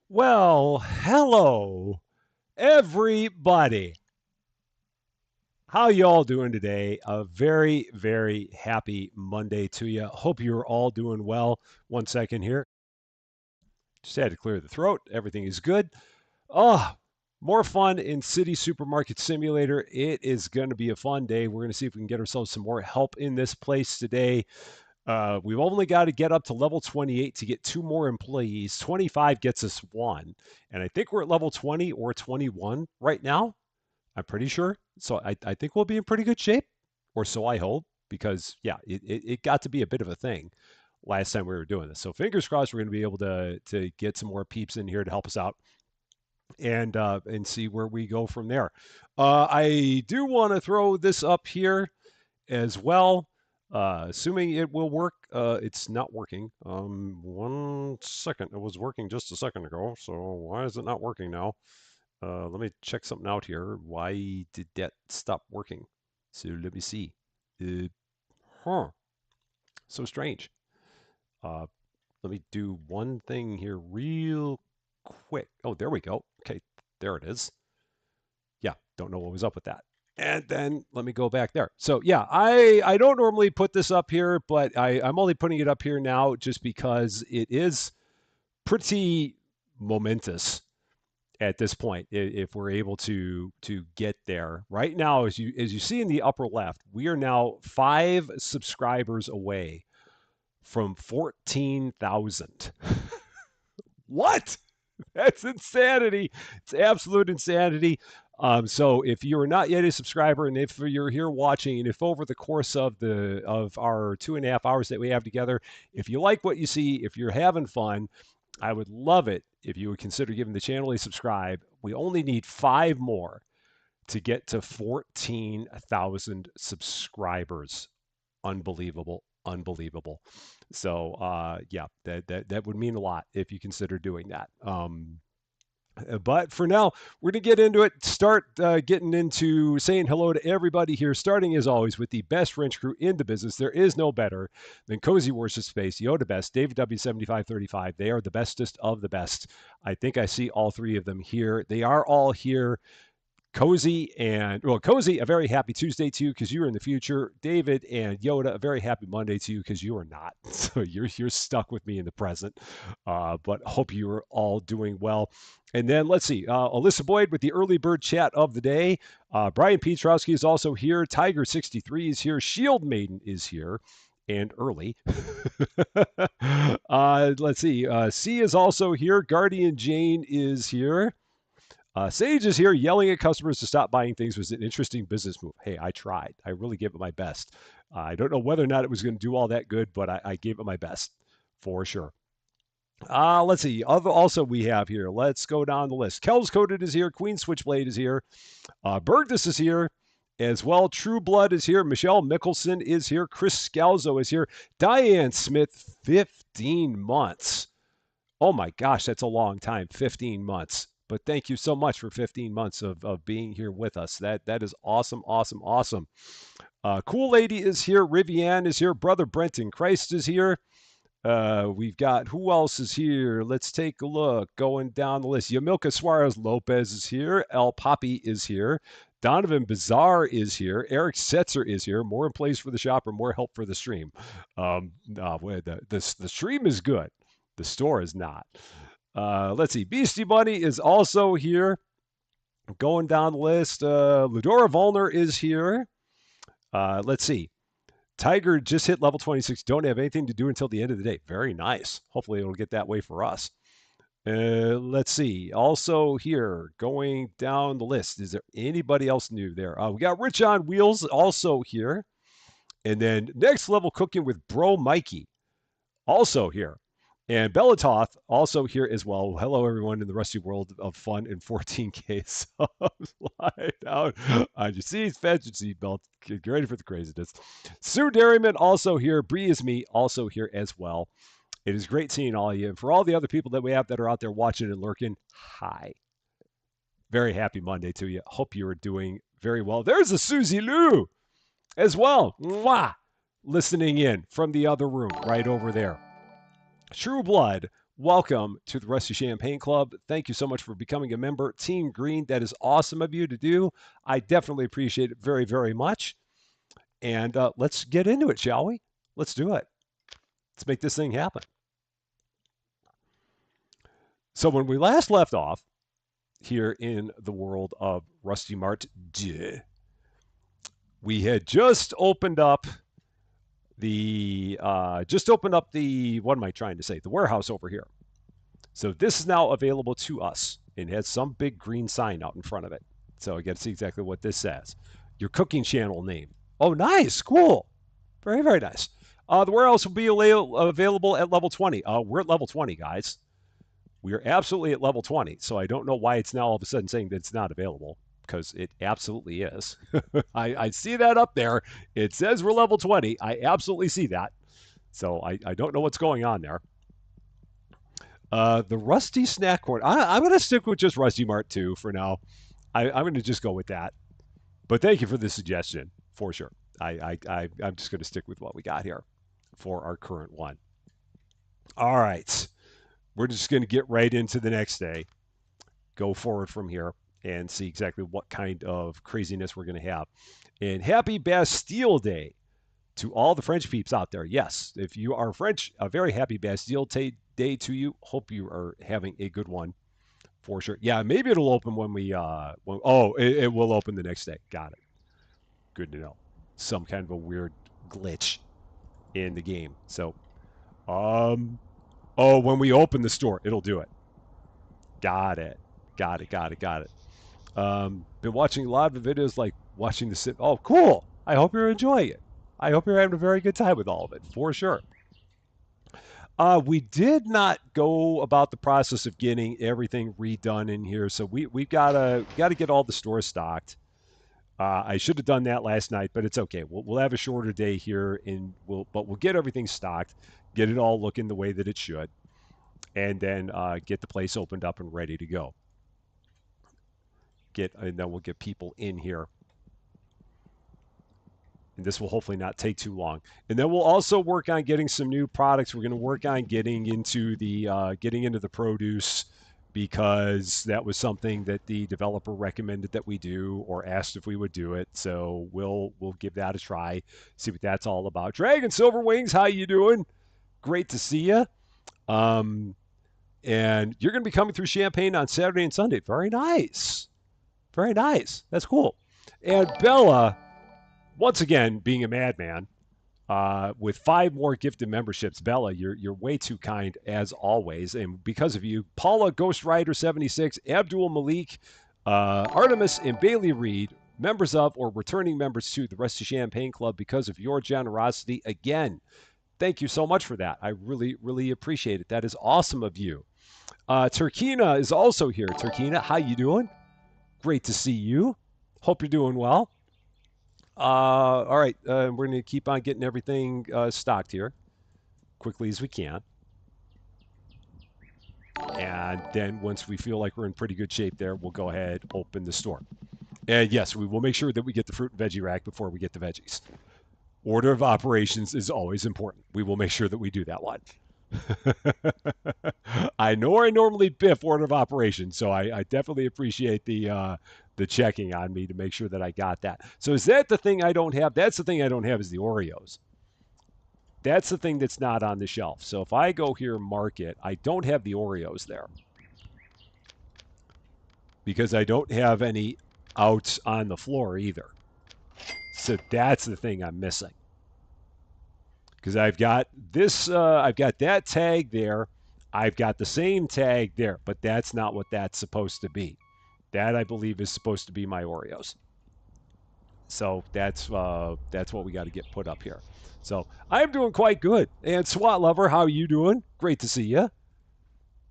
Well, hello, everybody. How y'all doing today? A very, very happy Monday to you. Hope you're all doing well. One second here. Just had to clear the throat. Everything is good. Oh, more fun in City Supermarket Simulator. It is going to be a fun day. We're going to see if we can get ourselves some more help in this place today. We've only got to get up to level 28 to get two more employees. 25 gets us one. And I think we're at level 20 or 21 right now. I'm pretty sure. So I think we'll be in pretty good shape, or so I hope, because, yeah, it got to be a bit of a thing last time we were doing this. So fingers crossed we're going to be able to get some more peeps in here to help us out and see where we go from there. I do want to throw this up here as well. Assuming it will work, it's not working. 1 second. It was working just a second ago. So why is it not working now? Let me check something out here. Why did that stop working? So let me see. Uh, huh. So strange. Uh, Let me do one thing here real quick. Oh, there we go. Okay, there it is. Yeah, don't know what was up with that. And then let me go back there. So yeah, I don't normally put this up here, but I'm only putting it up here now just because it is pretty momentous at this point if we're able to get there. Right now, as you see in the upper left, we are now 5 subscribers away from 14,000. What? That's insanity. It's absolute insanity. So if you're not yet a subscriber, and if you're here watching, and if over the course of our 2.5 hours that we have together, if you like what you see, if you're having fun, I would love it if you would consider giving the channel a subscribe. We only need 5 more to get to 14,000 subscribers. Unbelievable, unbelievable. So yeah, that would mean a lot if you consider doing that. But for now, we're going to get into it. Start getting into saying hello to everybody here, starting as always with the best wrench crew in the business. There is no better than Cozy Worship Space, Yoda Best, David W7535. They are the bestest of the best. I think I see all three of them here. They are all here. Cozy, a very happy Tuesday to you because you're in the future. David and Yoda, a very happy Monday to you because you are not. So you're stuck with me in the present. But hope you are all doing well. And then let's see, Alyssa Boyd with the early bird chat of the day. Brian Pietrowski is also here. Tiger63 is here. Shield Maiden is here. And early. Let's see. C is also here. Guardian Jane is here. Sage is here yelling at customers to stop buying things was an interesting business move. Hey, I tried. I really gave it my best. I don't know whether or not it was going to do all that good, but I gave it my best for sure. Let's see. Also, we have here. Let's go down the list. Kel's Coated is here. Queen Switchblade is here. Bergdus is here as well. True Blood is here. Michelle Mickelson is here. Chris Scalzo is here. Diane Smith, 15 months. Oh my gosh, that's a long time. 15 months. But thank you so much for 15 months of being here with us. That is awesome, awesome, awesome. Cool Lady is here. Rivian is here. Brother Brenton Christ is here. We've got who else is here? Let's take a look. Going down the list. Yamilka Suarez Lopez is here. El Papi is here. Donovan Bizarre is here. Eric Setzer is here. More employees for the shop or more help for the stream. The stream is good. The store is not. Let's see. Beastie Bunny is also here. Going down the list. Ludora Volner is here. Let's see. Tiger just hit level 26. Don't have anything to do until the end of the day. Very nice. Hopefully it'll get that way for us. Let's see. Also here, going down the list. Is there anybody else new there? We got Rich on Wheels also here. And then next level cooking with Bro Mikey also here. And Belatoth also here as well. Hello, everyone in the rusty world of fun and 14K subs. Slide out on your seats, fetch your seatbelt. Get ready for the craziness. Sue Dairyman also here. Bree is me also here as well. It is great seeing all of you. And for all the other people that we have that are out there watching and lurking, hi. Very happy Monday to you. Hope you are doing very well. There's a Susie Lou as well. Mwah! Listening in from the other room right over there. True Blood Welcome to the Rusty Champaign Club. Thank you so much for becoming a member. Team Green, that is awesome of you to do. I definitely appreciate it very, very much. And let's get into it, shall we? Let's do it. Let's make this thing happen. So when we last left off here in the world of RustyMart, we had just opened up the what am I trying to say? The warehouse over here. So this is now available to us and has some big green sign out in front of it. So I get to see exactly what this says. Your cooking channel name. Oh, nice. Cool. Very, very nice. The warehouse will be available at level 20. We're at level 20, guys. We are absolutely at level 20. So I don't know why it's now all of a sudden saying that it's not available, because it absolutely is. I see that up there. It says we're level 20. I absolutely see that. So I don't know what's going on there. The Rusty Snack Corner. I'm going to stick with just RustyMart 2 for now. I'm going to just go with that. But thank you for the suggestion, for sure. I'm just going to stick with what we got here for our current one. All right. We're just going to get right into the next day, go forward from here, and see exactly what kind of craziness we're going to have. And happy Bastille Day to all the French peeps out there. Yes, if you are French, a very happy Bastille Day to you. Hope you are having a good one for sure. Yeah, maybe it'll open when we, it will open the next day. Got it. Good to know. Some kind of a weird glitch in the game. So, when we open the store, it'll do it. Got it. Got it. Got it. Got it. Been watching a lot of videos like watching the sit. Oh, cool. I hope you're enjoying it. I hope you're having a very good time with all of it, for sure. We did not go about the process of getting everything redone in here, so we've gotta get all the stores stocked. I should have done that last night, but it's okay. We'll have a shorter day here, and we'll get everything stocked, get it all looking the way that it should, and then get the place opened up and ready to go. And then we'll get people in here. And this will hopefully not take too long. And then we'll also work on getting some new products. We're going to work on getting into the produce, because that was something that the developer recommended that we do, or asked if we would do it. So we'll give that a try, see what that's all about. Dragon Silver Wings, how you doing? Great to see you. And you're going to be coming through Champaign on Saturday and Sunday. Very nice. Very nice. That's cool. And Bella, once again, being a madman, with 5 more gifted memberships. Bella, you're way too kind as always, and because of you, Paula Ghost Rider 76, Abdul Malik, Artemis, and Bailey Reed, members of or returning members to the Rusty Champaign Club, because of your generosity. Again, thank you so much for that. I really, really appreciate it. That is awesome of you. Turkina is also here. Turkina, how you doing? Great to see you. Hope you're doing well. All right, we're going to keep on getting everything stocked here quickly as we can. And then once we feel like we're in pretty good shape there, we'll go ahead, open the store. And yes, we will make sure that we get the fruit and veggie rack before we get the veggies. Order of operations is always important. We will make sure that we do that one. I know I normally biff order of operations, so I definitely appreciate the checking on me to make sure that I got that. So is that the thing I don't have? That's the thing I don't have, is the Oreos. That's the thing that's not on the shelf. So if I go here market, I don't have the Oreos there, because I don't have any out on the floor either. So that's the thing I'm missing. Because I've got this, I've got that tag there. I've got the same tag there, but that's not what that's supposed to be. That, I believe, is supposed to be my Oreos. So that's what we got to get put up here. So I'm doing quite good. And SWAT Lover, how are you doing? Great to see you.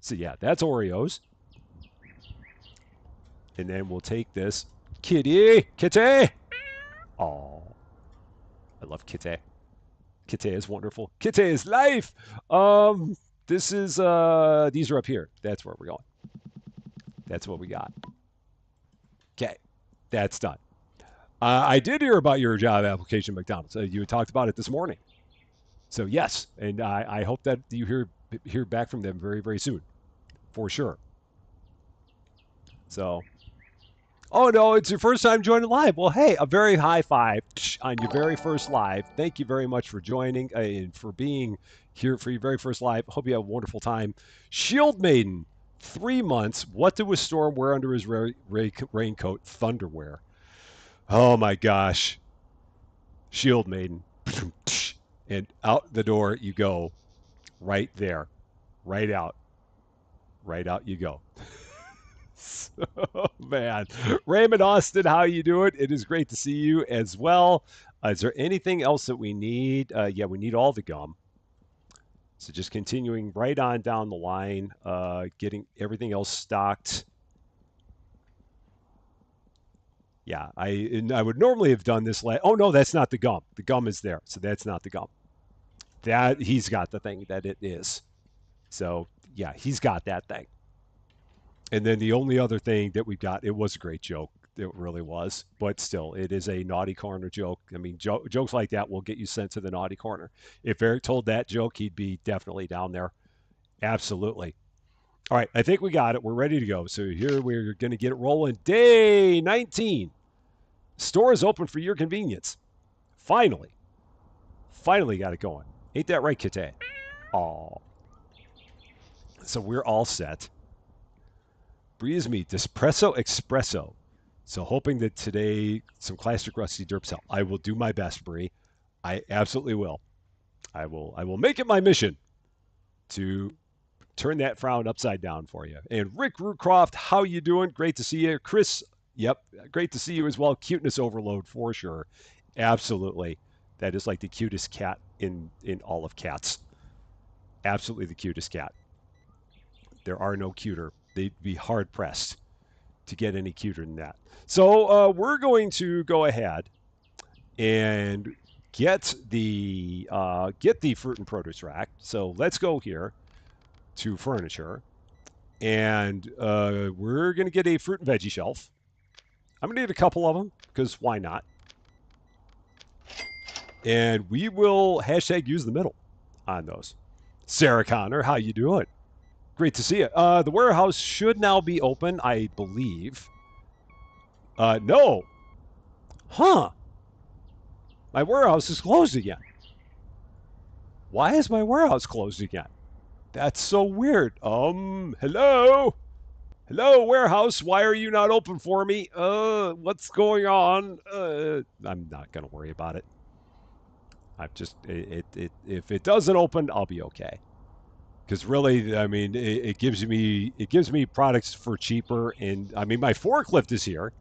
So yeah, that's Oreos. And then we'll take this. Kitty! Oh, I love Kitty. Kitty is wonderful. Kitty is life. This is these are up here. That's where we're going. That's what we got. Okay, that's done. I did hear about your job application, McDonald's. You had talked about it this morning. So yes, and I hope that you hear back from them very, very soon, for sure. So, oh no, it's your first time joining live. Well, hey, a very high five on your very first live. Thank you very much for joining and for being here for your very first live. Hope you have a wonderful time. Shield Maiden, 3 months. What did Storm wear under his raincoat? Thunderwear. Oh my gosh. Shield Maiden. And out the door you go. Right there. Right out. Right out you go. Oh, man. Raymond Austin, how you doing? It is great to see you as well. Is there anything else that we need? Yeah, we need all the gum. So just continuing right on down the line, getting everything else stocked. Yeah, I would normally have done this. Oh no, that's not the gum. The gum is there, so that's not the gum. That he's got the thing that it is. So yeah, he's got that thing. And then the only other thing that we got, it was a great joke. It really was. But still, it is a naughty corner joke. I mean, jokes like that will get you sent to the naughty corner. If Eric told that joke, he'd be definitely down there. Absolutely. All right, I think we got it. We're ready to go. So here we're going to get it rolling. Day 19. Store is open for your convenience. Finally. Finally got it going. Ain't that right, Kite? Aw. So we're all set. Breeze me, Despresso Espresso. So hoping that today some classic Rusty Derps help. I will do my best, Bree. I absolutely will. I will make it my mission to turn that frown upside down for you. And Rick Rucroft, how you doing? Great to see you. Chris, yep, great to see you as well. Cuteness overload for sure. Absolutely. That is like the cutest cat in all of cats. Absolutely the cutest cat. There are no cuter. They'd be hard pressed to get any cuter than that. So we're going to go ahead and get the fruit and produce rack. So let's go here to furniture, and we're going to get a fruit and veggie shelf. I'm going to need a couple of them because why not? And we will hashtag use the middle on those. Sarah Connor, how you doing? Great to see you. The warehouse should now be open, I believe. No. Huh. My warehouse is closed again. Why is my warehouse closed again? That's so weird. Hello? Hello, warehouse. Why are you not open for me? What's going on? I'm not going to worry about it. I'm just, if it doesn't open, I'll be okay. Because really, I mean, it gives me products for cheaper, and I mean, my forklift is here,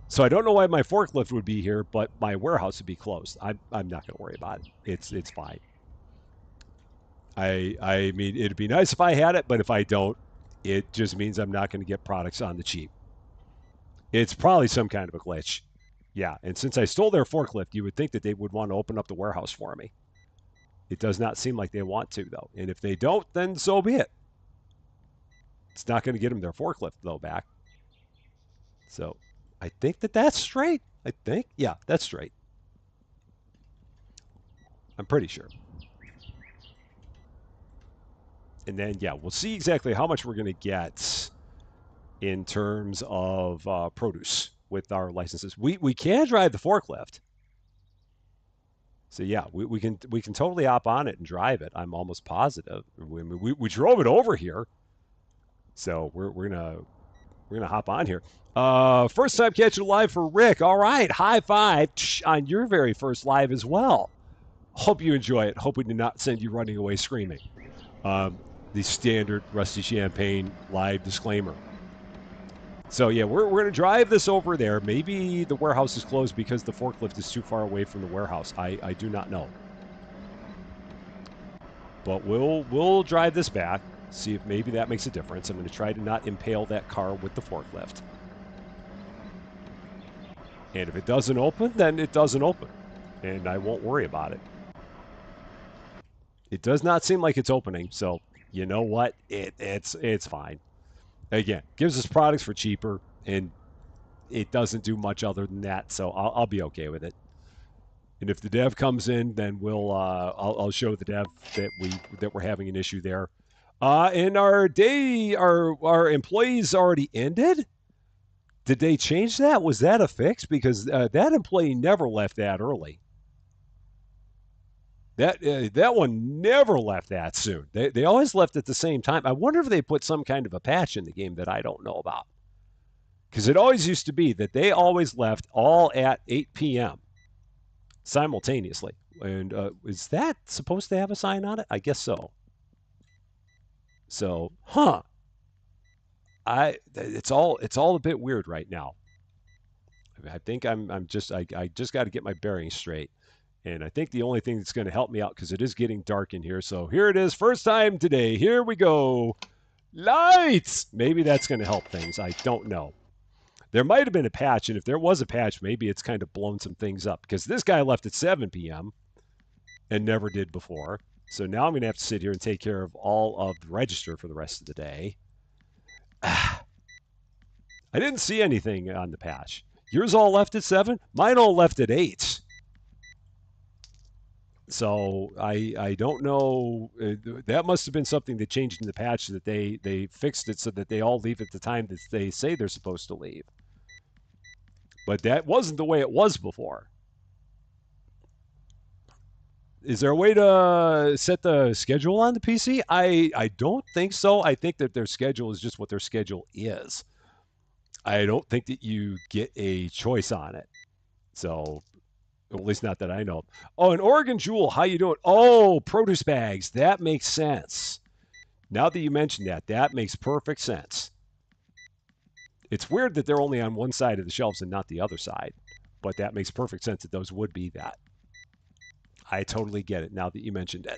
so I don't know why my forklift would be here, but my warehouse would be closed. I'm not going to worry about it. It's fine. I mean, it'd be nice if I had it, but if I don't, it just means I'm not going to get products on the cheap. It's probably some kind of a glitch. Yeah, and since I stole their forklift, you would think that they would want to open up the warehouse for me. It does not seem like they want to, though. And if they don't, then so be it. It's not going to get them their forklift, though, back. So I think that that's straight. I think. Yeah, that's straight. I'm pretty sure. And then, yeah, we'll see exactly how much we're going to get in terms of produce with our licenses. We can drive the forklift. So yeah, we can totally hop on it and drive it. I'm almost positive. We drove it over here, so we're gonna hop on here. First time catching live for Rick. All right, high five on your very first live as well. Hope you enjoy it. Hope we did not send you running away screaming. The standard Rusty Champaign live disclaimer. So yeah, we're going to drive this over there. Maybe the warehouse is closed because the forklift is too far away from the warehouse. I do not know. But we'll drive this back, see if maybe that makes a difference. I'm going to try to not impale that car with the forklift. And if it doesn't open, then it doesn't open. And I won't worry about it. It does not seem like it's opening, so you know what? It's fine. Again, gives us products for cheaper, and it doesn't do much other than that, so I'll be okay with it. And if the dev comes in, then I'll show the dev that we're having an issue there. And our employees already ended. Did they change that? Was that a fix? Because that employee never left that early. That one never left that soon. They always left at the same time. I wonder if they put some kind of a patch in the game that I don't know about. Because it always used to be that they always left all at 8 p.m. simultaneously. And is that supposed to have a sign on it? I guess so. So, it's all a bit weird right now. I think I just got to get my bearings straight. And I think the only thing that's going to help me out, because it is getting dark in here. So here it is, first time today. Here we go. Lights! Maybe that's going to help things. I don't know. There might have been a patch, and if there was a patch, maybe it's kind of blown some things up. Because this guy left at 7 p.m. and never did before. So now I'm going to have to sit here and take care of all of the register for the rest of the day. I didn't see anything on the patch. Yours all left at 7? Mine all left at 8. So I don't know. That must have been something that changed in the patch, that they fixed it so that they all leave at the time that they say they're supposed to leave. But that wasn't the way it was before. Is there a way to set the schedule on the PC? I don't think so. I think that their schedule is just what their schedule is. I don't think that you get a choice on it. So, at least not that I know. Oh, an Oregon Jewel. How you doing? Oh, produce bags. That makes sense. Now that you mentioned that, that makes perfect sense. It's weird that they're only on one side of the shelves and not the other side, but that makes perfect sense that those would be that. I totally get it now that you mentioned it.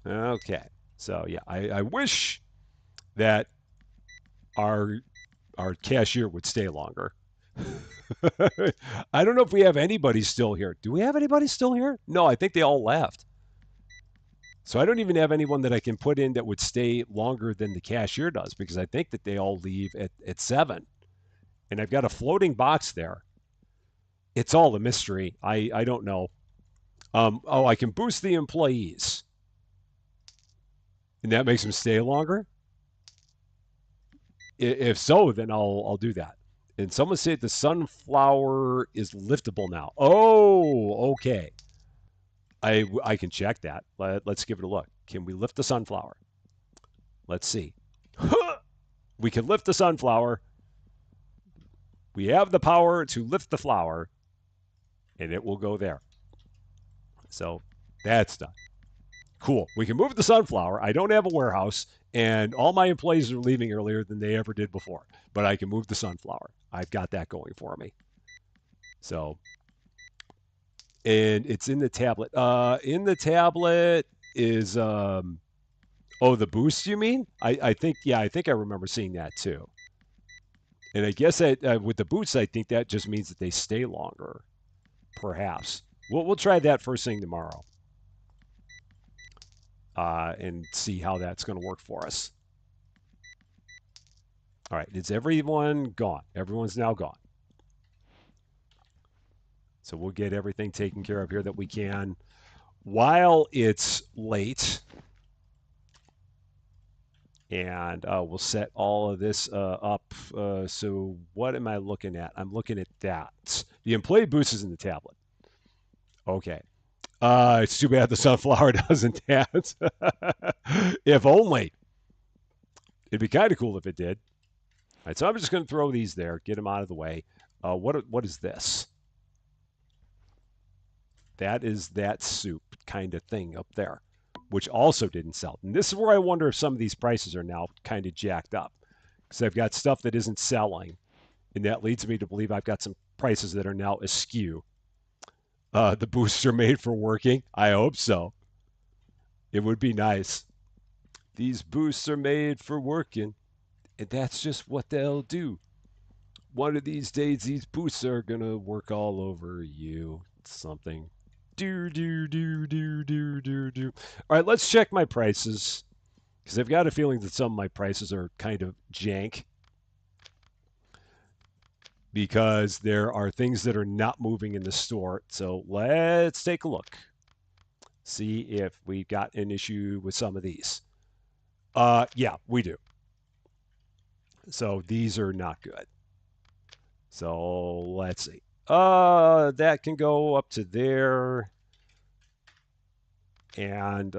Okay. So, yeah, I wish that our cashier would stay longer. I don't know if we have anybody still here. Do we have anybody still here? No, I think they all left. So I don't even have anyone that I can put in that would stay longer than the cashier does, because I think that they all leave at 7. And I've got a floating box there. It's all a mystery. I don't know. Oh, I can boost the employees. And that makes them stay longer? If so, then I'll do that. And someone said the sunflower is liftable now. Oh, okay. I can check that. Let's give it a look. Can we lift the sunflower? Let's see. We can lift the sunflower. We have the power to lift the flower, and it will go there. So that's done. Cool. We can move the sunflower. I don't have a warehouse, and all my employees are leaving earlier than they ever did before. But I can move the sunflower. I've got that going for me. So, and it's in the tablet. In the tablet is the boost, you mean? I think, yeah, I think I remember seeing that too. And I guess that with the boots, I think that just means that they stay longer. Perhaps. We'll try that first thing tomorrow. And see how that's going to work for us. All right, is everyone gone? Everyone's now gone. So we'll get everything taken care of here that we can while it's late. And we'll set all of this up. So what am I looking at? I'm looking at that. The employee boost is in the tablet. Okay. It's too bad the sunflower doesn't dance. If only. It'd be kind of cool if it did. All right, so I'm just going to throw these there, get them out of the way. What is this? That is that soup kind of thing up there, which also didn't sell. And this is where I wonder if some of these prices are now kind of jacked up, because I've got stuff that isn't selling, and that leads me to believe I've got some prices that are now askew. The boosts are made for working. I hope so. It would be nice. These boosts are made for working, and that's just what they'll do. One of these days, these boosts are going to work all over you. Something. Do. All right, let's check my prices, because I've got a feeling that some of my prices are kind of jank. because there are things that are not moving in the store. So let's take a look. See if we've got an issue with some of these. Yeah, we do. So these are not good. So let's see. That can go up to there. And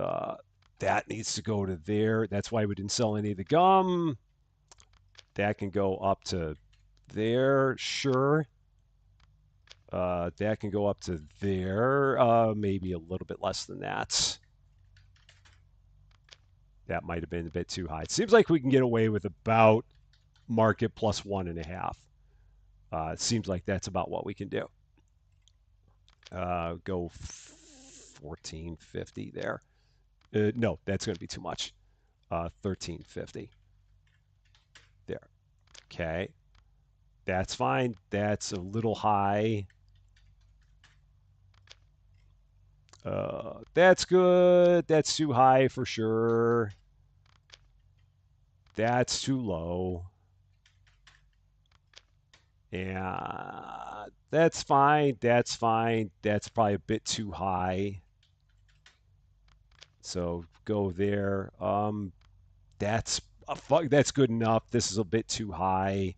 that needs to go to there. That's why we didn't sell any of the gum. That can go up to there, sure. That can go up to there, maybe a little bit less than that. That might have been a bit too high. It seems like we can get away with about market plus 1.5. It seems like that's about what we can do. Go 1450 there. No, that's going to be too much. 1350. There. Okay. That's fine. That's a little high. That's good. That's too high for sure. That's too low. And that's fine. That's fine. That's probably a bit too high. So go there. That's good enough. This is a bit too high.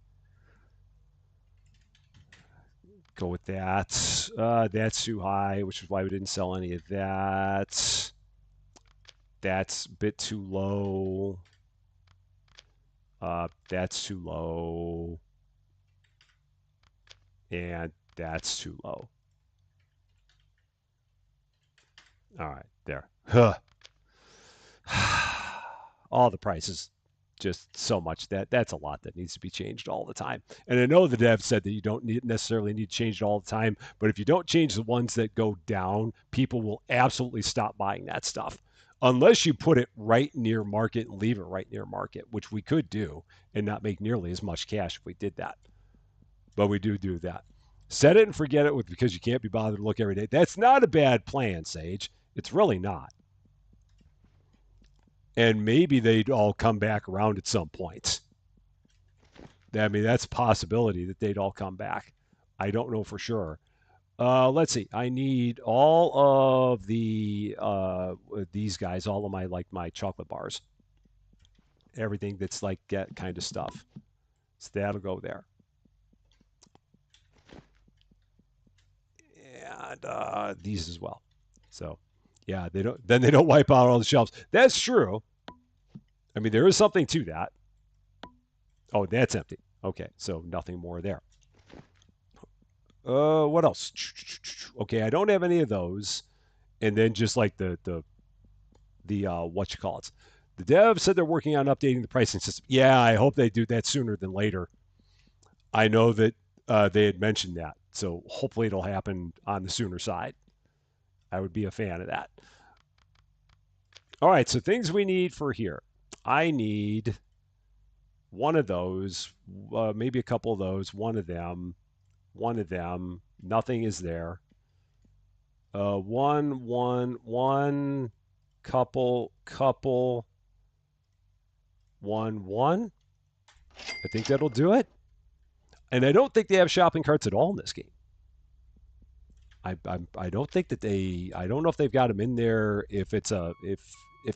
Go with that. That's too high, which is why we didn't sell any of that. That's a bit too low. That's too low. And that's too low. All right, there. Huh. All the prices, just so much that's a lot that needs to be changed all the time. And I know the dev said that you don't necessarily need to change it all the time, but if you don't change the ones that go down, people will absolutely stop buying that stuff. Unless you put it right near market and leave it right near market, which we could do and not make nearly as much cash if we did that. But we do that. Set it and forget it because you can't be bothered to look every day. That's not a bad plan, Sage. It's really not. And maybe they'd all come back around at some point. I mean, that's a possibility that they'd all come back. I don't know for sure. Let's see. I need all of these guys, all of my chocolate bars, everything that's like that kind of stuff. So that'll go there. And these as well. So yeah, they don't wipe out all the shelves. That's true. I mean, there is something to that. Oh, that's empty. Okay, so nothing more there. What else? Okay, I don't have any of those. And then just like the what you call it. The dev said they're working on updating the pricing system. Yeah, I hope they do that sooner than later. I know that they had mentioned that, so hopefully it'll happen on the sooner side. I would be a fan of that. All right, so things we need for here. I need one of those, maybe a couple of those, one of them. Nothing is there. One, couple, one. I think that'll do it. And I don't think they have shopping carts at all in this game. I don't think that I don't know if they've got them in there, if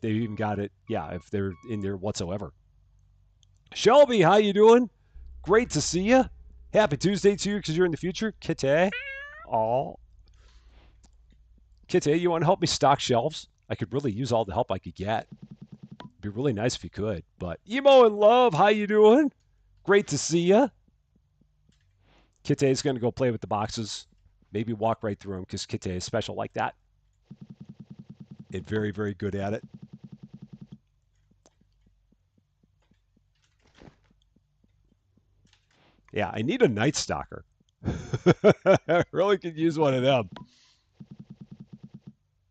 they even got it. Yeah, if they're in there whatsoever. Shelby, how you doing? Great to see you. Happy Tuesday to you because you're in the future. Kitty. Oh. Kitty, you want to help me stock shelves? I could really use all the help I could get. It'd be really nice if you could. But Emo and Love, how you doing? Great to see you. Kitty is going to go play with the boxes. Maybe walk right through them because Kitty is special like that. And very, very good at it. Yeah, I need a Night Stalker. I really could use one of them.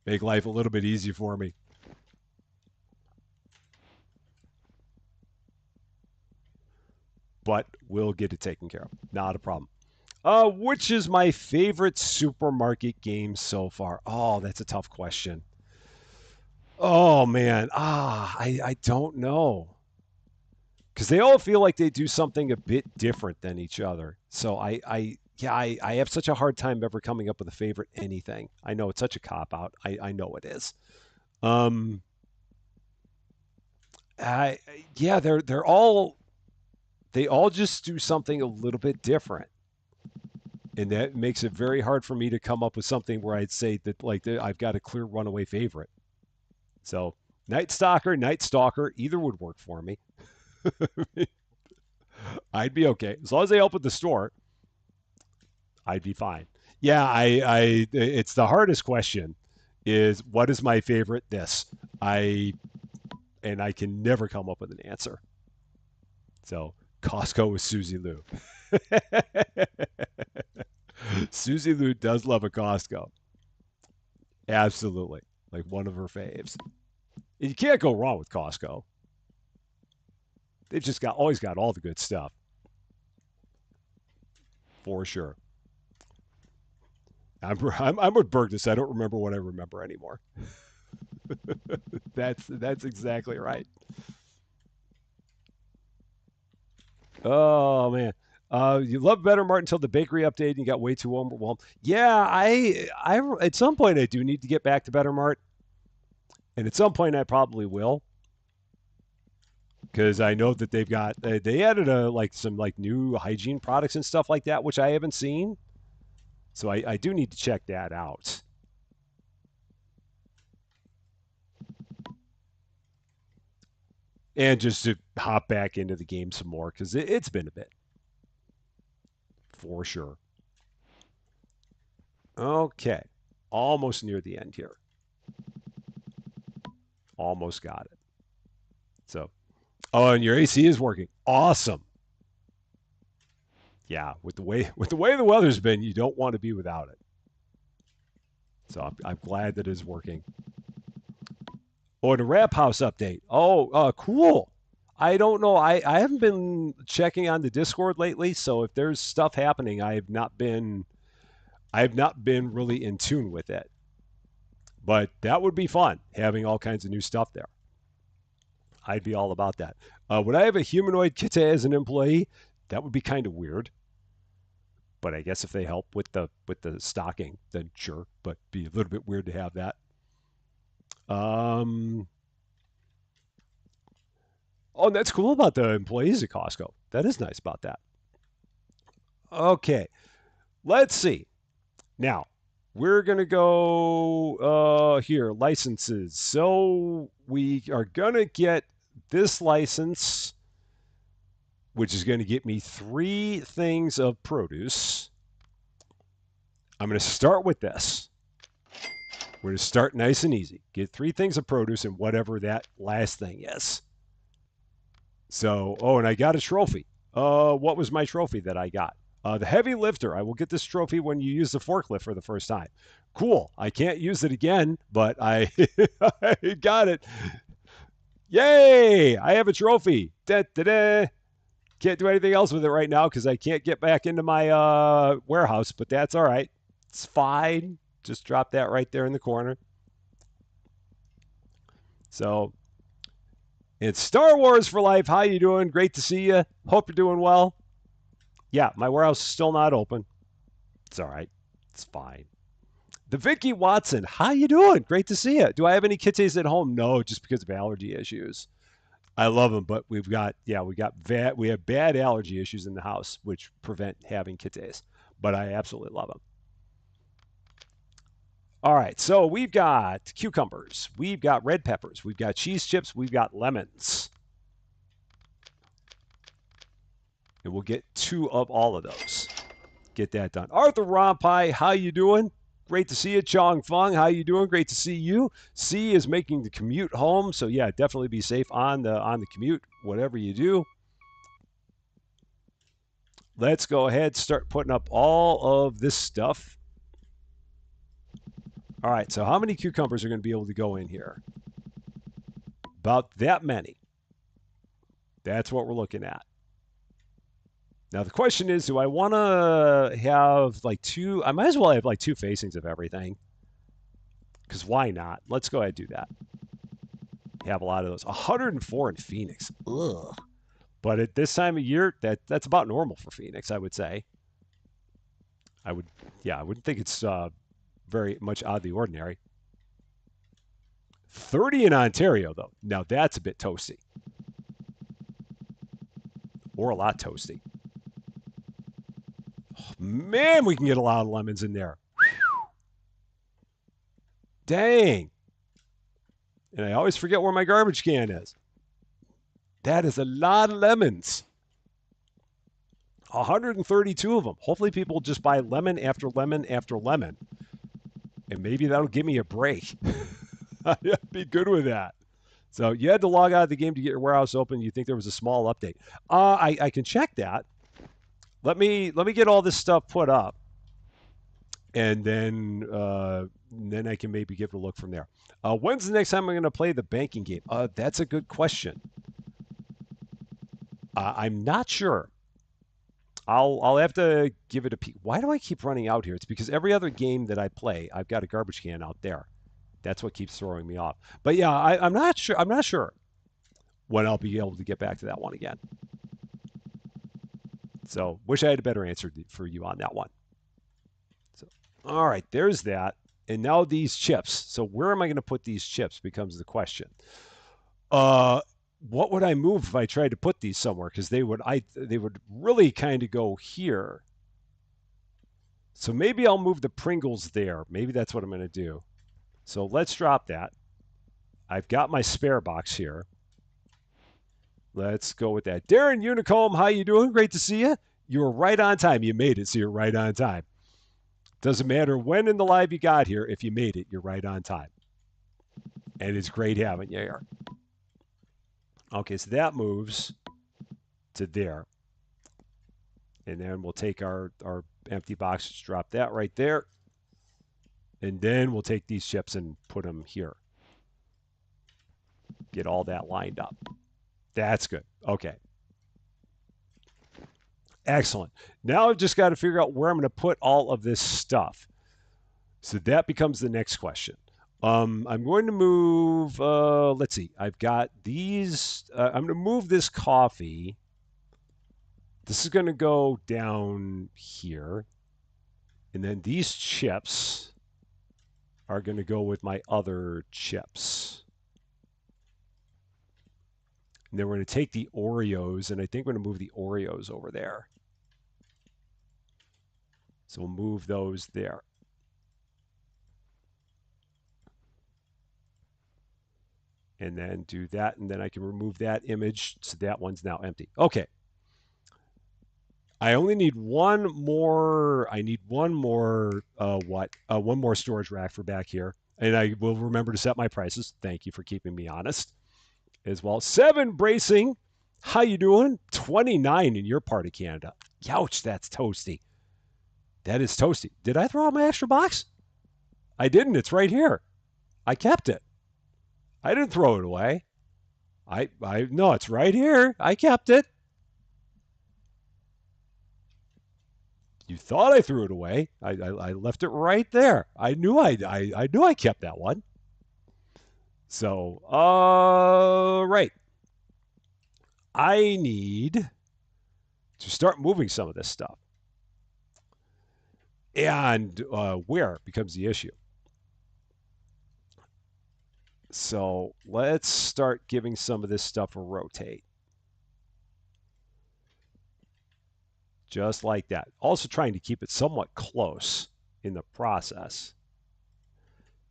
Make life a little bit easier for me. But we'll get it taken care of. Not a problem. Which is my favorite supermarket game so far? Oh, that's a tough question. Oh man, I don't know. because they all feel like they do something a bit different than each other. So I have such a hard time ever coming up with a favorite anything. I know it's such a cop out. I know it is. Um, I yeah, they all just do something a little bit different, and that makes it very hard for me to come up with something where I'd say that like I've got a clear runaway favorite. So Night Stalker, Night Stalker, either would work for me. I'd be okay as long as they open the store. I'd be fine. Yeah, it's the hardest question. Is what is my favorite? This I and I can never come up with an answer. So Costco with Susie Lou. Susie Lou does love a Costco. Absolutely. Like one of her faves. You can't go wrong with Costco. They've just got always got all the good stuff. For sure. I'm with Burgess. I don't remember what I remember anymore. That's exactly right. Oh man. You love Better Mart until the bakery update and you got way too overwhelmed. Yeah, I at some point I do need to get back to Better Mart, and at some point I probably will because I know that they've got they added a like some like new hygiene products and stuff like that, which I haven't seen. So I do need to check that out. And just to hop back into the game some more because it's been a bit for sure. Okay, almost near the end here. Almost got it. So, oh, and your AC is working. Awesome. Yeah, with the way the weather's been, you don't want to be without it. So I'm glad that it's working. Oh, the Rap House update. Oh, cool. I don't know. I haven't been checking on the Discord lately, so if there's stuff happening, I have not been really in tune with it. But that would be fun having all kinds of new stuff there. I'd be all about that. Would I have a humanoid kite as an employee? That would be kind of weird. But I guess if they help with the stocking, then sure. But be a little bit weird to have that. Um, oh, and that's cool about the employees at Costco. That is nice about that. Okay, let's see. Now we're gonna go here licenses. So we are gonna get this license, which is going to get me 3 things of produce. I'm going to start with this. We're going to start nice and easy. Get 3 things of produce and whatever that last thing is. So, oh, and I got a trophy. What was my trophy that I got? The heavy lifter. I will get this trophy when you use the forklift for the first time. Cool. I can't use it again, but I, I got it. Yay! I have a trophy. Da, da, da. Can't do anything else with it right now because I can't get back into my warehouse, but that's all right. It's fine. Just drop that right there in the corner. So it's Star Wars for life. How you doing? Great to see you. Hope you're doing well. Yeah, my warehouse is still not open. It's all right. It's fine. The Vicky Watson. How you doing? Great to see you. Do I have any kitties at home? No, just because of allergy issues. I love them, but we have bad allergy issues in the house, which prevent having kitties. But I absolutely love them. All right, so we've got cucumbers, we've got red peppers, we've got cheese chips, we've got lemons, and we'll get 2 of all of those. Get that done. Arthur Rompai, how you doing? Great to see you. Chong Fung, how you doing? Great to see you. C is making the commute home, so yeah, definitely be safe on the commute, whatever you do. Let's go ahead, start putting up all of this stuff. All right, so how many cucumbers are going to be able to go in here? About that many. That's what we're looking at. Now the question is, do I want to have like 2? I might as well have like 2 facings of everything. Because why not? Let's go ahead and do that. Have a lot of those. 104 in Phoenix. Ugh. But at this time of year, that's about normal for Phoenix, I would say. I would, yeah, I wouldn't think it's very much out of the ordinary. 30 in Ontario, though. Now that's a bit toasty, or a lot toasty. Oh, man, we can get a lot of lemons in there. Dang. And I always forget where my garbage can is. That is a lot of lemons. 132 of them. Hopefully people just buy lemon after lemon after lemon. And maybe that'll give me a break. I'd be good with that. So you had to log out of the game to get your warehouse open. You think there was a small update. I can check that. Let me get all this stuff put up. And then I can maybe give it a look from there. When's the next time I'm going to play the banking game? That's a good question. I'm not sure. I'll have to give it a peek. Why do I keep running out here? It's because every other game that I play, I've got a garbage can out there. That's what keeps throwing me off. But yeah, I'm not sure. I'm not sure when I'll be able to get back to that one again. So wish I had a better answer for you on that one. So, all right, there's that. And now these chips. So where am I going to put these chips becomes the question. What would I move if I tried to put these somewhere? Because they would really kind of go here. So maybe I'll move the Pringles there. Maybe that's what I'm going to do. So let's drop that. I've got my spare box here. Let's go with that. Darren Unicomb, how you doing? Great to see you. You were right on time. You made it, so you're right on time. Doesn't matter when in the live you got here. If you made it, you're right on time. And it's great having you here. Okay, so that moves to there. And then we'll take our empty boxes, drop that right there. And then we'll take these chips and put them here. Get all that lined up. That's good. Okay. Excellent. Now I've just got to figure out where I'm going to put all of this stuff. So that becomes the next question. I'm going to move, let's see, I've got these, I'm going to move this coffee. This is going to go down here. And then these chips are going to go with my other chips. And then we're going to take the Oreos, and I think we're going to move the Oreos over there. So we'll move those there. And then do that, and then I can remove that image, so that one's now empty. Okay. I only need one more. I need one more. One more storage rack for back here, and I will remember to set my prices. Thank you for keeping me honest, as well. 7 bracing. How you doing? 29 in your part of Canada. Youch, that's toasty. That is toasty. Did I throw out my extra box? I didn't. It's right here. I kept it. I didn't throw it away. No, it's right here. I kept it. You thought I threw it away. I left it right there. I knew I kept that one. So, right. I need to start moving some of this stuff. And where becomes the issue. So let's start giving some of this stuff a rotate. Just like that. Also trying to keep it somewhat close in the process.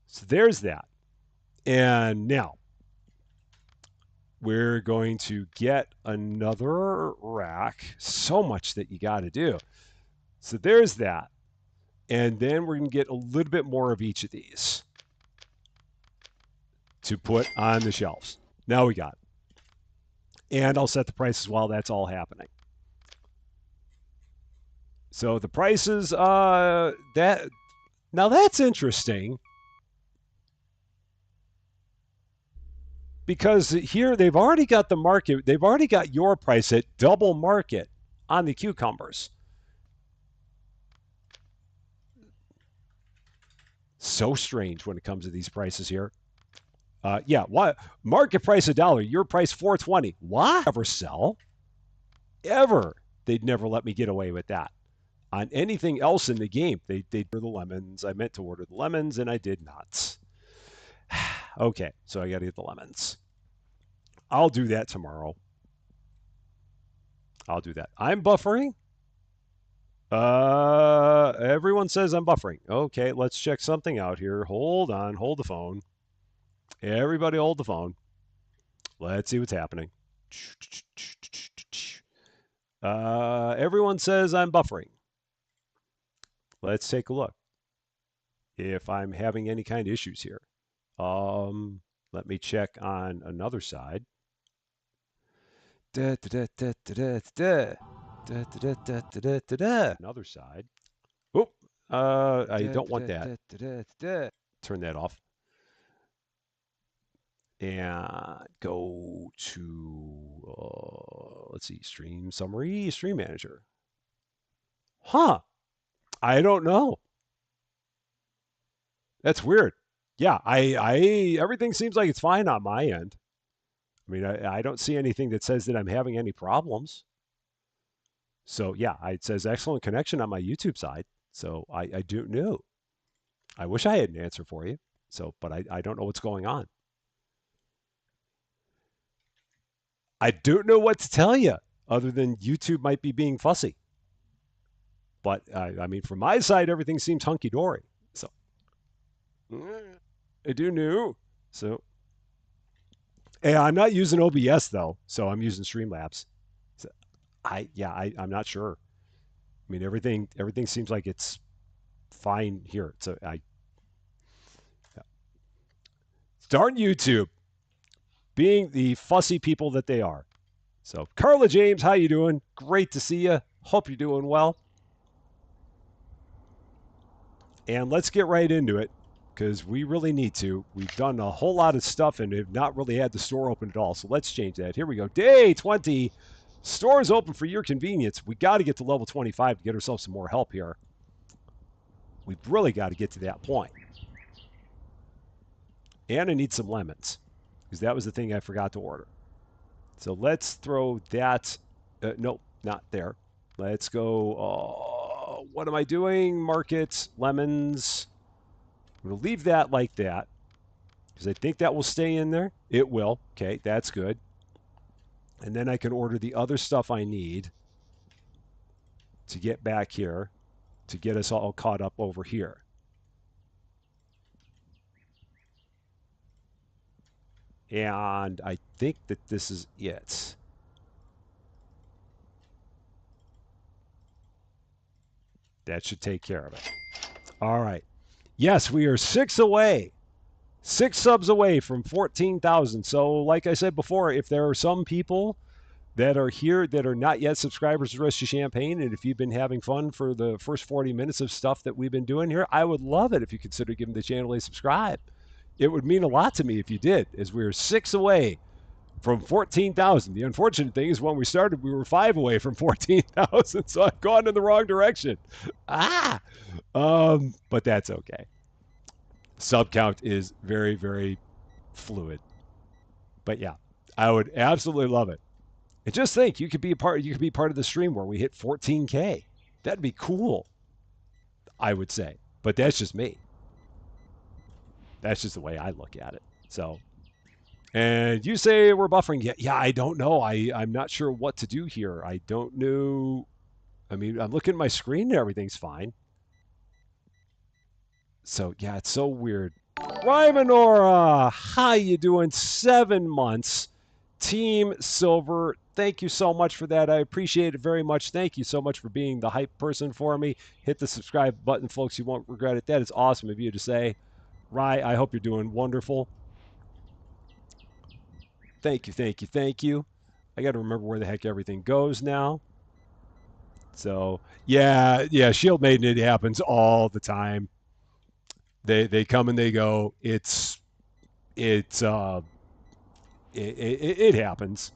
So there's that. And now we're going to get another rack. So much that you got to do. So there's that. And then we're going to get a little bit more of each of these to put on the shelves. Now we got it. And I'll set the prices while that's all happening. So the prices, now that's interesting. Because here they've already got the market, they've already got your price at double market on the cucumbers. So strange when it comes to these prices here. Yeah, what market price $1, your price $4.20. Why ever sell? ever. They'd never let me get away with that. On anything else in the game, they'd order the lemons. I meant to order the lemons, and I did not. Okay, so I got to get the lemons. I'll do that tomorrow. I'll do that. I'm buffering. Everyone says I'm buffering. Okay, let's check something out here. Hold on, hold the phone. Everybody hold the phone. Let's see what's happening. Everyone says I'm buffering. Let's take a look. If I'm having any kind of issues here. Let me check on another side. Another side. Oh, I don't want that. Turn that off. And go to, let's see, stream summary, stream manager. Huh. I don't know. That's weird. Yeah, everything seems like it's fine on my end. I mean, I don't see anything that says that I'm having any problems. So yeah, it says excellent connection on my YouTube side. So I do know. I wish I had an answer for you. So, but I don't know what's going on. I don't know what to tell you other than YouTube might be being fussy. But I mean, from my side, everything seems hunky dory. So I do know. So, hey, I'm not using OBS though, so I'm using Streamlabs. So I'm not sure. I mean, everything seems like it's fine here. So darn YouTube being the fussy people that they are. So Carla James, how you doing? Great to see you. Hope you're doing well. And let's get right into it because we really need to. We've done a whole lot of stuff and have not really had the store open at all. So let's change that. Here we go. Day 20. Store is open for your convenience. We got to get to level 25 to get ourselves some more help here. We've really got to get to that point. And I need some lemons because that was the thing I forgot to order. So let's throw that. Nope, not there. Let's go. What am I doing? Market, lemons. I'm going to leave that like that because I think that will stay in there. It will. Okay, that's good. And then I can order the other stuff I need to get back here to get us all caught up over here. And I think that this is it. That should take care of it. All right. Yes, we are 6 away. 6 subs away from 14,000. So, like I said before, if there are some people that are here that are not yet subscribers to Rusty Champaign, and if you've been having fun for the first 40 minutes of stuff that we've been doing here, I would love it if you consider giving the channel a subscribe. It would mean a lot to me if you did, as we're 6 away from 14,000. The unfortunate thing is when we started, we were 5 away from 14,000, so I've gone in the wrong direction. But that's okay. Sub count is very, very fluid. But yeah, I would absolutely love it. And just think, you could be part of the stream where we hit 14K. That'd be cool, I would say. But that's just me. That's just the way I look at it. So, and you say we're buffering. Yeah, I don't know. I'm not sure what to do here. I don't know. I mean, I'm looking at my screen and everything's fine. So, yeah, it's so weird. Rymanora, how you doing? 7 months. Team Silver, thank you so much for that. I appreciate it very much. Thank you so much for being the hype person for me. Hit the subscribe button, folks. You won't regret it. That is awesome of you to say. Rye, I hope you're doing wonderful. Thank you, thank you, thank you. I got to remember where the heck everything goes now. So, yeah, Shield Maiden, it happens all the time. They come and they go. It happens.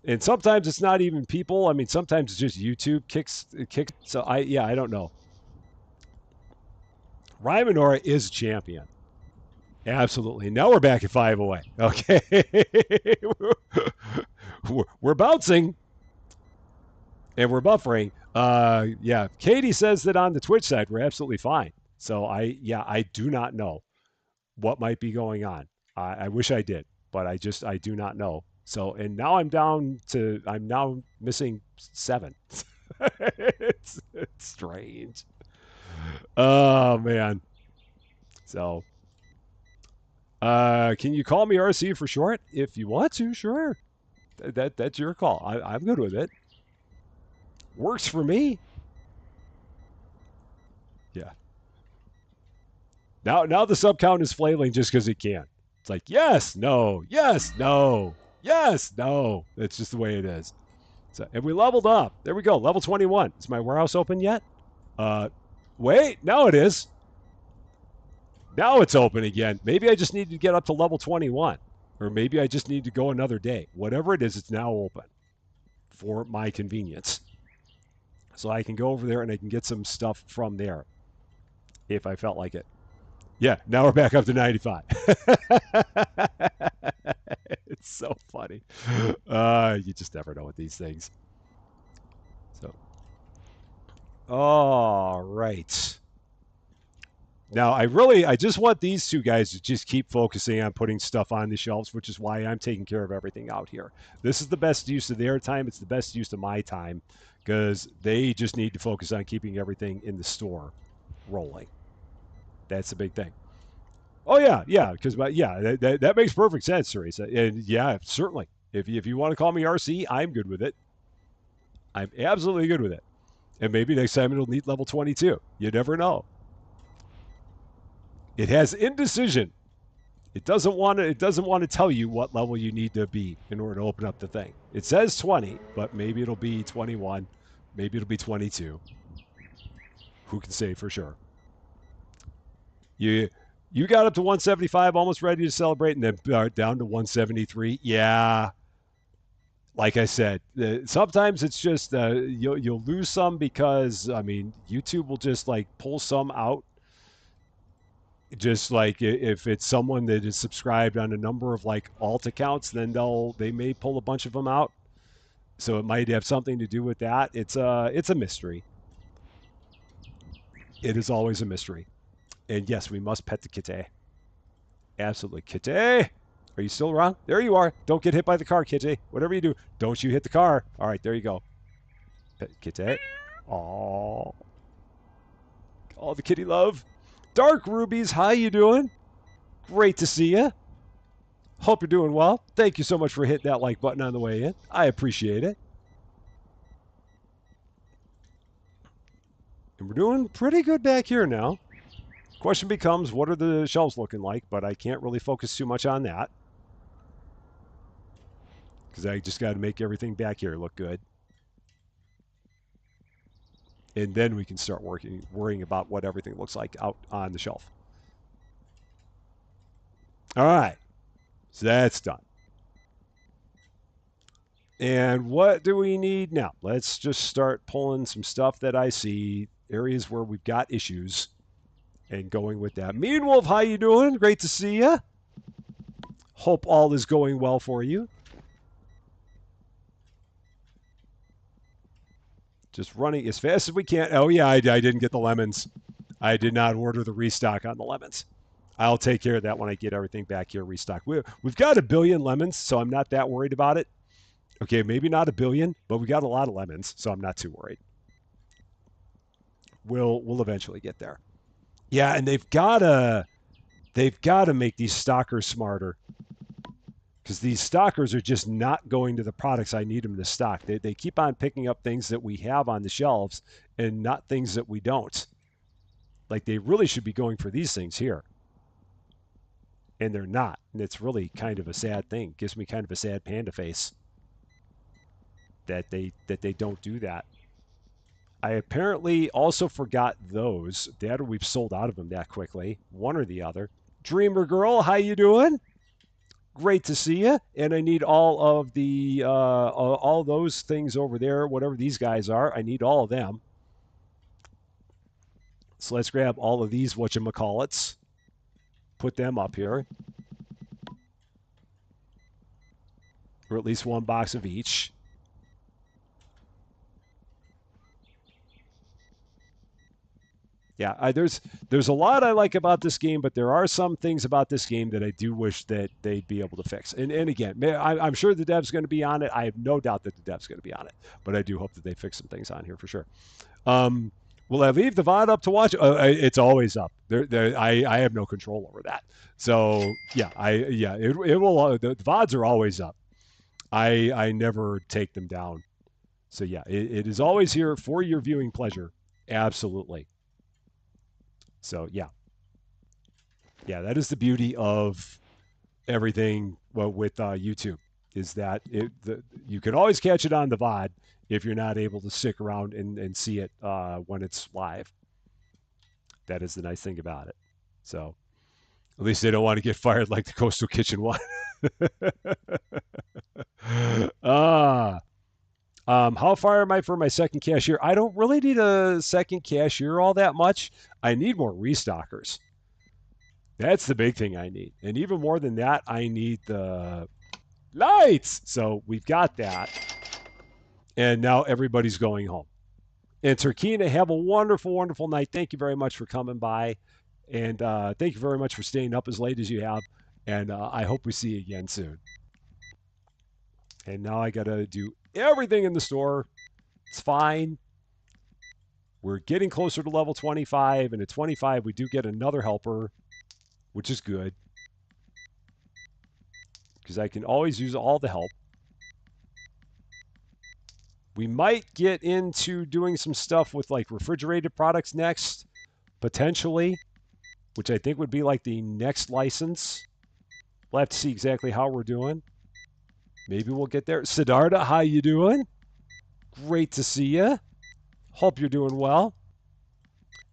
And sometimes it's not even people. I mean, sometimes it's just YouTube kicks. So I don't know. Rymanora is a champion. Absolutely. Now we're back at 5 away. Okay. We're bouncing. And we're buffering. Yeah, Katie says that on the Twitch side we're absolutely fine. So I do not know what might be going on. I wish I did, but I do not know. So and now I'm now missing 7. It's strange. Oh man. So can you call me RC for short if you want to? Sure. That's your call. I'm good with it. Works for me. Yeah. Now the sub count is flailing just because it can. It's like yes, no, yes, no, yes, no. It's just the way it is. So and we leveled up. There we go. Level 21. Is my warehouse open yet? Uh, wait. Now it is. Now it's open again. Maybe I just need to get up to level 21, or maybe I just need to go another day. Whatever it is, it's now open for my convenience. So I can go over there and I can get some stuff from there if I felt like it. Yeah, now we're back up to 95. It's so funny. You just never know with these things. So, all right. Now, I just want these two guys to just keep focusing on putting stuff on the shelves, which is why I'm taking care of everything out here. This is the best use of their time. It's the best use of my time because they just need to focus on keeping everything in the store rolling. That's the big thing. Oh yeah, because that makes perfect sense, Teresa. And yeah, certainly. If you want to call me RC, I'm good with it. I'm absolutely good with it. And maybe next time it'll need level 22. You never know. It has indecision. It doesn't want to tell you what level you need to be in order to open up the thing. It says 20, but maybe it'll be 21. Maybe it'll be 22. Who can say for sure? You you got up to 175, almost ready to celebrate, and then down to 173. Yeah, like I said, sometimes it's just you'll lose some because I mean YouTube will just like pull some out. Just like if it's someone that is subscribed on a number of like alt accounts, then they may pull a bunch of them out. So it might have something to do with that. It's a mystery. It is always a mystery. And yes, we must pet the kitty. Absolutely, kitty. Are you still around? There you are. Don't get hit by the car, kitty. Whatever you do, don't you hit the car. All right, there you go. Pet kitty. Oh, all the kitty love. Dark Rubies, how you doing? Great to see you. Hope you're doing well. Thank you so much for hitting that like button on the way in. I appreciate it. And we're doing pretty good back here now. Question becomes, what are the shelves looking like? But I can't really focus too much on that because I just got to make everything back here look good. And then we can start worrying about what everything looks like out on the shelf. All right. So that's done. And what do we need now? Let's just start pulling some stuff that I see, areas where we've got issues, and going with that. Mean Wolf, how you doing? Great to see you. Hope all is going well for you. Just running as fast as we can. Oh yeah, I didn't get the lemons. I did not order the restock on the lemons. I'll take care of that when I get everything back here restocked. We've got 1 billion lemons, so I'm not that worried about it. Okay, maybe not 1 billion, but we got a lot of lemons, so I'm not too worried. We'll eventually get there. Yeah, and they've got to make these stockers smarter because these stockers are just not going to the products I need them to stock. They keep on picking up things that we have on the shelves and not things that we don't. Like they really should be going for these things here. And they're not. And it's really kind of a sad thing. Gives me kind of a sad panda face that they don't do that. I apparently also forgot those. That or we've sold out of them that quickly. One or the other. Dreamer girl, how you doing? Great to see you. And I need all of the all those things over there, whatever these guys are. I need all of them. So let's grab all of these whatchamacallits. Put them up here. Or at least one box of each. Yeah, there's a lot I like about this game, but there are some things about this game that I do wish that they'd be able to fix. And again, I'm sure the dev's going to be on it. I have no doubt that the dev's going to be on it, but I do hope that they fix some things on here for sure. Um, will I leave the VOD up to watch? It's always up. I have no control over that. So yeah, it will. The VODs are always up. I never take them down. So yeah, it is always here for your viewing pleasure. Absolutely. So yeah, that is the beauty of everything with YouTube is that you can always catch it on the VOD if you're not able to stick around and see it when it's live. That is the nice thing about it. So at least they don't want to get fired like the Coastal Kitchen one. Ah. How far am I for my second cashier? I don't really need a second cashier all that much. I need more restockers. That's the big thing I need. And even more than that, I need the lights. So we've got that. And now everybody's going home. And Turkina, have a wonderful, wonderful night. Thank you very much for coming by. And thank you very much for staying up as late as you have. And I hope we see you again soon. And now I got to do everything in the store. It's fine. We're getting closer to level 25. And at 25, we do get another helper, which is good. Because I can always use all the help. We might get into doing some stuff with like refrigerated products next, potentially, which I think would be like the next license. We'll have to see exactly how we're doing. Maybe we'll get there. Siddhartha, how you doing? Great to see you. Hope you're doing well.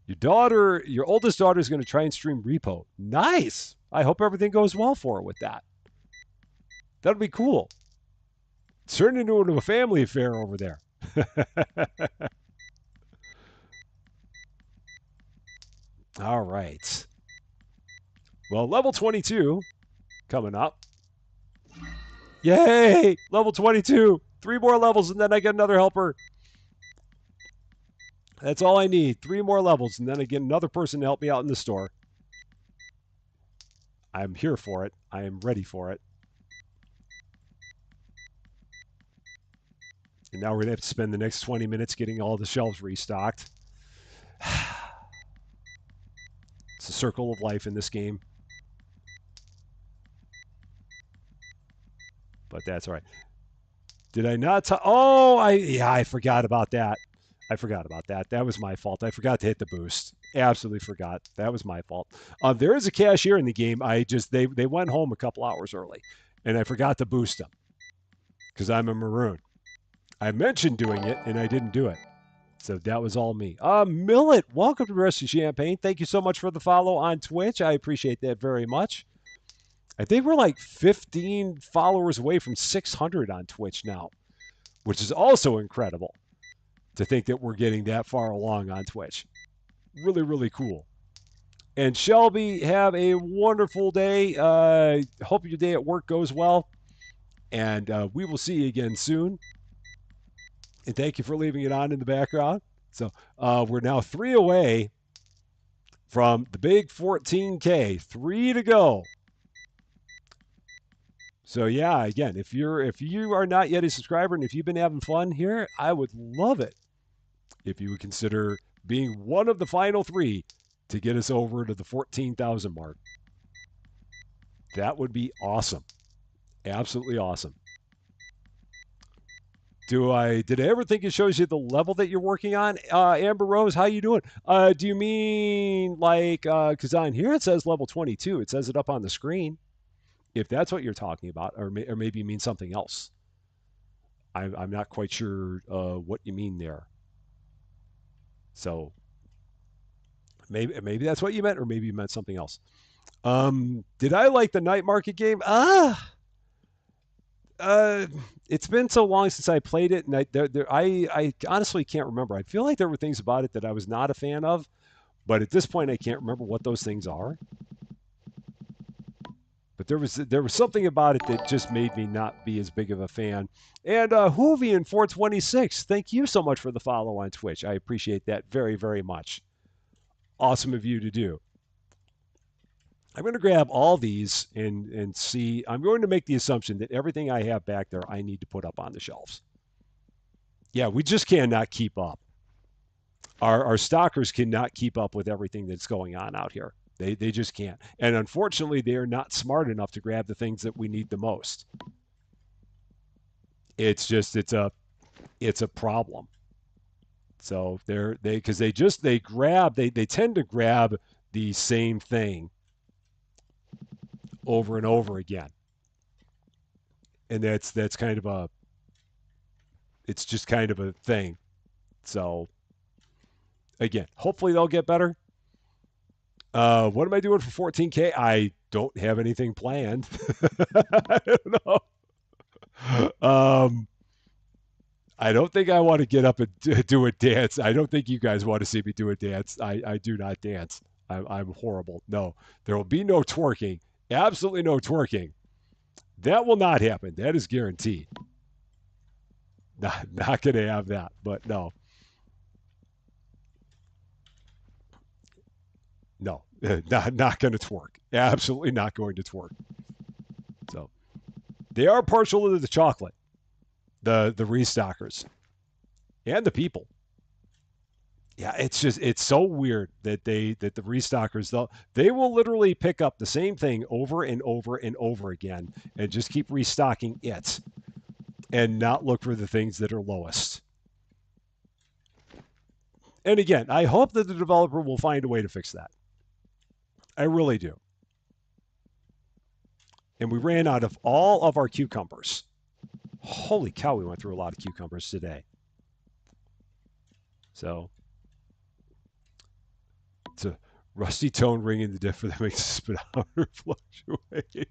Your oldest daughter is going to try and stream repo. Nice. I hope everything goes well for her with that. That'll be cool. It's turned into a family affair over there. All right. Well, level 22 coming up. Yay! Level 22. 3 more levels, and then I get another helper. That's all I need. 3 more levels, and then I get another person to help me out in the store. I'm here for it. I am ready for it. And now we're going to have to spend the next 20 minutes getting all the shelves restocked. It's a circle of life in this game. But that's all right. Did I not? I forgot about that. I forgot about that. That was my fault. I forgot to hit the boost. Absolutely forgot. That was my fault. There is a cashier in the game. They went home a couple hours early, and I forgot to boost them because I'm a maroon. I mentioned doing it, and I didn't do it. So that was all me. Millet, welcome to the rest of Champaign. Thank you so much for the follow on Twitch. I appreciate that very much. I think we're like 15 followers away from 600 on Twitch now, which is also incredible to think that we're getting that far along on Twitch. Really, really cool. And Shelby, have a wonderful day. Hope your day at work goes well. And we will see you again soon. And thank you for leaving it on in the background. So we're now 3 away from the big 14K. 3 to go. So yeah, again, if you are not yet a subscriber and if you've been having fun here, I would love it if you would consider being one of the final 3 to get us over to the 14,000 mark. That would be awesome. Absolutely awesome. Did I ever think it shows you the level that you're working on? Amber Rose, how you doing? Do you mean like, because on here it says level 22. It says it up on the screen. If that's what you're talking about, or maybe you mean something else. I'm not quite sure what you mean there. So maybe that's what you meant, or maybe you meant something else. Did I like the night market game? It's been so long since I played it, and I honestly can't remember. I feel like there were things about it that I was not a fan of, but at this point, I can't remember what those things are. But there was something about it that just made me not be as big of a fan. And Hoovian 426, thank you so much for the follow on Twitch. I appreciate that very, very much. Awesome of you to do. I'm going to grab all these and see. I'm going to make the assumption that everything I have back there, I need to put up on the shelves. Yeah, we just cannot keep up. Our stockers cannot keep up with everything that's going on out here. They just can't. And unfortunately, they are not smart enough to grab the things that we need the most. It's just it's a problem. So they because they grab they tend to grab the same thing over and over again. And that's kind of a it's just kind of a thing. So again, hopefully they'll get better. What am I doing for 14K? I don't have anything planned. I don't know. I don't think I want to get up and do a dance. I don't think you guys want to see me do a dance. I do not dance. I'm horrible. No, there will be no twerking. Absolutely no twerking. That will not happen. That is guaranteed. Not going to have that. But no, no, not going to twerk. Absolutely not going to twerk. So they are partial to the chocolate, the restockers, and the people. Yeah, it's so weird that the restockers they will literally pick up the same thing over and over and over again and just keep restocking it and not look for the things that are lowest. And again, I hope that the developer will find a way to fix that. I really do. And we ran out of all of our cucumbers. Holy cow, we went through a lot of cucumbers today. So it's a rusty tone ring in the differ that makes the speedometer fluctuate.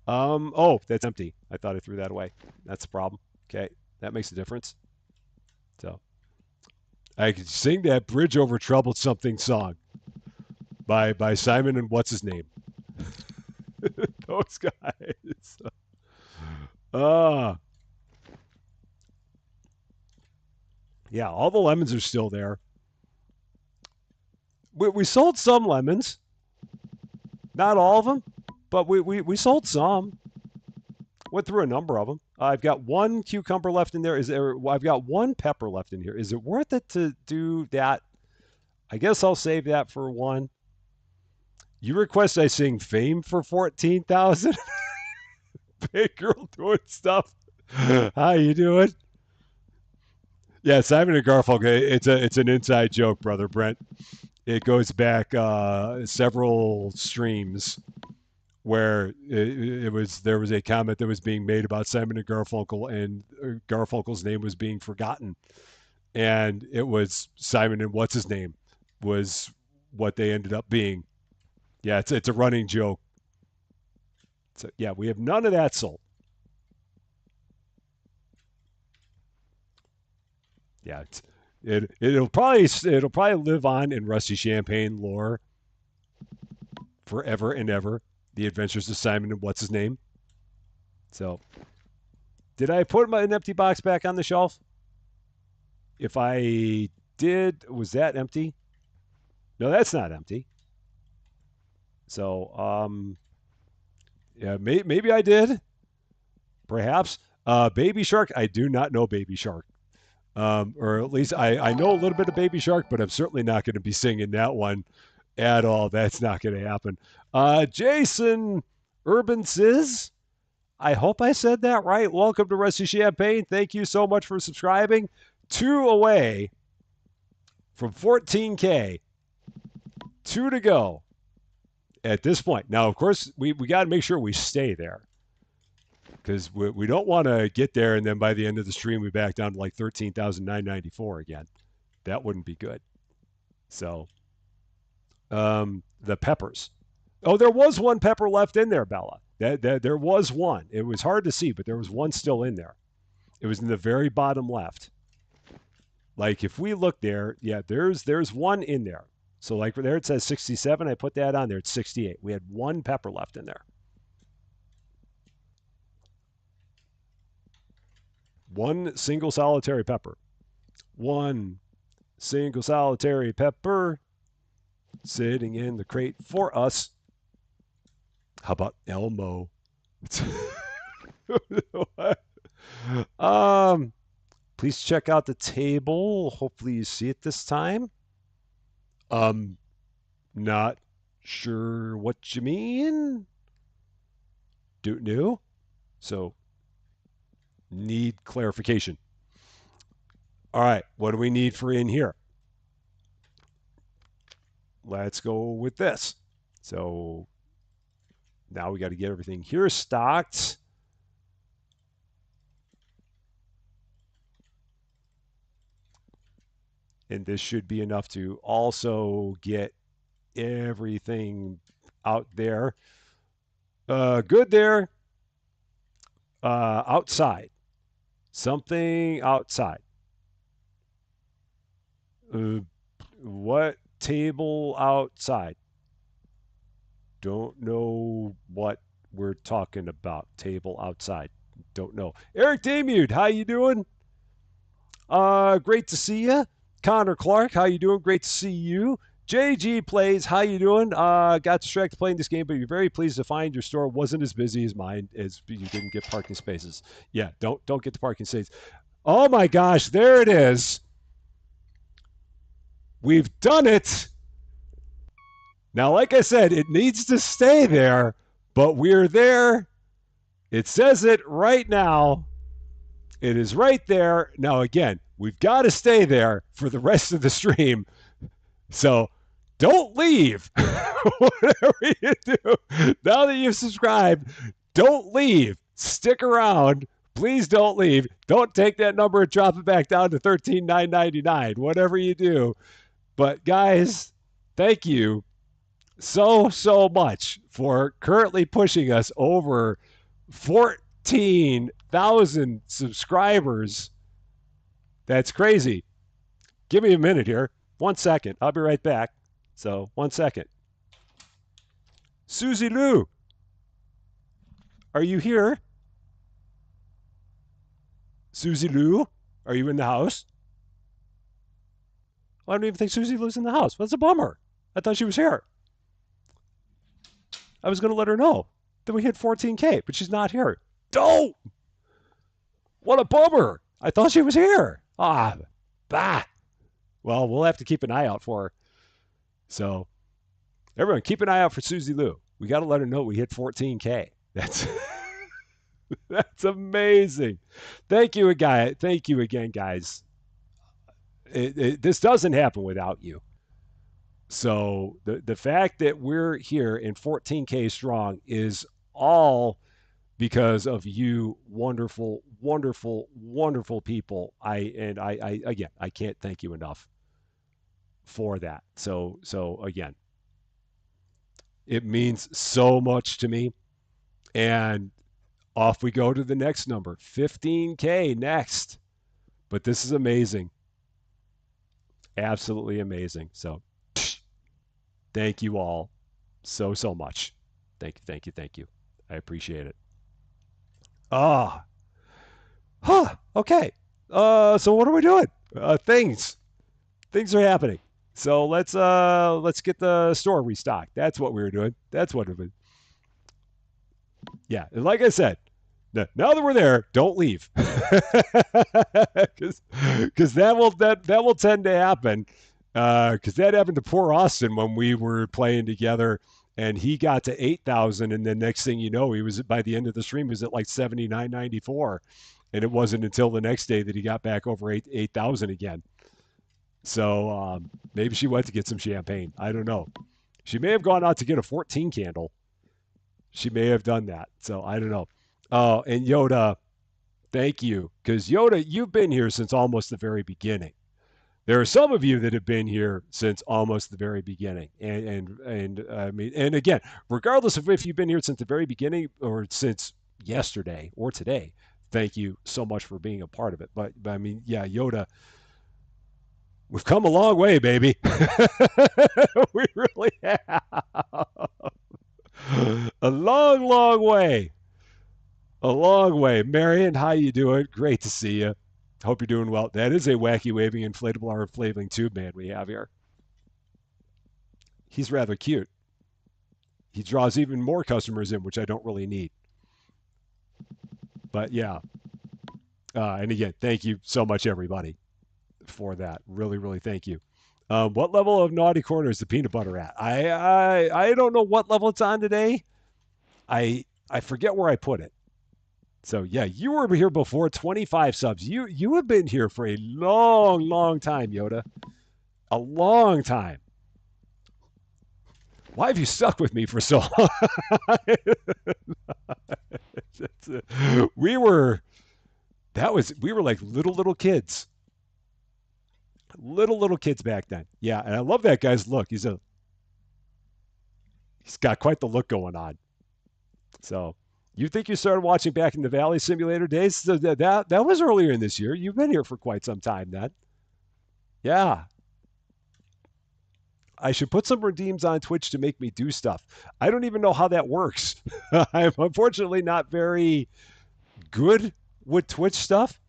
Oh, that's empty. I thought I threw that away. That's the problem. Okay, that makes a difference. So I could sing that "Bridge Over Troubled Something" song by Simon and what's his name? Those guys. Uh yeah, all the lemons are still there. We sold some lemons, not all of them, but we sold some. Went through a number of them. I've got one cucumber left in there. Is there? Well, I've got one pepper left in here. Is it worth it to do that? I guess I'll save that for one. You request I sing "Fame" for 14,000. Big girl doing stuff. How you doing? Yeah, Simon and Garfunkel. It's an inside joke, brother Brent. It goes back several streams where it was there was a comment that was being made about Simon and Garfunkel, and Garfunkel's name was being forgotten, and it was Simon and what's his name was what they ended up being. Yeah, it's a running joke. So yeah, we have none of that sold. Yeah, it'll probably live on in Rusty Champaign lore forever and ever. The Adventures of Simon and what's his name. So, did I put an empty box back on the shelf? If I did, was that empty? No, that's not empty. So, yeah, maybe I did. Perhaps. Baby Shark, I do not know Baby Shark. Or at least I know a little bit of Baby Shark, but I'm certainly not going to be singing that one at all. That's not going to happen. Jason Urban Sizz, I hope I said that right. Welcome to Rusty Champagne. Thank you so much for subscribing. 2 away from 14K. 2 to go at this point. Now, of course, we got to make sure we stay there because we don't want to get there and then by the end of the stream we back down to like 13,994 again. That wouldn't be good. So, the peppers. Oh, there was one pepper left in there, Bella. There was one. It was hard to see, but there was one still in there. It was in the very bottom left. Like if we look there, yeah, there's one in there. So like there it says 67. I put that on there. It's 68. We had one pepper left in there. One single solitary pepper. One single solitary pepper. sitting in the crate for us. How about Elmo? um, please check out the table. Hopefully you see it this time. Um, not sure what you mean. Do new. So need clarification. All right, what do we need for in here? Let's go with this. So now we got to get everything here stocked. And this should be enough to also get everything out there. Good there. Outside. Something outside. Uh, what table outside? Don't know what we're talking about. Table outside. Don't know. Eric Damute, how you doing? Great to see you. Connor Clark, how you doing? Great to see you. JG Plays, how you doing? Got distracted playing this game, but you're very pleased to find your store wasn't as busy as mine, as you didn't get parking spaces. Yeah, don't get the parking spaces. Oh my gosh, there it is. We've done it. Now, like I said, it needs to stay there, but we're there. It says it right now. It is right there. Now, again, we've got to stay there for the rest of the stream. So don't leave. Whatever you do, now that you've subscribed, don't leave. Stick around. Please don't leave. Don't take that number and drop it back down to $13,999. Whatever you do. But guys, thank you so much for currently pushing us over 14,000 subscribers. That's crazy. Give me a minute here. 1 second. I'll be right back. So, 1 second. Susie Lou, are you here? Susie Lou, are you in the house? Well, I don't even think Susie Lou's in the house. That's a bummer. I thought she was here. I was going to let her know that we hit 14K, but she's not here. Oh, what a bummer. I thought she was here. Bah. Well, we'll have to keep an eye out for her. So, everyone, keep an eye out for Susie Lou. We got to let her know we hit 14K. That's that's amazing. Thank you again. Thank you again, guys. This doesn't happen without you. So the fact that we're here in 14K strong is all because of you wonderful, wonderful, wonderful people. I again, I can't thank you enough for that. So again, it means so much to me. And off we go to the next number, 15K next. But this is amazing. Absolutely amazing. So thank you all so much. Thank you. I appreciate it. Ah, okay. So what are we doing? Things are happening. So let's get the store restocked. That's what we were doing. That's what it was. Yeah, and like I said, now that we're there, don't leave, because that will tend to happen. Because that happened to poor Austin when we were playing together, and he got to 8,000, and then next thing you know, he was by the end of the stream he was at like 79.94, and it wasn't until the next day that he got back over 8,000 again. So maybe she went to get some champagne. I don't know. She may have gone out to get a 14 candle. She may have done that. So I don't know. Oh, and Yoda, thank you. Because Yoda, you've been here since almost the very beginning. There are some of you that have been here since almost the very beginning. And I mean, and again, regardless of if you've been here since the very beginning or since yesterday or today, thank you so much for being a part of it. But I mean, yeah, Yoda, we've come a long way, baby. We really have. A long way. A long way. Marion, how you doing? Great to see you. Hope you're doing well. That is a wacky waving inflatable arm flailing tube man we have here. He's rather cute. He draws even more customers in, which I don't really need. But yeah. And again, thank you so much, everybody, for that. Really, really thank you. What level of naughty corner is the peanut butter at? I don't know what level it's on today. I forget where I put it. So yeah, you were here before 25 subs. You have been here for a long, long time, Yoda. A long time. Why have you stuck with me for so long? we were we were like little kids. Little kids back then. Yeah, and I love that guy's look. He's got quite the look going on. So, you think you started watching back in the Valley Simulator days? So that was earlier in this year. You've been here for quite some time then. Yeah. I should put some redeems on Twitch to make me do stuff. I don't even know how that works. I'm unfortunately not very good with Twitch stuff.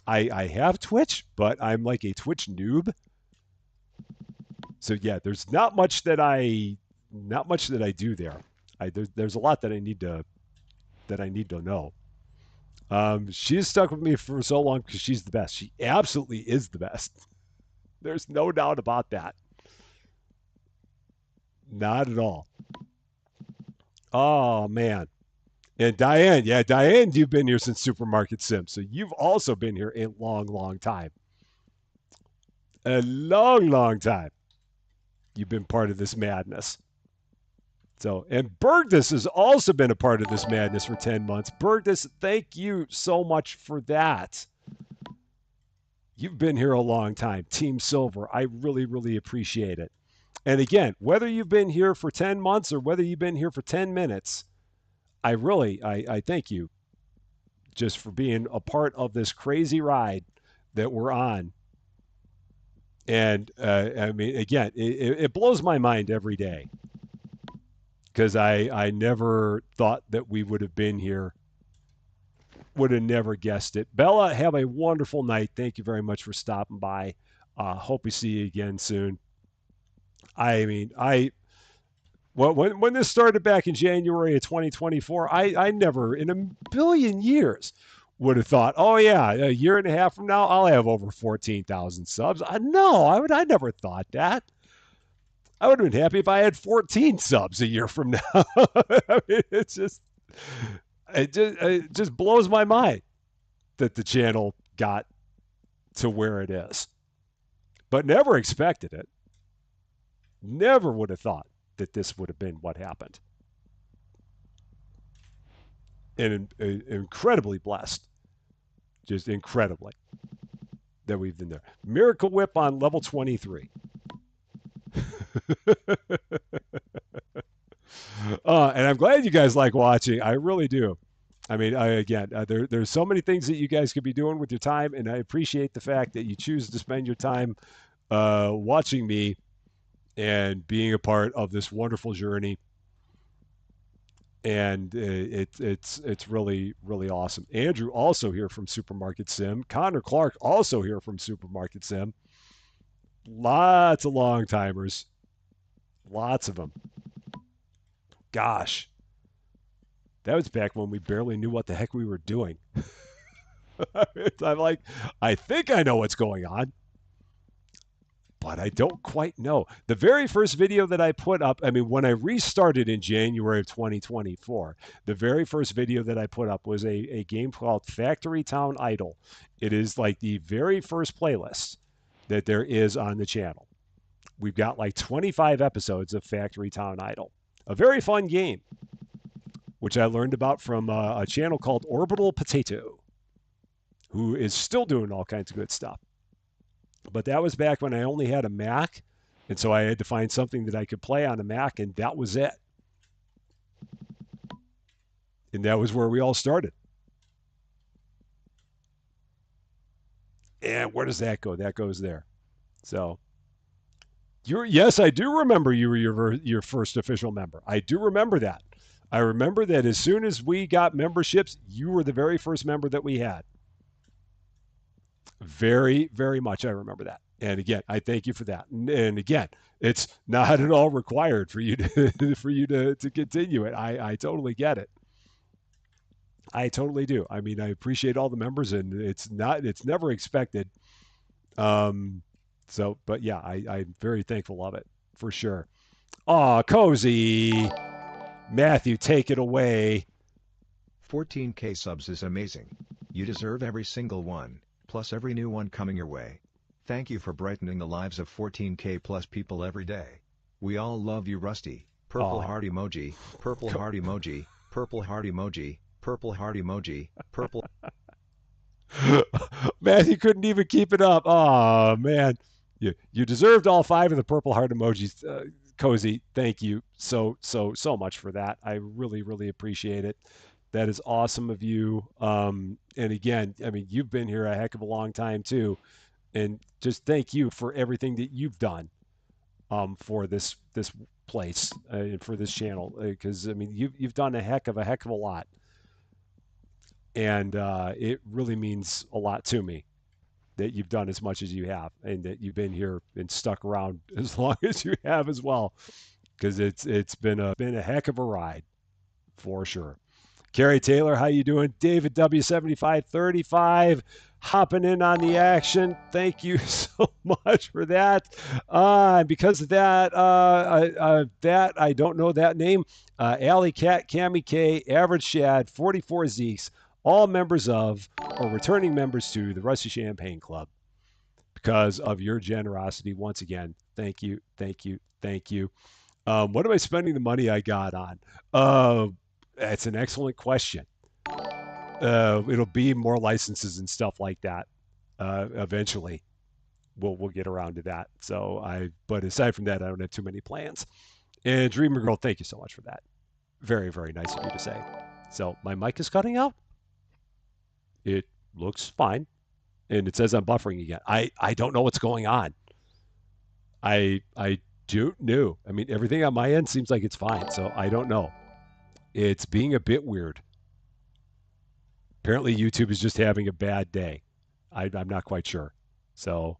I have Twitch, but I'm like a Twitch noob. So yeah, there's not much that I do there. There's a lot that I need to know. She's stuck with me for so long because she's the best. She absolutely is the best. There's no doubt about that. Not at all. Oh man. And Diane, yeah, Diane, you've been here since Supermarket Sim, so you've also been here a long, long time. A long, long time. You've been part of this madness. So, and Bergdus has also been a part of this madness for 10 months. Bergdus, thank you so much for that. You've been here a long time. Team Silver, I really, really appreciate it. And again, whether you've been here for 10 months or whether you've been here for 10 minutes, I thank you just for being a part of this crazy ride that we're on. And I mean, again, it blows my mind every day because I never thought that we would have been here. Would have never guessed it. Bella, have a wonderful night. Thank you very much for stopping by. Hope we see you again soon. I mean, when this started back in January of 2024, I never in a billion years would have thought, oh yeah, a year and a half from now, I'll have over 14,000 subs. No, I never thought that. I would have been happy if I had 14 subs a year from now. I mean, it just blows my mind that the channel got to where it is, but never expected it. Never would have thought that this would have been what happened. And incredibly blessed, just incredibly, that we've been there. Miracle Whip on level 23. And I'm glad you guys like watching. I really do. I mean, there's so many things that you guys could be doing with your time, and I appreciate the fact that you choose to spend your time watching me and being a part of this wonderful journey. And it's really, really awesome. Andrew also here from Supermarket Sim. Connor Clark also here from Supermarket Sim. Lots of long timers. Lots of them. Gosh. That was back when we barely knew what the heck we were doing. I'm like, I think I know what's going on, but I don't quite know. The very first video that I put up, I mean, when I restarted in January of 2024, the very first video that I put up was a game called Factory Town Idol. It is like the very first playlist that there is on the channel. We've got like 25 episodes of Factory Town Idol. A very fun game, which I learned about from a channel called Orbital Potato, who is still doing all kinds of good stuff. But that was back when I only had a Mac, and so I had to find something that I could play on a Mac, and that was it. And that was where we all started. And where does that go? That goes there. So, yes, I do remember you were your first official member. I do remember that. I remember that as soon as we got memberships, you were the very first member that we had. Very, very much I remember that. And again, I thank you for that. And again, it's not at all required for you to for you to continue it. I totally get it. I totally do. I mean, I appreciate all the members, and it's never expected. Um, so, but yeah, I'm very thankful of it for sure. Aw, cozy. Matthew, take it away. 14K subs is amazing. You deserve every single one, plus every new one coming your way. Thank you for brightening the lives of 14K plus people every day. We all love you, Rusty. Purple Aw, heart emoji, purple co- heart emoji, purple heart emoji, purple heart emoji, purple. Matthew couldn't even keep it up. Oh man, you deserved all five of the purple heart emojis. Cozy, thank you so much for that. I really appreciate it. That is awesome of you. And again, I mean, you've been here a heck of a long time too, and just thank you for everything that you've done for this place and for this channel. Because I mean, you've done a heck of a lot, and it really means a lot to me that you've done as much as you have, and that you've been here and stuck around as long as you have as well. Because it's been a heck of a ride for sure. Carrie Taylor, how you doing? David W7535 hopping in on the action. Thank you so much for that. Because of that, that I don't know that name. Alley Cat, Cammy K, Average Shad, 44 Zeeks, all members of or returning members to the Rusty Champagne Club. Because of your generosity, once again, thank you. What am I spending the money I got on? Uh, that's an excellent question. It'll be more licenses and stuff like that. Eventually, we'll get around to that. But aside from that, I don't have too many plans. And Dreamer Girl, thank you so much for that. Very nice of you to say. So my mic is cutting out. It looks fine, and it says I'm buffering again. I don't know what's going on. I don't know. I mean, everything on my end seems like it's fine, so I don't know. It's being a bit weird. Apparently, YouTube is just having a bad day. I'm not quite sure. So,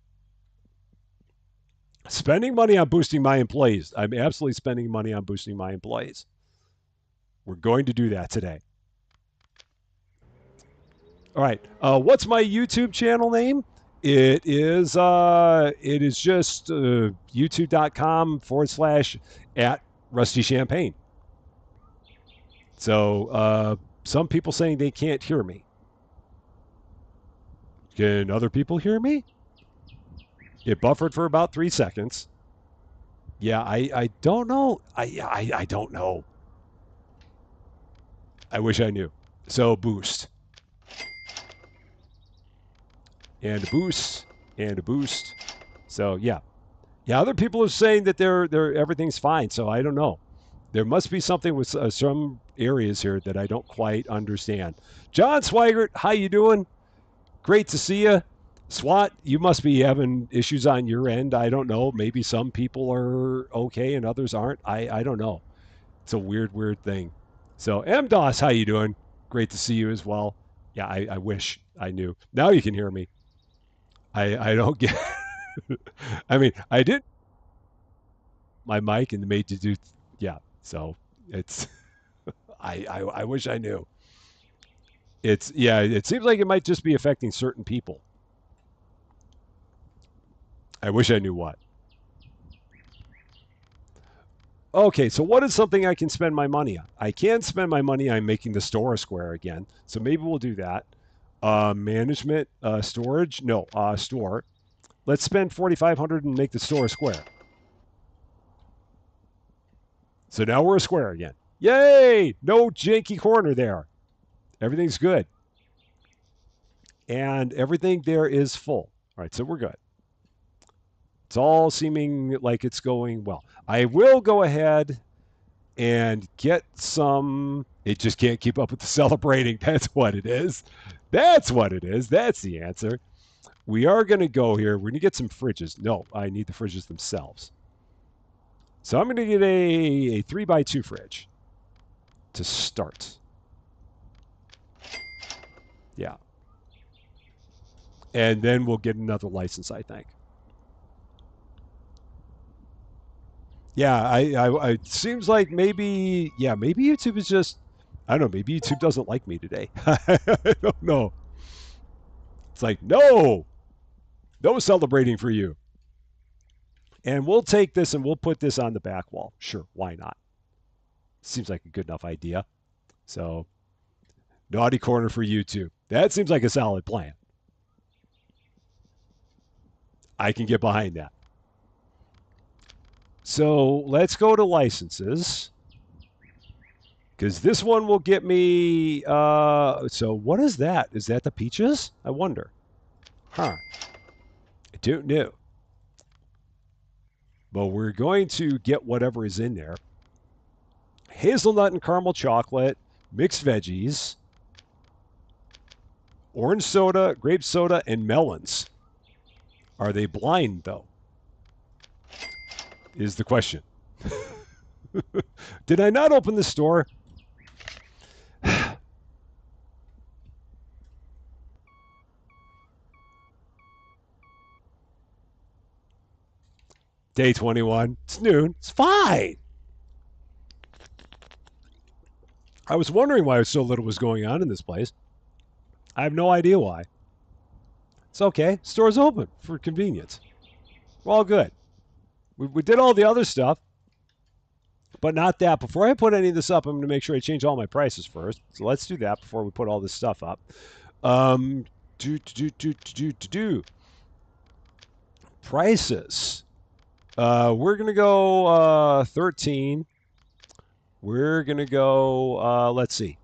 spending money on boosting my employees. I'm absolutely spending money on boosting my employees. We're going to do that today. All right. What's my YouTube channel name? It is just youtube.com/ at Rusty Champagne. So some people saying they can't hear me. Can other people hear me? It buffered for about 3 seconds. Yeah, I don't know. I don't know. I wish I knew. So boost and a boost and a boost. So yeah. Other people are saying that they're everything's fine. So I don't know. There must be something with some areas here that I don't quite understand. John Swigert, how you doing? Great to see you. SWAT, you must be having issues on your end. I don't know. Maybe some people are okay and others aren't. I don't know. It's a weird thing. So MDOS, how you doing? Great to see you as well. Yeah, I wish I knew. Now you can hear me. I don't get. I mean, I did my mic and made you do. Yeah, so it's. I wish I knew. It's yeah. It seems like it might just be affecting certain people. I wish I knew what. Okay, so what is something I can spend my money on? I can spend my money on making the store a square again. So maybe we'll do that. Management, storage, no, store. Let's spend 4,500 and make the store a square. So now we're a square again. Yay! No janky corner there. Everything's good. And everything there is full. All right, so we're good. It's all seeming like it's going well. I will go ahead and get some. It just can't keep up with the celebrating. That's what it is. That's what it is. That's the answer. We are going to go here. We're going to get some fridges. No, I need the fridges themselves. So I'm going to get a 3x2 fridge to start. Yeah. And then we'll get another license, I think. Yeah, it seems like maybe, yeah, maybe YouTube is just, I don't know, maybe YouTube doesn't like me today. I don't know. It's like, no, no celebrating for you. And we'll take this and we'll put this on the back wall. Sure, why not? Seems like a good enough idea. So, naughty corner for YouTube. That seems like a solid plan. I can get behind that. So, let's go to licenses because this one will get me. So, what is that? Is that the peaches? I wonder. Huh. I don't know. But we're going to get whatever is in there. Hazelnut and caramel chocolate, mixed veggies, orange soda, grape soda, and melons. Are they blind, though? Is the question. Did I not open the store? Day 21. It's noon. It's fine. I was wondering why so little was going on in this place. I have no idea why. It's okay. Store's open for convenience. We're all good. We did all the other stuff, but not that. Before I put any of this up, I'm going to make sure I change all my prices first. So let's do that before we put all this stuff up. Um, do. Prices. We're going to go 13. We're going to go, let's see,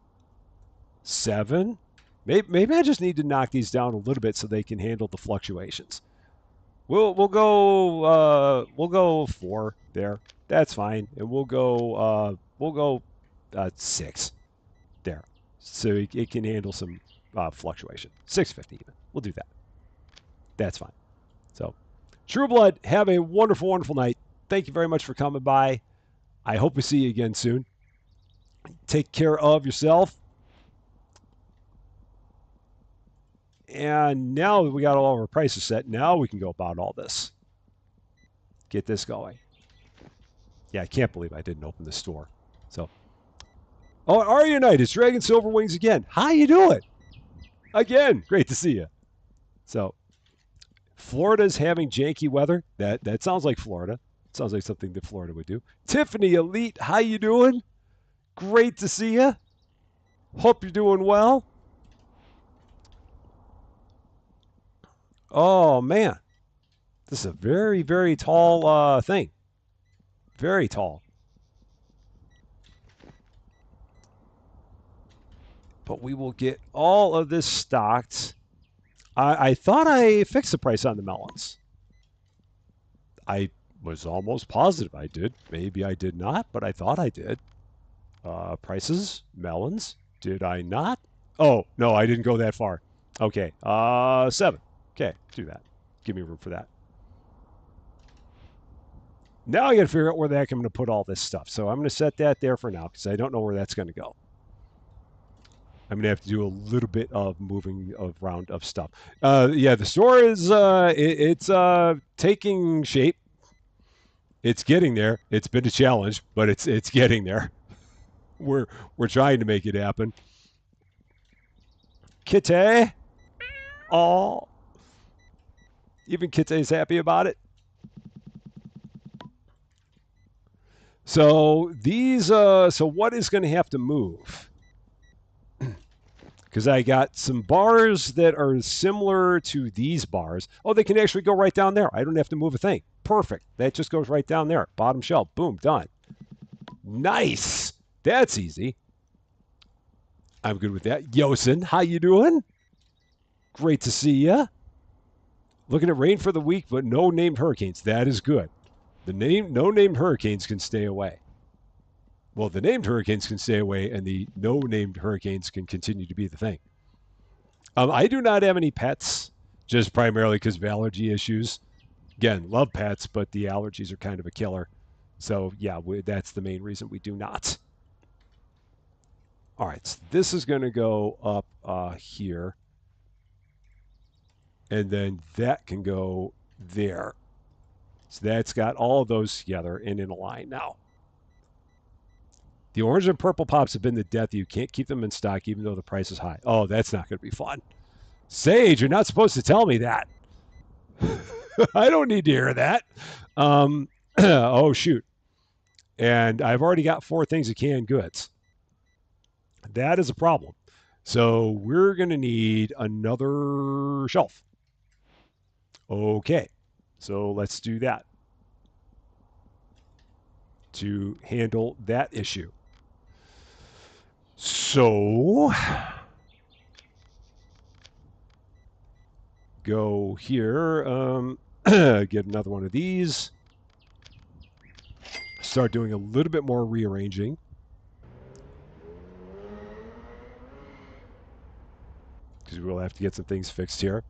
7. Maybe I just need to knock these down a little bit so they can handle the fluctuations. We'll go 4 there. That's fine, and we'll go 6 there, so it can handle some fluctuation. 650 even. We'll do that. That's fine. So, True Blood, have a wonderful, wonderful night. Thank you very much for coming by. I hope we see you again soon. Take care of yourself. And now that we got all of our prices set, now we can go about all this. Get this going. Yeah, I can't believe I didn't open the store. So, oh, Arya Knight, it's Dragon Silver Wings again. How you doing? Again, great to see you. So, Florida's having janky weather. That sounds like Florida. Sounds like something that Florida would do. Tiffany Elite, how you doing? Great to see you. Hope you're doing well. Oh man, this is a very very tall thing. Very tall. But we will get all of this stocked. I thought I fixed the price on the melons. I was almost positive I did. Maybe I did not, but I thought I did. Prices, melons. Did I not? Oh, no, I didn't go that far. Okay. 7. Okay, do that. Give me room for that. Now I got to figure out where the heck I'm going to put all this stuff. So I'm going to set that there for now because I don't know where that's going to go. I'm going to have to do a little bit of moving around of stuff. Yeah, the store is it's taking shape. It's getting there. It's been a challenge, but it's getting there. We're trying to make it happen. Kitty, oh, even Kitty's happy about it. So these, so what is going to have to move? Because I got some bars that are similar to these bars. Oh, they can actually go right down there. I don't have to move a thing. Perfect. That just goes right down there. Bottom shelf. Boom. Done. Nice. That's easy. I'm good with that. Yosin, how you doing? Great to see ya. Looking at rain for the week, but no named hurricanes. That is good. No named hurricanes can stay away. Well, the named hurricanes can stay away, and the no named hurricanes can continue to be the thing. I do not have any pets, just primarily because of allergy issues. Again, love pets, but the allergies are kind of a killer. So, yeah, that's the main reason we do not. All right, so this is going to go up here. And then that can go there. So that's got all of those together and in a line now. The orange and purple pops have been the death. You can't keep them in stock even though the price is high. Oh, that's not going to be fun. Sage, you're not supposed to tell me that. I don't need to hear that. Oh, shoot. And I've already got 4 things of canned goods. That is a problem. So we're going to need another shelf. Okay. So let's do that to handle that issue. So go here, get another one of these, start doing a little bit more rearranging. Because we'll have to get some things fixed here.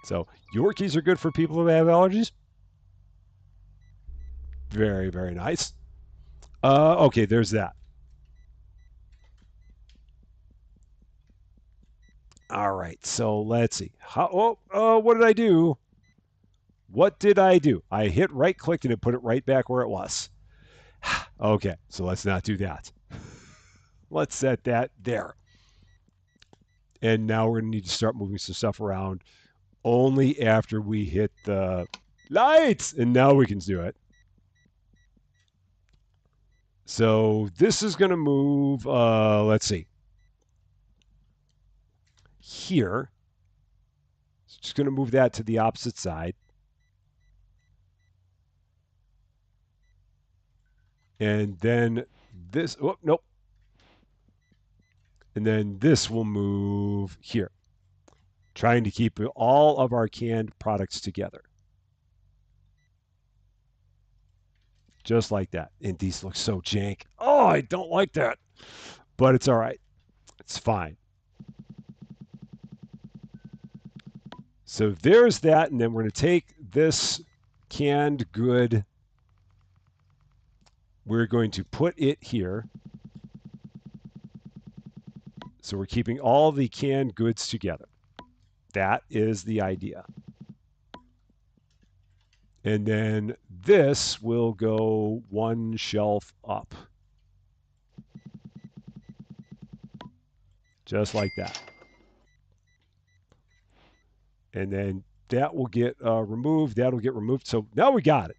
So Yorkies are good for people who have allergies. Very, very nice. Okay, there's that. All right, so let's see. What did I do? What did I do? I hit right click and it put it right back where it was. Okay, so let's not do that. Let's set that there. And now we're going to need to start moving some stuff around only after we hit the lights. And now we can do it. So this is going to move, let's see, here. Just going to move that to the opposite side. And then this, oh, nope. And then this will move here, trying to keep all of our canned products together. Just like that. And these look so jank. Oh, I don't like that. But it's all right. It's fine. So there's that. And then we're going to take this canned good. We're going to put it here. So we're keeping all the canned goods together. That is the idea. And then this will go one shelf up. Just like that. And then that will get removed. That'll get removed. So now we got it.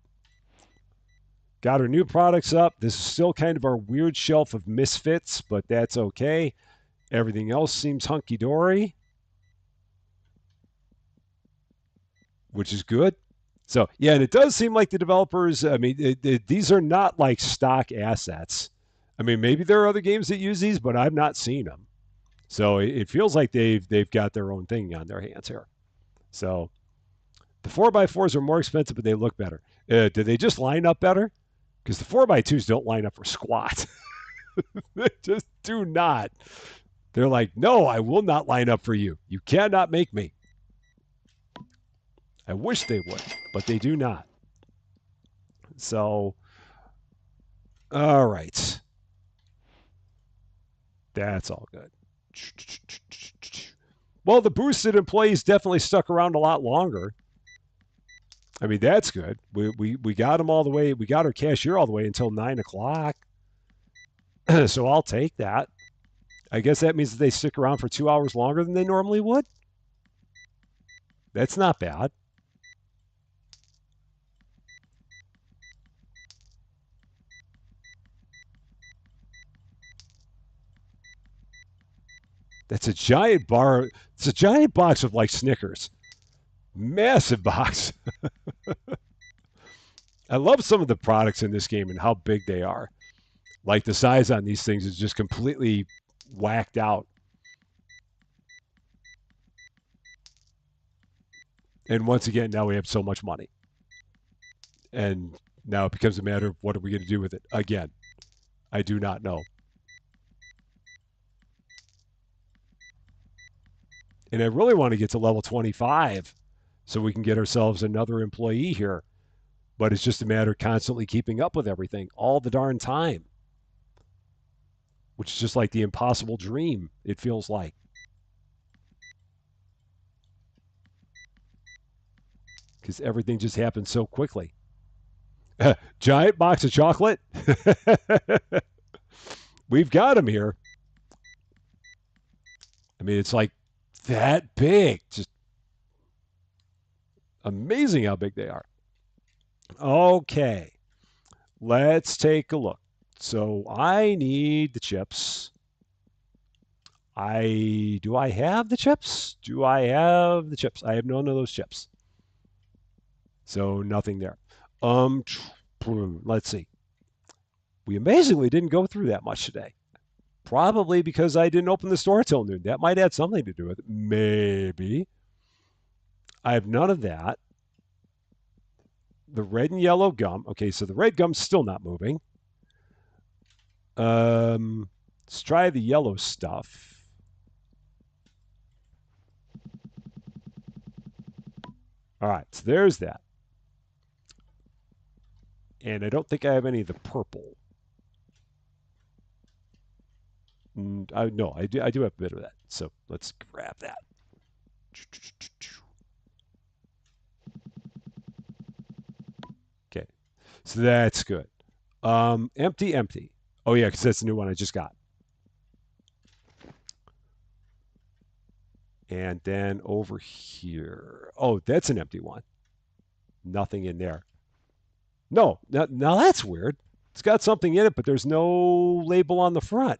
Got our new products up. This is still kind of our weird shelf of misfits, but that's okay. Everything else seems hunky-dory, which is good. So, yeah, and it does seem like the developers, I mean, these are not like stock assets. I mean, maybe there are other games that use these, but I've not seen them. So it feels like they've got their own thing on their hands here. So the 4x4s are more expensive, but they look better. Do they just line up better? Because the 4x2s don't line up for squat. They just do not. They're like, no, I will not line up for you. You cannot make me. I wish they would, but they do not. So, all right. That's all good. Well, the boosted employees definitely stuck around a lot longer. I mean, that's good. We got them all the way. We got our cashier all the way until 9 o'clock. So I'll take that. I guess that means that they stick around for 2 hours longer than they normally would. That's not bad. That's a giant bar. It's a giant box of like Snickers. Massive box. I love some of the products in this game and how big they are. Like the size on these things is just completely whacked out. And once again, now we have so much money. And now it becomes a matter of what are we going to do with it? Again, I do not know. And I really want to get to level 25 so we can get ourselves another employee here. But it's just a matter of constantly keeping up with everything all the darn time, which is just like the impossible dream, it feels like. because everything just happens so quickly. Giant box of chocolate. We've got them here. I mean, it's like that big. Just amazing how big they are. Okay, let's take a look. So I need the chips. I have the chips? Do I have the chips? I have none of those chips. So nothing there. Um, let's see. We amazingly didn't go through that much today. Probably because I didn't open the store till noon. That might have something to do with it. Maybe. I have none of that. The red and yellow gum. Okay, so the red gum's still not moving. Let's try the yellow stuff. All right, so there's that. And I don't think I have any of the purple. No, I do have a bit of that. So let's grab that. Okay, so that's good. Empty, empty. Oh yeah, because that's the new one I just got. And then over here. Oh, that's an empty one. Nothing in there. No, now that's weird. It's got something in it, but there's no label on the front.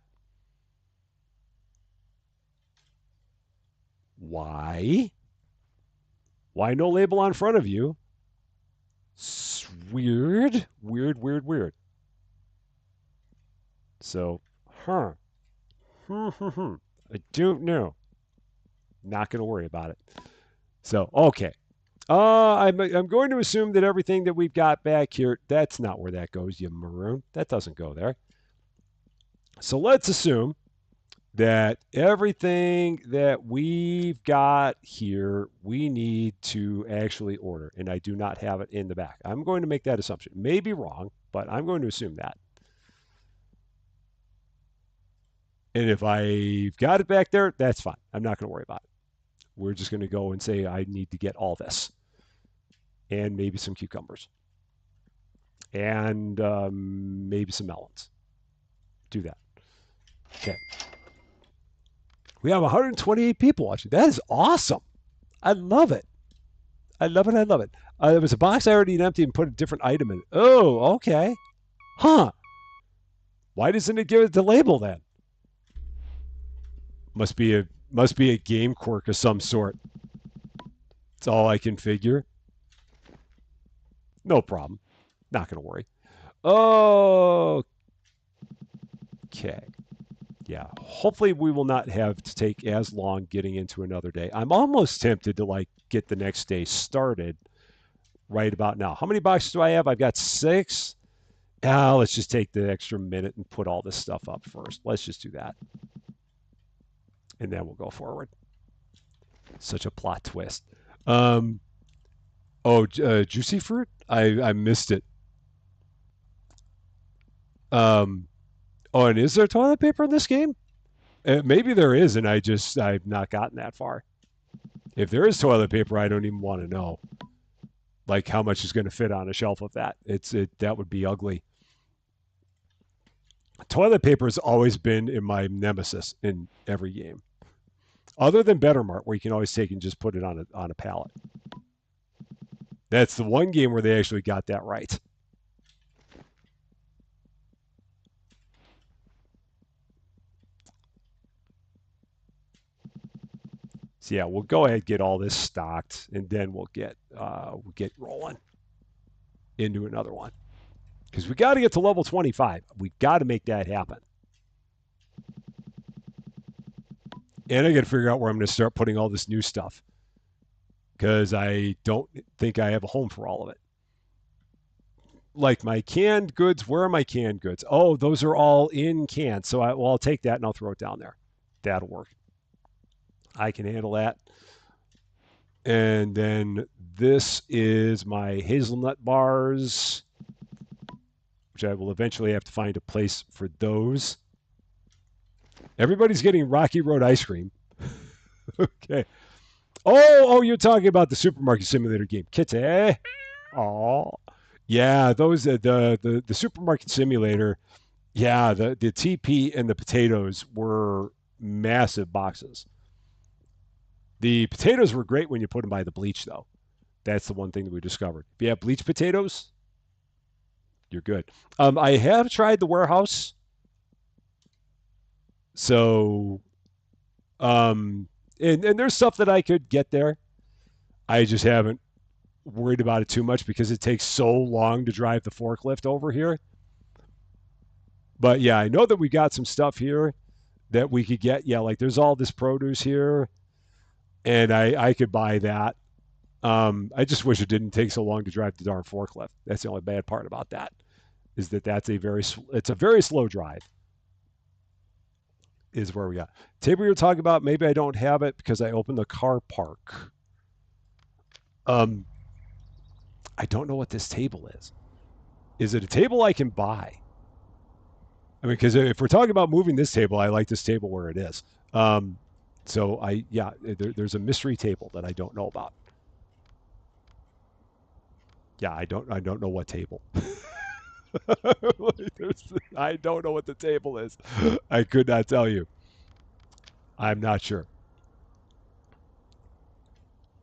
Why? Why no label on front of you? Weird, weird, weird, weird. So, huh. I don't know. Not going to worry about it. So, okay. I'm going to assume that everything that we've got back here, that's not where that goes, you maroon. That doesn't go there. So let's assume that everything that we've got here, we need to actually order, and I do not have it in the back. I'm going to make that assumption. May be wrong, but I'm going to assume that. And if I've got it back there, that's fine. I'm not going to worry about it. We're just going to go and say I need to get all this and maybe some cucumbers and maybe some melons. Do that. Okay. We have 128 people watching. That is awesome. I love it. I love it. I love it. There was a box I already emptied and put a different item in. Oh, okay. Huh. Why doesn't it give it the label then? Must be a game quirk of some sort. That's all I can figure. No problem. Not gonna worry. Okay. Yeah. Hopefully we will not have to take as long getting into another day. I'm almost tempted to like get the next day started right about now. How many boxes do I have? I've got 6. Let's just take the extra minute and put all this stuff up first. Let's just do that. And then we'll go forward. Such a plot twist. Juicy fruit? I missed it. Um, and is there toilet paper in this game? Maybe there is, and I've not gotten that far. If there is toilet paper, I don't even want to know. Like how much is going to fit on a shelf of that? That would be ugly. Toilet paper has always been in my nemesis in every game, other than BetterMart, where you can always take and just put it on a pallet. That's the one game where they actually got that right. So yeah, we'll go ahead and get all this stocked, and then we'll get rolling into another one because we got to get to level 25. We got to make that happen, and I got to figure out where I'm going to start putting all this new stuff because I don't think I have a home for all of it. Like my canned goods, where are my canned goods? Oh, those are all in cans. So I'll take that and I'll throw it down there. That'll work. I can handle that. And then this is my hazelnut bars, which I will eventually have to find a place for those. Everybody's getting Rocky Road ice cream. Okay. Oh, you're talking about the supermarket simulator game, Kitty. Oh, yeah, those the supermarket simulator. Yeah, the TP and the potatoes were massive boxes. The potatoes were great when you put them by the bleach, though. That's the one thing that we discovered. If you have bleach potatoes, you're good. I have tried the warehouse, so um, and there's stuff that I could get there. I just haven't worried about it too much because it takes so long to drive the forklift over here. But yeah, I know that we got some stuff here that we could get. Yeah, like there's all this produce here, and I could buy that. I just wish it didn't take so long to drive the darn forklift. That's the only bad part about that is that it's a very slow drive. Is where we got table you're talking about. Maybe I don't have it because I opened the car park. Um, I don't know what this table is. Is it a table I can buy? I mean, because if we're talking about moving this table, I like this table where it is. Um, so there's a mystery table that I don't know about. Yeah, I don't know what table. I don't know what the table is. I could not tell you. I'm not sure.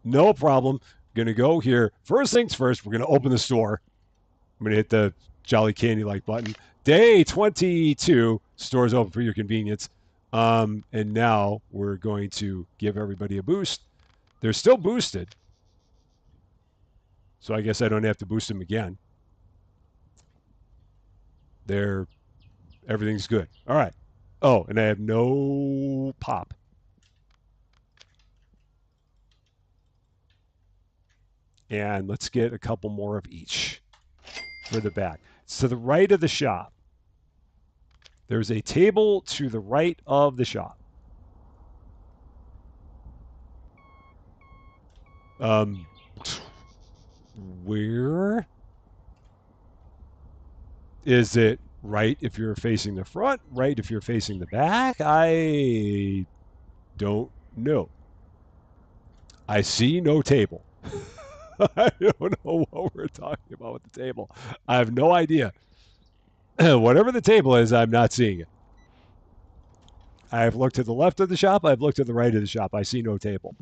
No problem. Gonna go here. First things first, we're gonna open the store. I'm gonna hit the Jolly Candy like button. Day 22, stores open for your convenience. And now we're going to give everybody a boost. They're still boosted, so I guess I don't have to boost them again. They're everything's good. All right. Oh, and I have no pop. And let's get a couple more of each for the back. To the right of the shop, there's a table to the right of the shop. Um, where is it? Right if you're facing the front, right if you're facing the back? I don't know. I see no table. I don't know what we're talking about with the table. I have no idea. Whatever the table is, I'm not seeing it. I've looked to the left of the shop. I've looked to the right of the shop. I see no table.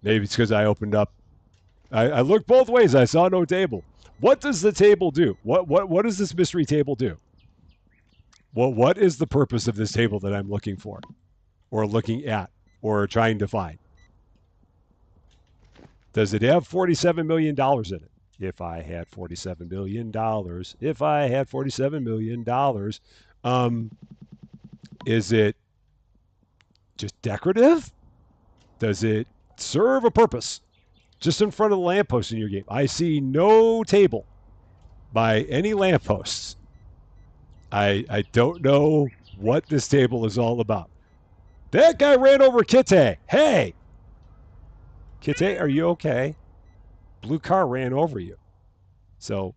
Maybe it's because I opened up. I looked both ways. I saw no table. What does the table do? What does this mystery table do? Well, what is the purpose of this table that I'm looking for, or looking at, or trying to find? Does it have $47 million in it? If I had $47 billion, if I had $47 million, is it just decorative? Does it serve a purpose? Just in front of the lamppost in your game, I see no table by any lampposts. I don't know what this table is all about. That guy ran over Kitty. Hey, Kitty, are you okay? Blue car ran over you. So,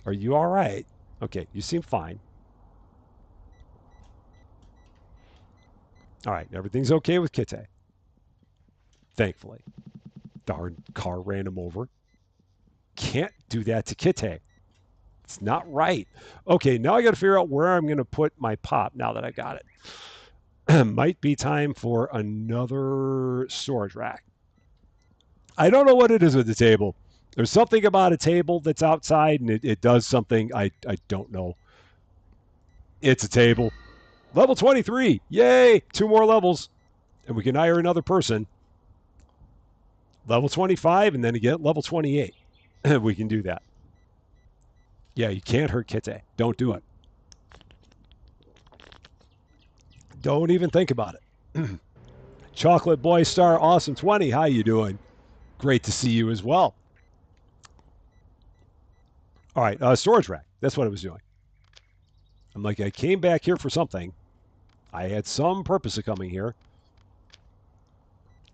are you all right? Okay, you seem fine. All right, everything's okay with Kitty. Thankfully. Darn car ran him over. Can't do that to Kitty. It's not right. Okay, now I got to figure out where I'm going to put my pop now that I got it. Might be time for another storage rack. I don't know what it is with the table. There's something about a table that's outside and it does something I don't know. It's a table. Level 23. Yay! 2 more levels. And we can hire another person. Level 25 and then again level 28. We can do that. Yeah, you can't hurt Kitty. Don't do it. Don't even think about it. Chocolate Boy Star Awesome 20. How you doing? Great to see you as well. All right, storage rack. That's what I was doing. I'm like, I came back here for something. I had some purpose of coming here,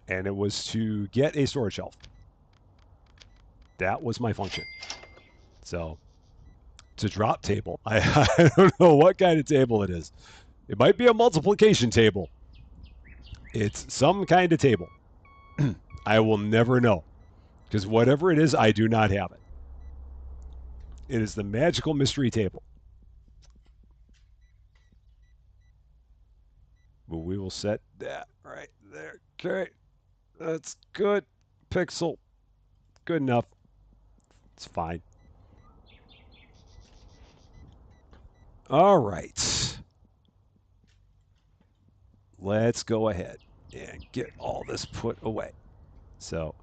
and it was to get a storage shelf. That was my function. So, it's a drop table. I don't know what kind of table it is. It might be a multiplication table. It's some kind of table. I will never know because whatever it is, I do not have it. It is the magical mystery table. But we will set that right there. Okay, that's good. Pixel, good enough. It's fine. All right. Let's go ahead and get all this put away. So,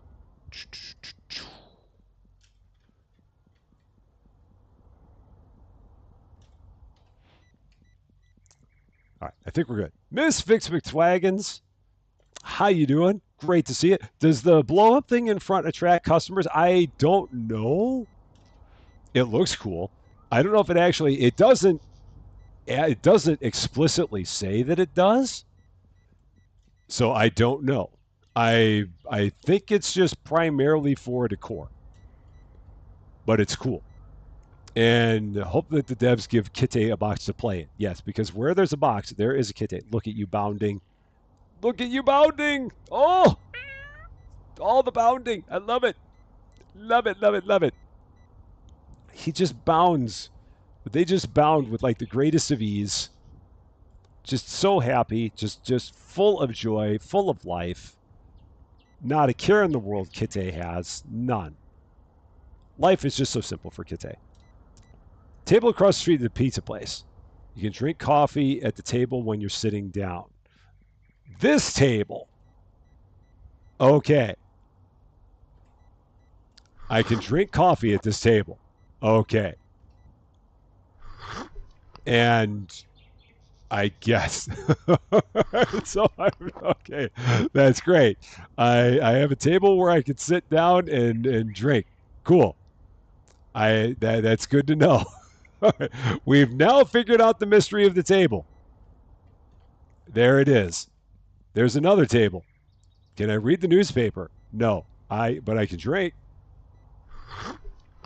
all right, I think we're good. Miss Fix McTwaggins, how you doing? Great to see it. Does the blow up thing in front attract customers? I don't know. It looks cool. I don't know if it actually it doesn't explicitly say that it does. So I don't know. I think it's just primarily for decor. But it's cool. And hope that the devs give Kite a box to play it. Yes, because where there's a box, there is a Kite. Look at you bounding. Look at you bounding. Oh, all the bounding. I love it. Love it, love it, love it. He just bounds. They just bound with like the greatest of ease. Just so happy, just full of joy, full of life. Not a care in the world Kite has. None. Life is just so simple for Kite. Table across the street at the pizza place. You can drink coffee at the table when you're sitting down. This table. Okay. I can drink coffee at this table. Okay. And I guess. So okay. That's great. I have a table where I can sit down and drink. Cool. That's good to know. We've now figured out the mystery of the table. There it is. There's another table. Can I read the newspaper? No. But I can drink.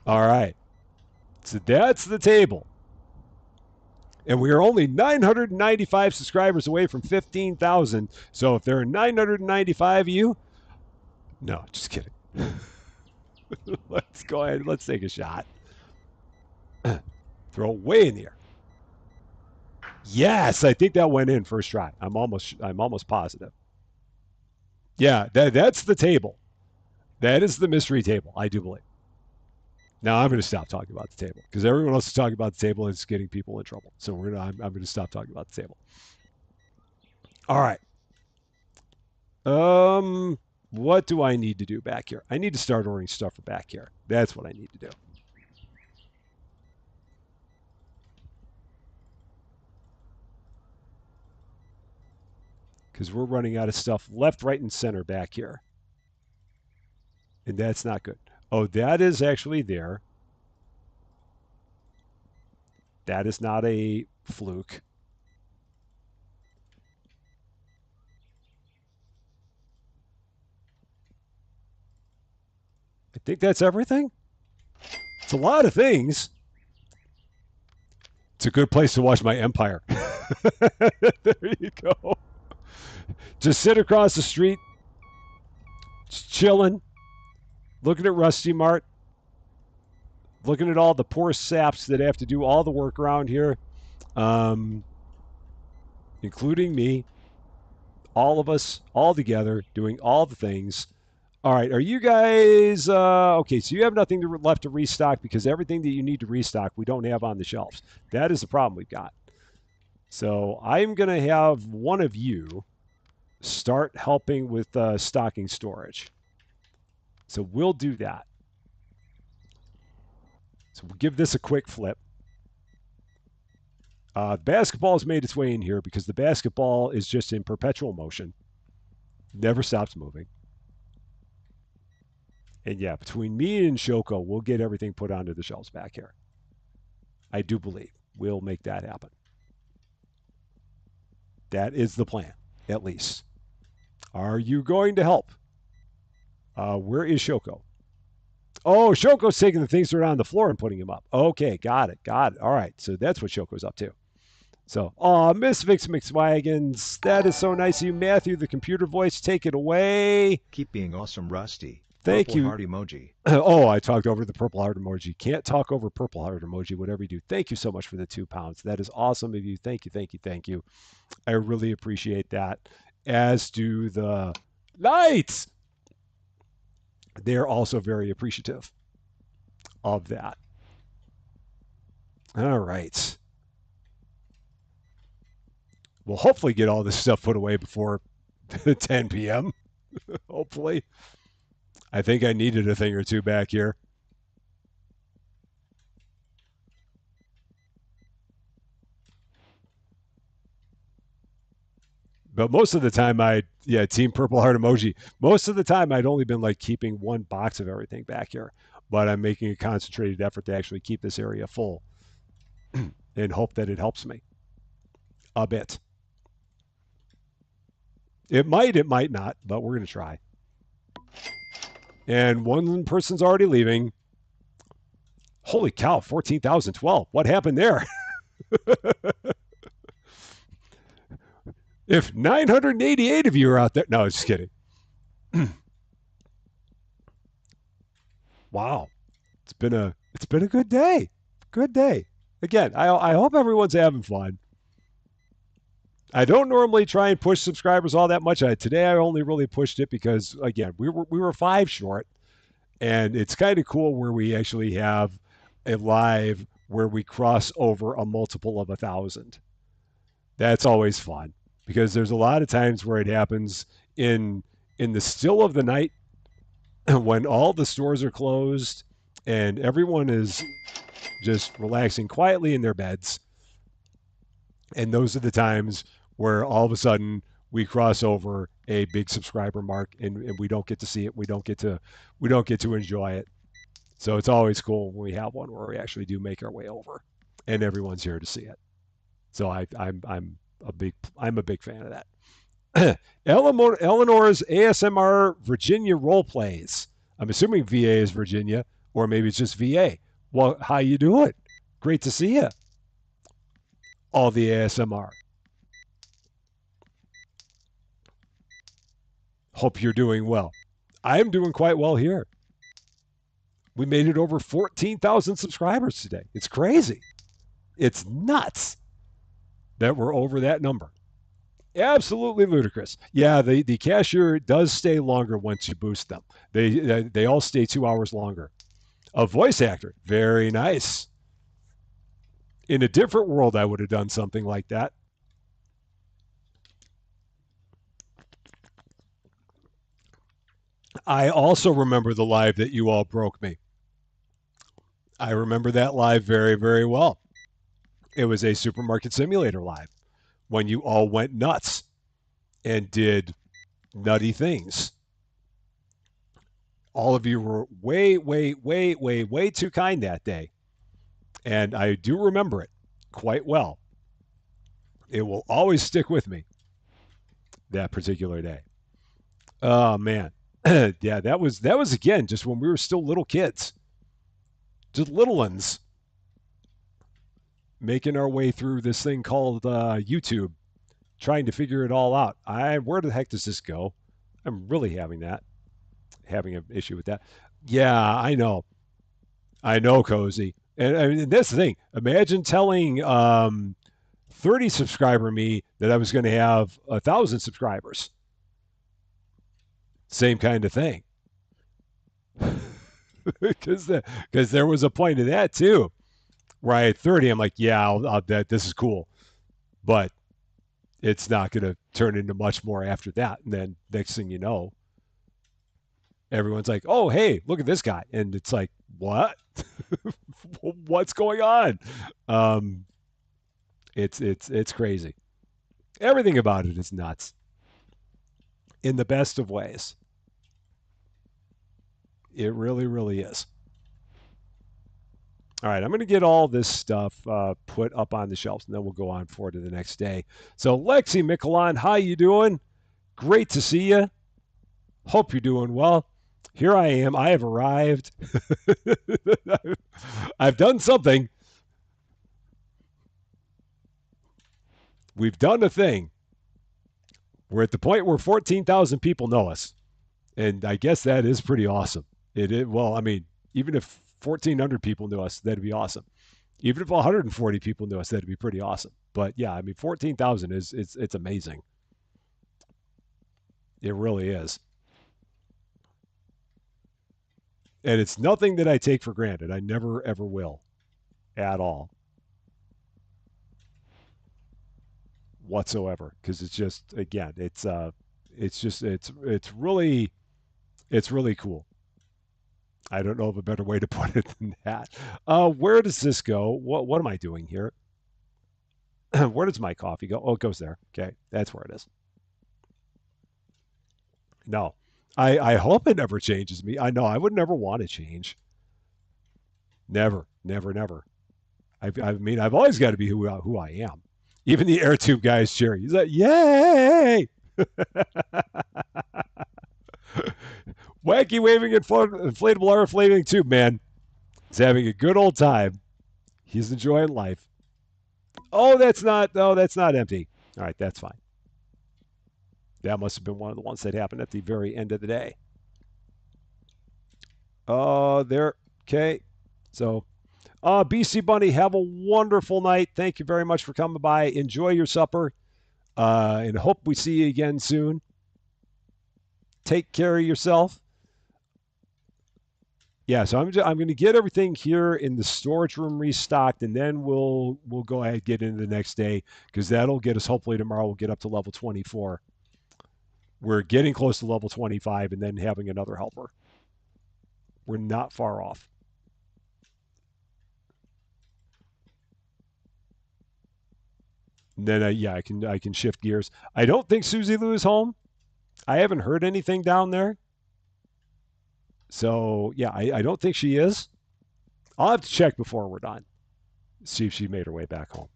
All right. So that's the table. And we are only 995 subscribers away from 15,000. So if there are 995 of you, no, just kidding. Let's go ahead. Let's take a shot. Throw way in the air. Yes, I think that went in first try. I'm almost positive. Yeah, that's the table. That is the mystery table, I do believe. Now I'm going to stop talking about the table because everyone else is talking about the table and it's getting people in trouble. So I'm going to stop talking about the table. All right. What do I need to do back here? I need to start ordering stuff for back here. That's what I need to do. Because we're running out of stuff left, right, and center back here. And that's not good. Oh, that is actually there. That is not a fluke. I think that's everything. It's a lot of things. It's a good place to watch my empire. There you go. Just sit across the street, just chilling, looking at RustyMart, looking at all the poor saps that have to do all the work around here, including me, all of us, all together, doing all the things. All right, are you guys okay? So you have nothing left to restock because everything that you need to restock we don't have on the shelves. That is the problem we've got. So I'm going to have one of you start helping with stocking storage. So we'll do that. So we'll give this a quick flip. Basketball has made its way in here because the basketball is just in perpetual motion, never stops moving. And yeah, between me and Shoko, we'll get everything put onto the shelves back here. I do believe we'll make that happen. That is the plan, at least. Are you going to help? Where is Shoko? Oh, Shoko's taking the things that are on the floor and putting them up. Okay, got it. All right, so that's what Shoko's up to. So, Miss Vix McSwagons, that is so nice of you. Matthew, the computer voice, take it away. Keep being awesome, Rusty. Thank Purple you. heart emoji. Oh, I talked over the purple heart emoji. Can't talk over purple heart emoji, whatever you do. Thank you so much for the £2. That is awesome of you. Thank you, thank you, thank you. I really appreciate that. As do the lights. They're also very appreciative of that. All right. We'll hopefully get all this stuff put away before 10 p.m. Hopefully. I think I needed a thing or two back here. But most of the time, yeah, Team Purple Heart emoji. Most of the time, I'd only been like keeping one box of everything back here. But I'm making a concentrated effort to actually keep this area full and hope that it helps me a bit. It might not, but we're going to try. And one person's already leaving. Holy cow, 14,012. What happened there? If 988 of you are out there. No, just kidding. Wow. It's been a good day. Good day. Again, I hope everyone's having fun. I don't normally try and push subscribers all that much. Today I only really pushed it because again, we were 5 short, and it's kind of cool where we actually have a live where we cross over a multiple of 1,000. That's always fun because there's a lot of times where it happens in the still of the night when all the stores are closed and everyone is just relaxing quietly in their beds. And those are the times where all of a sudden we cross over a big subscriber mark and we don't get to see it. We don't get to enjoy it. So it's always cool when we have one where we actually do make our way over and everyone's here to see it. So I'm a big fan of that. Eleanor's ASMR Virginia role plays. I'm assuming VA is Virginia, or maybe it's just VA. Well, how you doing? Great to see you. All the ASMR. Hope you're doing well. I am doing quite well here. We made it over 14,000 subscribers today. It's crazy. It's nuts that we're over that number. Absolutely ludicrous. Yeah, the cashier does stay longer once you boost them. They all stay 2 hours longer. A voice actor, very nice. In a different world, I would have done something like that. I also remember the live that you all broke me. I remember that live very, very well. It was a supermarket simulator live when you all went nuts and did nutty things. All of you were way, way, way, way, way too kind that day. And I do remember it quite well. It will always stick with me that particular day. Oh man. Yeah, that was again just when we were still little kids. Just little ones making our way through this thing called YouTube, trying to figure it all out. Where the heck does this go? I'm really having an issue with that. Yeah, I know, Cozy. And I mean, that's the thing. Imagine telling 30 subscriber me that I was going to have 1,000 subscribers. Same kind of thing. Because there was a point of that too, where I had 30. I'm like, yeah, that this is cool, but it's not going to turn into much more after that. And then next thing you know, everyone's like, oh, hey, look at this guy, and it's like, what? What's going on? Um, it's crazy. Everything about it is nuts in the best of ways. It really, really is. All right, I'm going to get all this stuff put up on the shelves, and then we'll go on forward to the next day. So, Lexi Mikulon, how you doing? Great to see you. Hope you're doing well. Here I am. I have arrived. I've done something. We've done the thing. We're at the point where 14,000 people know us. And I guess that is pretty awesome. It is, well, I mean, even if 1,400 people knew us, that'd be awesome. Even if 140 people knew us, that'd be pretty awesome. But yeah, I mean, 14,000 is it's amazing. It really is. And it's nothing that I take for granted. I never ever will at all whatsoever because it's just again, it's just it's really cool. I don't know of a better way to put it than that. Where does this go? What am I doing here? Where does my coffee go? Oh, it goes there. Okay, that's where it is. No, I hope it never changes me. I know I would never want to change. Never, never, never. I mean, I've always got to be who I am. Even the air tube guy is cheering. He's like, "Yay!" Wacky waving and inflatable air inflating tube man. He's having a good old time. He's enjoying life. Oh, that's not. Oh, that's not empty. All right, that's fine. That must have been one of the ones that happened at the very end of the day. There. Okay. So, BC Bunny, have a wonderful night. Thank you very much for coming by. Enjoy your supper, and hope we see you again soon. Take care of yourself. Yeah, so I'm going to get everything here in the storage room restocked, and then we'll go ahead and get into the next day because that'll get us. Hopefully tomorrow we'll get up to level 24. We're getting close to level 25, and then having another helper. We're not far off. And then yeah, I can shift gears. I don't think Susie Lou is home. I haven't heard anything down there. So yeah, I don't think she is. I'll have to check before we're done. See if she made her way back home.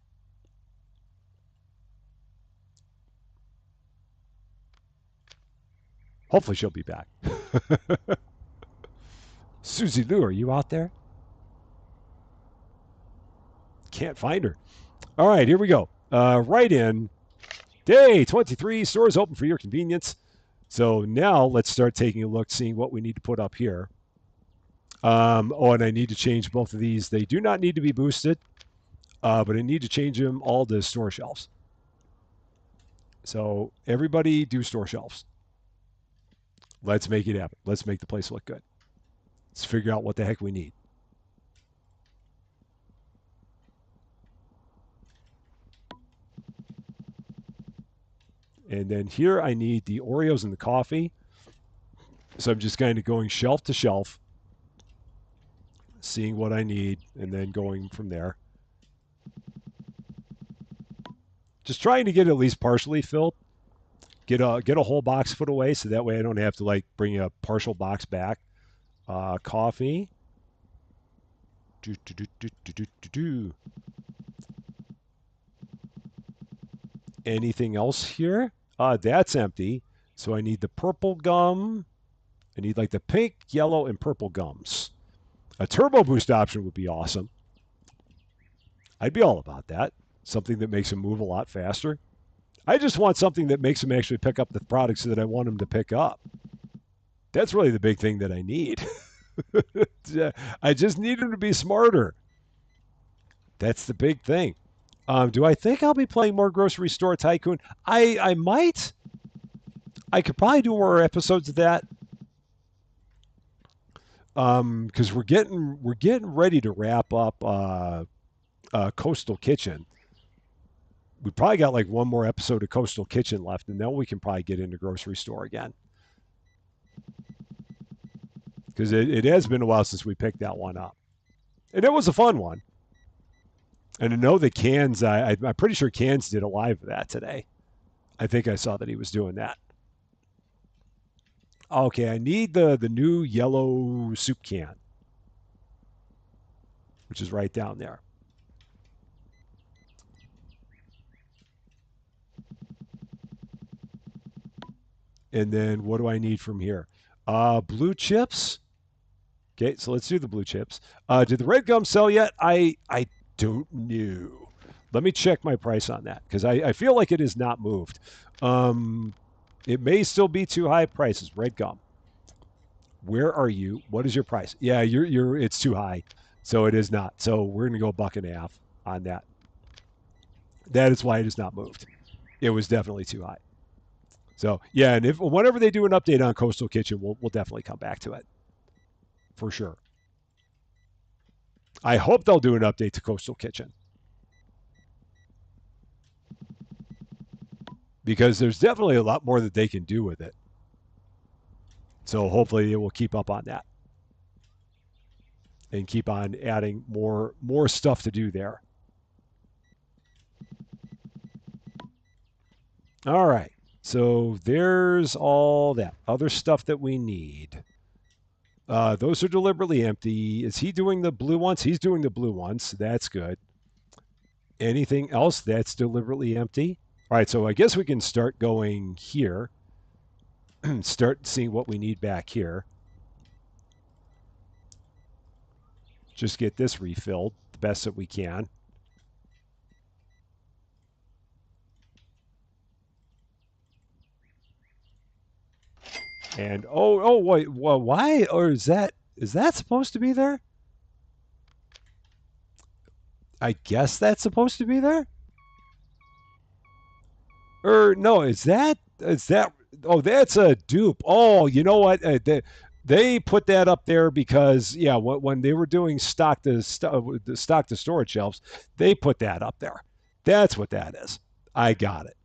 Hopefully she'll be back. Susie Lou, are you out there? Can't find her. All right, here we go. Right in. Day 23, stores open for your convenience. So now let's start taking a look, seeing what we need to put up here. Oh, and I need to change both of these. They do not need to be boosted, but I need to change them all to store shelves. So everybody do store shelves. Let's make it happen. Let's make the place look good. Let's figure out what the heck we need. And then here I need the Oreos and the coffee. So I'm just kind of going shelf to shelf, seeing what I need, and then going from there. Just trying to get it at least partially filled. Get a whole box put away, so that way I don't have to like bring a partial box back. Coffee. Do, do, do, do, do, do, do, do. Anything else here? That's empty. So I need the purple gum. I need like the pink, yellow, and purple gums. A turbo boost option would be awesome. I'd be all about that. Something that makes them move a lot faster. I just want something that makes them actually pick up the products that I want them to pick up. That's really the big thing that I need. I just need them to be smarter. That's the big thing. Do I think I'll be playing more Grocery Store Tycoon? I might. I could probably do more episodes of that. Because we're getting ready to wrap up Coastal Kitchen. We probably got like one more episode of Coastal Kitchen left, and then we can probably get into Grocery Store again. Because it has been a while since we picked that one up, and it was a fun one. And I know that Cans, I'm pretty sure Cans did a live of that today. I think I saw that he was doing that. Okay, I need the new yellow soup can, which is right down there. And then what do I need from here? Blue chips. Okay, so let's do the blue chips. Did the red gum sell yet? I don't know. Let me check my price on that because I feel like it is not moved. Um, it may still be too high prices. Red gum. Where are you? What is your price? Yeah, you're it's too high. So it is not. So we're gonna go buck and a half on that. That is why it is not moved. It was definitely too high. So yeah, and if whenever they do an update on Coastal Kitchen, we'll definitely come back to it for sure. I hope they'll do an update to Coastal Kitchen because there's definitely a lot more that they can do with it. So hopefully it will keep up on that and keep on adding more stuff to do there. All right. So there's all that other stuff that we need. Those are deliberately empty. Is he doing the blue ones? He's doing the blue ones. That's good. Anything else that's deliberately empty? All right. So I guess we can start going here. Start seeing what we need back here. Just get this refilled the best that we can. And wait, well, why? Or is that supposed to be there? I guess that's supposed to be there. Or no, is that? Oh, that's a dupe. Oh, you know what? They put that up there because yeah, when they were doing stock to storage shelves, they put that up there. That's what that is. I got it.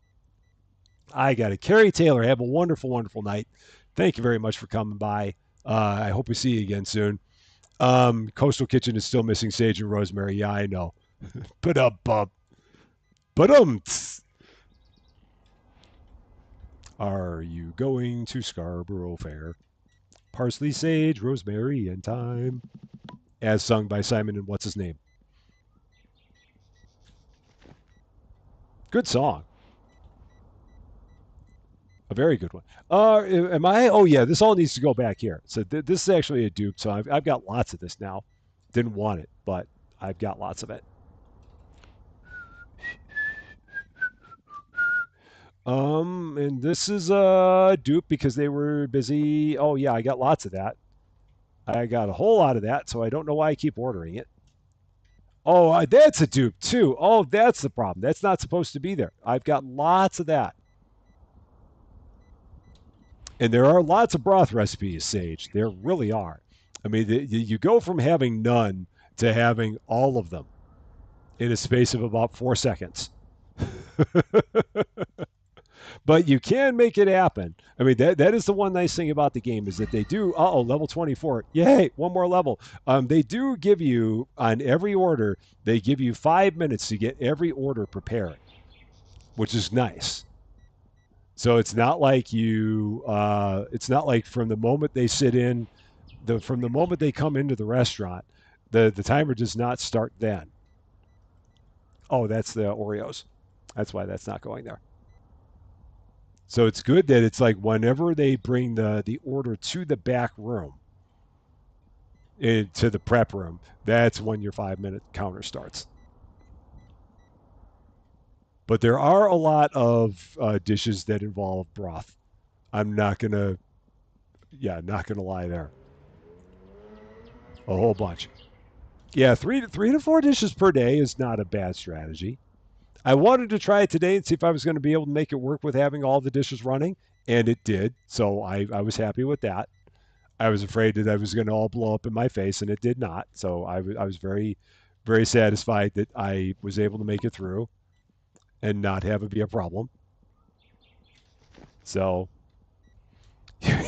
I got it. Carrie Taylor, have a wonderful, wonderful night. Thank you very much for coming by. I hope we see you again soon. Coastal Kitchen is still missing sage and rosemary. Yeah, I know. But but are you going to Scarborough Fair? Parsley, sage, rosemary, and thyme, as sung by Simon and what's his name. Good song, a very good one. Am I? Oh yeah, this all needs to go back here. So this is actually a dupe. So I've got lots of this now. Didn't want it, but I've got lots of it. And this is a dupe because they were busy. Oh yeah, I got lots of that. I got a whole lot of that, so I don't know why I keep ordering it. Oh, that's a dupe too. Oh, that's the problem. That's not supposed to be there. I've got lots of that. And there are lots of broth recipes, Sage. There really are. I mean, you go from having none to having all of them in a space of about 4 seconds. But you can make it happen. I mean, that is the one nice thing about the game is that they do. Level 24. Yay, one more level. They do give you on every order. They give you 5 minutes to get every order prepared, which is nice. So it's not like you. It's not like from the moment they sit in, from the moment they come into the restaurant, the timer does not start then. Oh, that's the Oreos. That's why that's not going there. So it's good that it's like whenever they bring the order to the back room, into the prep room, that's when your 5 minute counter starts. But there are a lot of dishes that involve broth. I'm not gonna, yeah, not gonna lie there. A whole bunch. Yeah, three to four dishes per day is not a bad strategy. I wanted to try it today and see if I was going to be able to make it work with having all the dishes running, and it did. So I was happy with that. I was afraid that I was going to all blow up in my face, and it did not. So I was very, very satisfied that I was able to make it through and not have it be a problem. So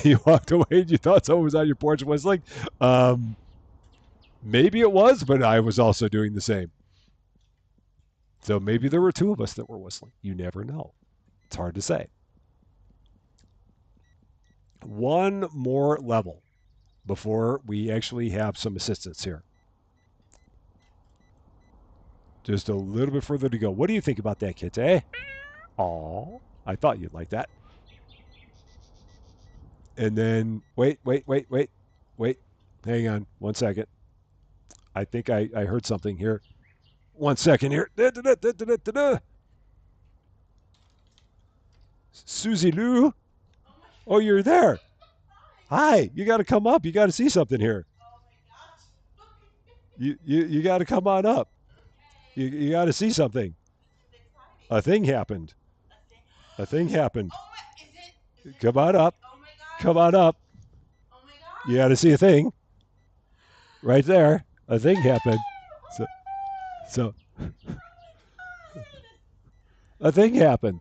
you walked away and you thought someone was on your porch whistling. Um, Maybe it was, but I was also doing the same. So maybe there were two of us that were whistling. You never know. It's hard to say. One more level before we actually have some assistance here. Just a little bit further to go. What do you think about that, kids? Eh? Aw, I thought you'd like that. And then wait. Hang on 1 second. I think I heard something here. One second here. Susie Lou. Oh, you're there. Hi. You got to come up. You got to see something here. You got to come on up. You got to see something. A thing happened. A thing happened. Come on up. Come on up. You got to see a thing right there. A thing happened. So, so a thing happened.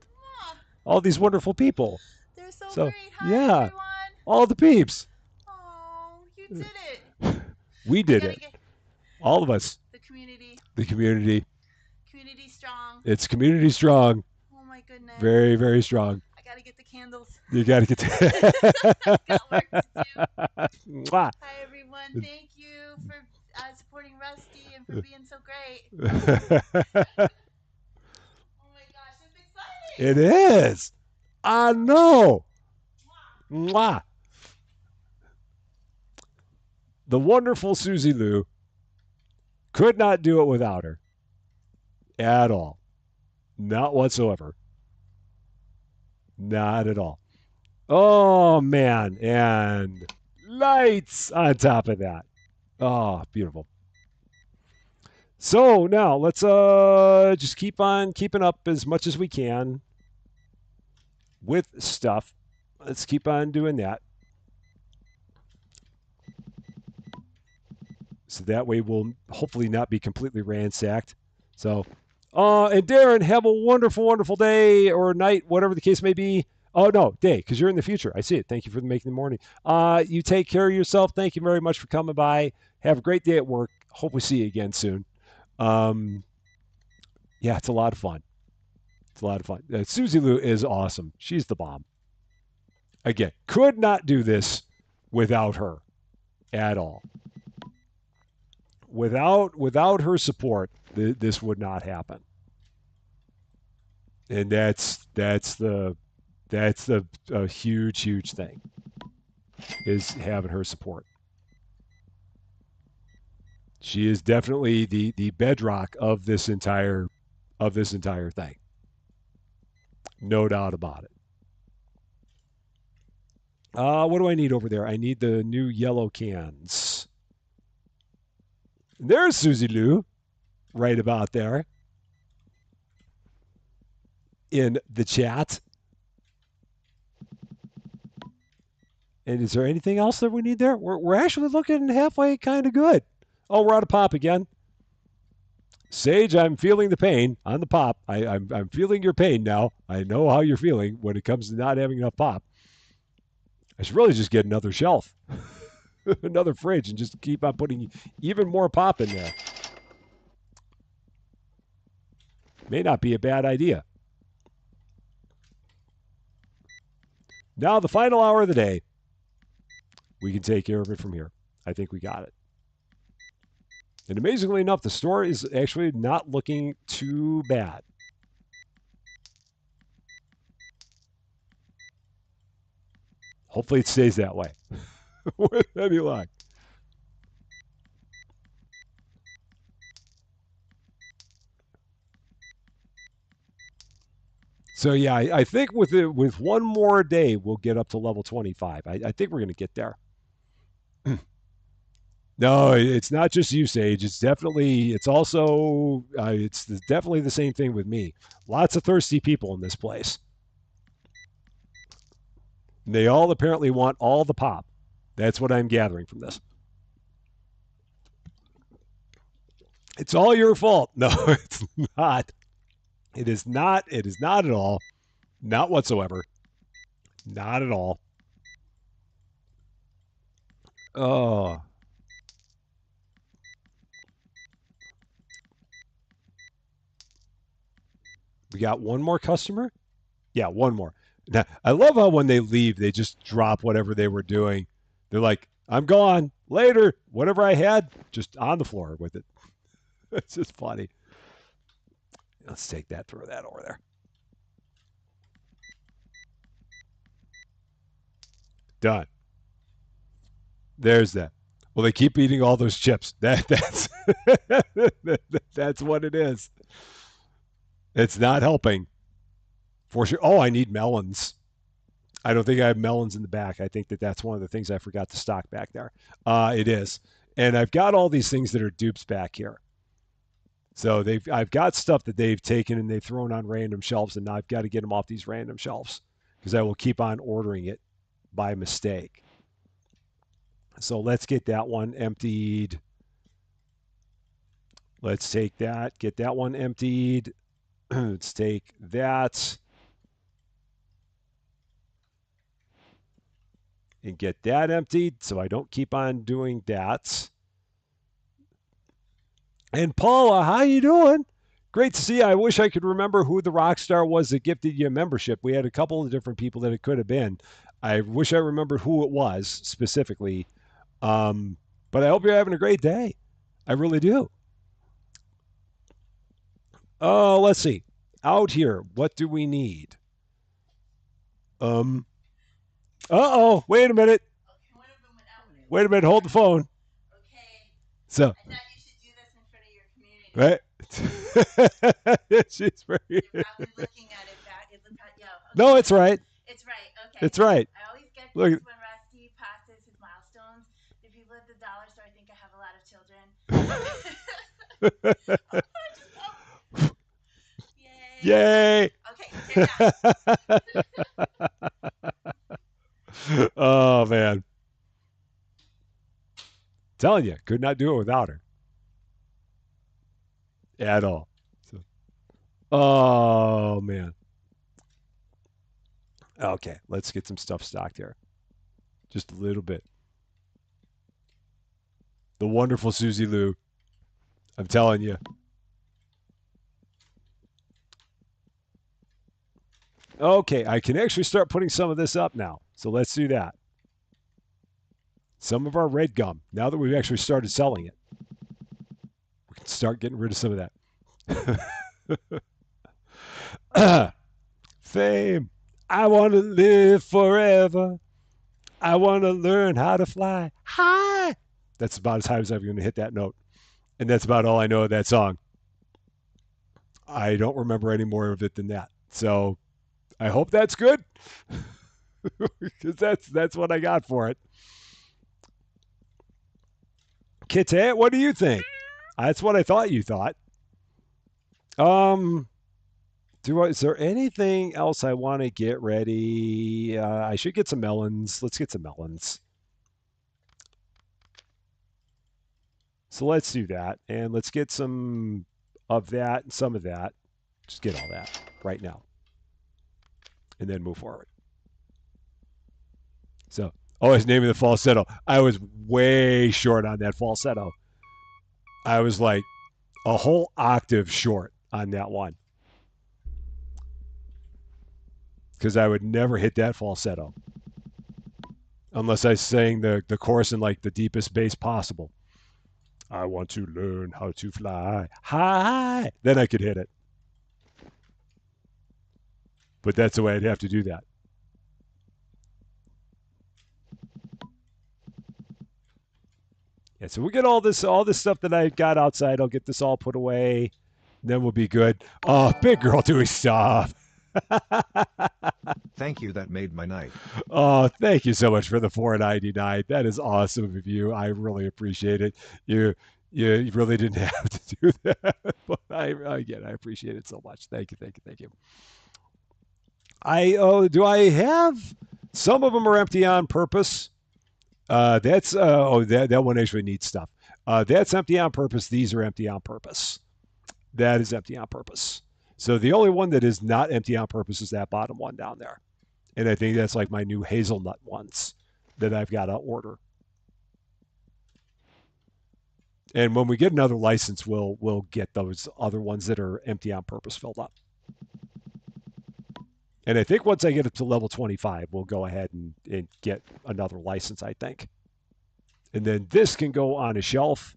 All these wonderful people. They're so, So, great. Hi, yeah, everyone. all the peeps. Oh, you did it. We did it. All of us. The community. The community. Community strong. It's community strong. Oh my goodness. Very, very strong. I gotta get the candles. You got to get to Got work to do. Mwah. Hi everyone. Thank you for supporting Rusty and for being so great. Oh my gosh, it's exciting. It is. I know. Mwah. The wonderful Susie Lou. Could not do it without her. At all. Not whatsoever. Not at all. Oh, man. And lights on top of that. Oh, beautiful. So now let's just keep on keeping up as much as we can with stuff. Let's keep on doing that. So that way we'll hopefully not be completely ransacked. So, and Darren, have a wonderful, wonderful day or night, whatever the case may be. Oh, no, day, because you're in the future. I see it. Thank you for making the morning. You take care of yourself. Thank you very much for coming by. Have a great day at work. Hope we see you again soon. Yeah, it's a lot of fun. It's a lot of fun. Susie Lou is awesome. She's the bomb. Again, could not do this without her at all. Without her support, this would not happen. And that's the huge thing is having her support. She is definitely the bedrock of this entire thing. No doubt about it. What do I need over there? I need the new yellow cans. There's Susie Lou, right about there in the chat. And is there anything else that we need there? We're actually looking halfway kind of good. Oh, we're out of pop again. Sage, I'm feeling the pain on the pop. I'm feeling your pain now. I know how you're feeling when it comes to not having enough pop. I should really just get another shelf, another fridge, and just keep on putting even more pop in there. May not be a bad idea. Now, the final hour of the day. We can take care of it from here. I think we got it. And amazingly enough, the store is actually not looking too bad. Hopefully it stays that way. With any luck. So yeah, I think with one more day, we'll get up to level 25. I think we're going to get there. No, it's not just you, Sage. It's definitely it's definitely the same thing with me. Lots of thirsty people in this place. And they all apparently want all the pop. That's what I'm gathering from this. It's all your fault. No, it's not. It is not. It is not at all. Not whatsoever. Not at all. Oh. We got one more customer? Yeah, one more. Now, I love how when they leave, they just drop whatever they were doing. They're like, I'm gone. Later. Whatever I had, just on the floor with it. It's just funny. Let's take that, throw that over there. Done. There's that. Well, they keep eating all those chips. That's That's what it is. It's not helping for sure. Oh, I need melons. I don't think I have melons in the back. I think that that's one of the things I forgot to stock back there. It is. And I've got all these things that are dupes back here. So I've got stuff that they've taken and they've thrown on random shelves, and now I've got to get them off these random shelves because I will keep on ordering it by mistake. So let's get that one emptied. Let's take that, get that one emptied. Let's take that and get that emptied so I don't keep on doing that. And Paula, how you doing? Great to see you. I wish I could remember who the rock star was that gifted you a membership. We had a couple of different people that it could have been. I wish I remembered who it was specifically. Um, but I hope you're having a great day. I really do. Oh, let's see. Out here, what do we need? Um, oh, wait a minute. Okay, one of them went out when I Wait a looked minute. at Hold the it. phone. Okay. So, I thought you should do this in front of your community. right? She's very. You're probably looking at it back. Yeah. Okay. No, it's right. It's right. Okay. It's right. I always get Look. this when Rusty passes his milestones. The people at the dollar store think I have a lot of children. Oh, yay. Yay! Okay, you're done. Oh man, telling you, could not do it without her at all. So, oh man. Okay, let's get some stuff stocked here. Just a little bit. The wonderful Susie Lou. I'm telling you. Okay, I can actually start putting some of this up now. So let's do that. Some of our red gum. Now that we've actually started selling it, we can start getting rid of some of that. Fame. I want to live forever. I want to learn how to fly high. That's about as high as I'm going to hit that note. And that's about all I know of that song. I don't remember any more of it than that. So I hope that's good because that's what I got for it. Kitty, what do you think? That's what I thought you thought. Um, is there anything else I want to get ready? I should get some melons. Let's get some melons. So let's do that, and let's get some of that and some of that. Just get all that right now, and then move forward. So, oh, his name of the falsetto. I was way short on that falsetto. I was like a whole octave short on that one because I would never hit that falsetto unless I sang the chorus in like the deepest bass possible. I want to learn how to fly high. Then I could hit it. But that's the way I'd have to do that. Yeah, so we'll get all this stuff that I got outside. I'll get this all put away. And then we'll be good. Oh, big girl doing stuff. Thank you, that made my night. Oh, thank you so much for the 4.99. That is awesome of you. I really appreciate it. You really didn't have to do that, but I appreciate it so much. Thank you, thank you, thank you. Do I have some of them are empty on purpose. That one actually needs stuff. That's empty on purpose. These are empty on purpose. That is empty on purpose. So the only one that is not empty on purpose is that bottom one down there. And I think that's like my new hazelnut ones that I've got to order. And when we get another license, we'll get those other ones that are empty on purpose filled up. And I think once I get up to level 25, we'll go ahead and get another license, I think. And then this can go on a shelf.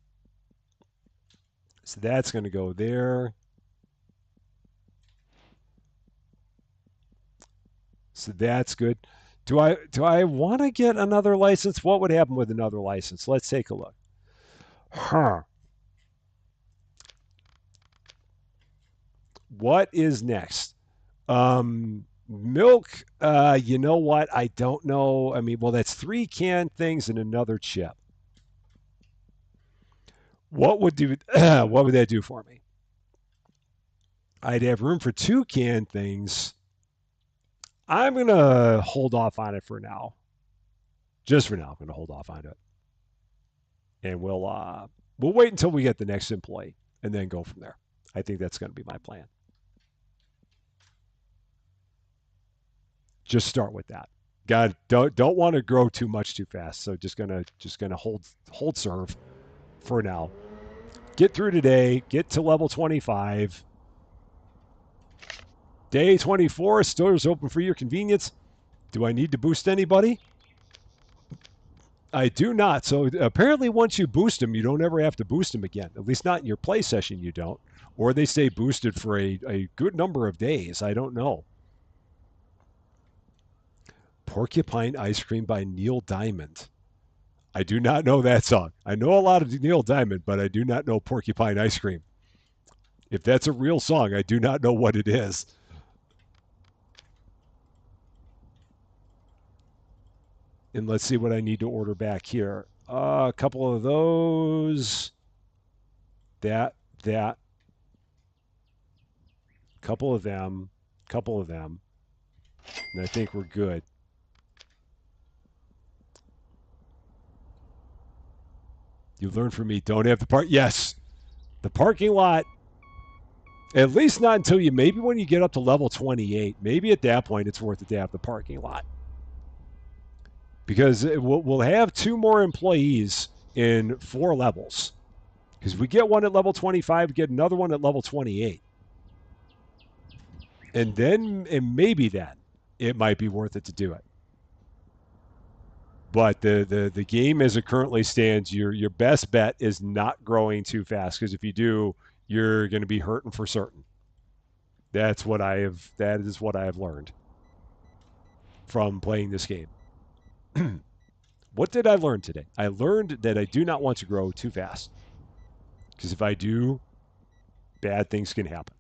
So that's going to go there. So that's good. Do I want to get another license? What would happen with another license? Let's take a look. Huh. What is next? Milk. You know what? I don't know. I mean, well, that's three canned things and another chip. What would do? What would that do for me? I'd have room for two canned things. I'm gonna hold off on it for now. Just for now, I'm gonna hold off on it, and we'll wait until we get the next employee, and then go from there. I think that's gonna be my plan. Just start with that. God, don't want to grow too much too fast. So just gonna hold serve for now. Get through today. Get to level 25. Day 24. Stores open for your convenience. Do I need to boost anybody? I do not. So apparently, once you boost them, you don't ever have to boost them again. At least not in your play session, you don't. Or they stay boosted for a good number of days. I don't know. Porcupine Ice Cream by Neil Diamond. I do not know that song. I know a lot of Neil Diamond, but I do not know Porcupine Ice Cream. If that's a real song, I do not know what it is. And let's see what I need to order back here. A couple of those. That. Couple of them. Couple of them. And I think we're good. You learn from me. Don't have the park. Yes. The parking lot. At least not until maybe when you get up to level 28. Maybe at that point it's worth it to have the parking lot. Because we'll have two more employees in 4 levels. Because we get one at level 25, get another one at level 28. And maybe then it might be worth it to do it. But the game as it currently stands, your best bet is not growing too fast, because if you do, you're going to be hurting for certain. That is what I have learned from playing this game. What did I learn today? I learned that I do not want to grow too fast, because if I do, bad things can happen.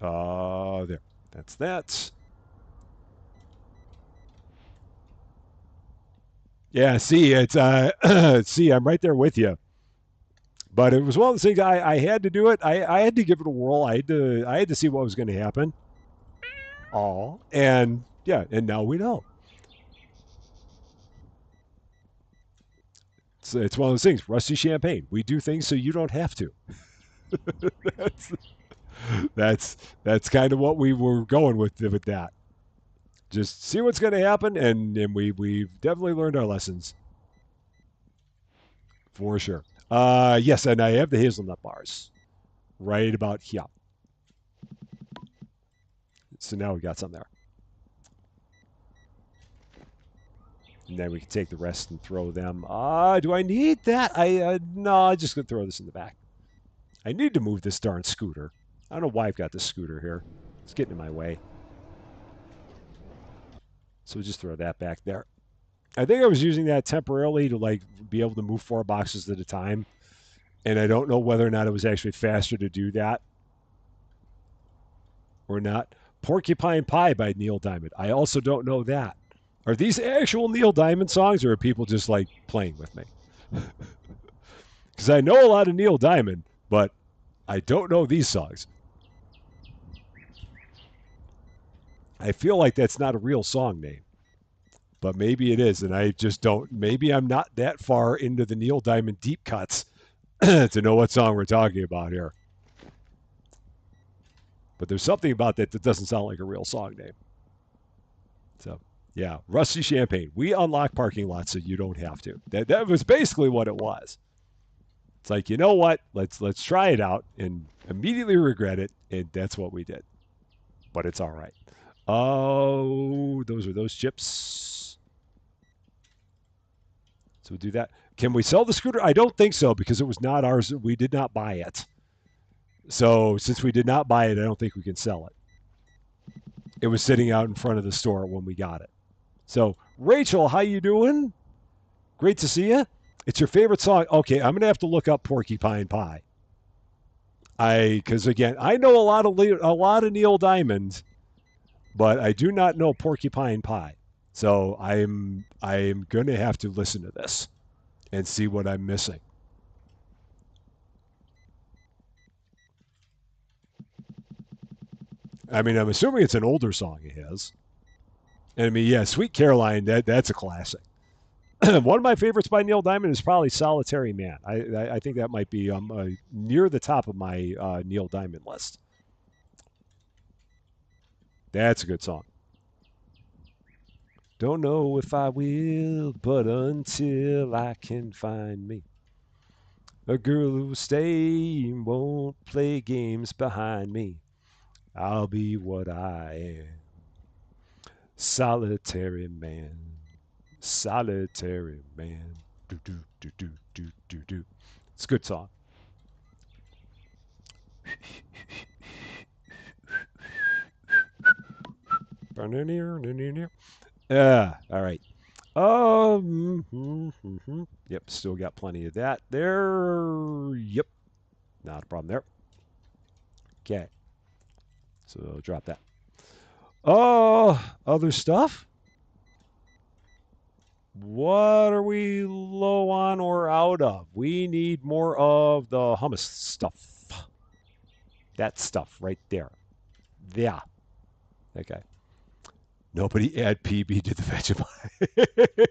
There. That's that. Yeah, see, it's see, I'm right there with you. But it was one of those things I had to do it. I had to give it a whirl. I had to see what was going to happen. Oh, and yeah, and now we know. It's one of those things. Rusty Champaign. We do things so you don't have to. that's that's kind of what we were going with that. Just see what's going to happen, and we've definitely learned our lessons for sure. Yes, and I have the hazelnut bars right about here. So now we got some there. And then we can take the rest and throw them. Do I need that? No, I'm just gonna throw this in the back. I need to move this darn scooter. I don't know why I've got this scooter here. It's getting in my way. So we'll just throw that back there. I think I was using that temporarily to be able to move 4 boxes at a time. And I don't know whether or not it was actually faster to do that or not. Porcupine Pie by Neil Diamond. I also don't know that. Are these actual Neil Diamond songs, or are people just playing with me? Because I know a lot of Neil Diamond, but I don't know these songs. I feel like that's not a real song name, but maybe it is, and I just don't. Maybe I'm not that far into the Neil Diamond deep cuts to know what song we're talking about here. But there's something about that doesn't sound like a real song name. So, yeah, Rusty Champaign. We unlock parking lots so you don't have to. That was basically what it was. It's like, you know what? Let's try it out and immediately regret it, and that's what we did. But it's all right. Oh, those are those chips. So we'll do that. Can we sell the scooter? I don't think so, because it was not ours. We did not buy it. So since we did not buy it, I don't think we can sell it. It was sitting out in front of the store when we got it. So Rachel, how you doing? Great to see you. It's your favorite song. Okay, I'm gonna have to look up Porcupine Pie. Because again, I know a lot of Neil Diamond, but I do not know Porcupine Pie. So I'm gonna have to listen to this and see what I'm missing. I mean, I'm assuming it's an older song of his. And I mean, yeah, Sweet Caroline, that's a classic. One of my favorites by Neil Diamond is probably Solitary Man. I think that might be near the top of my Neil Diamond list. That's a good song. Don't know if I will, but until I can find me a girl who'll stay and won't play games behind me, I'll be what I am. Solitary man. Solitary man. Do do do do do do do. It's a good song. All right. Yep, still got plenty of that there. Yep, not a problem there. Okay, so drop that. Oh, other stuff? What are we low on or out of? We need more of the hummus stuff. That stuff right there. Yeah. Okay. Nobody add PB to the Vegemite.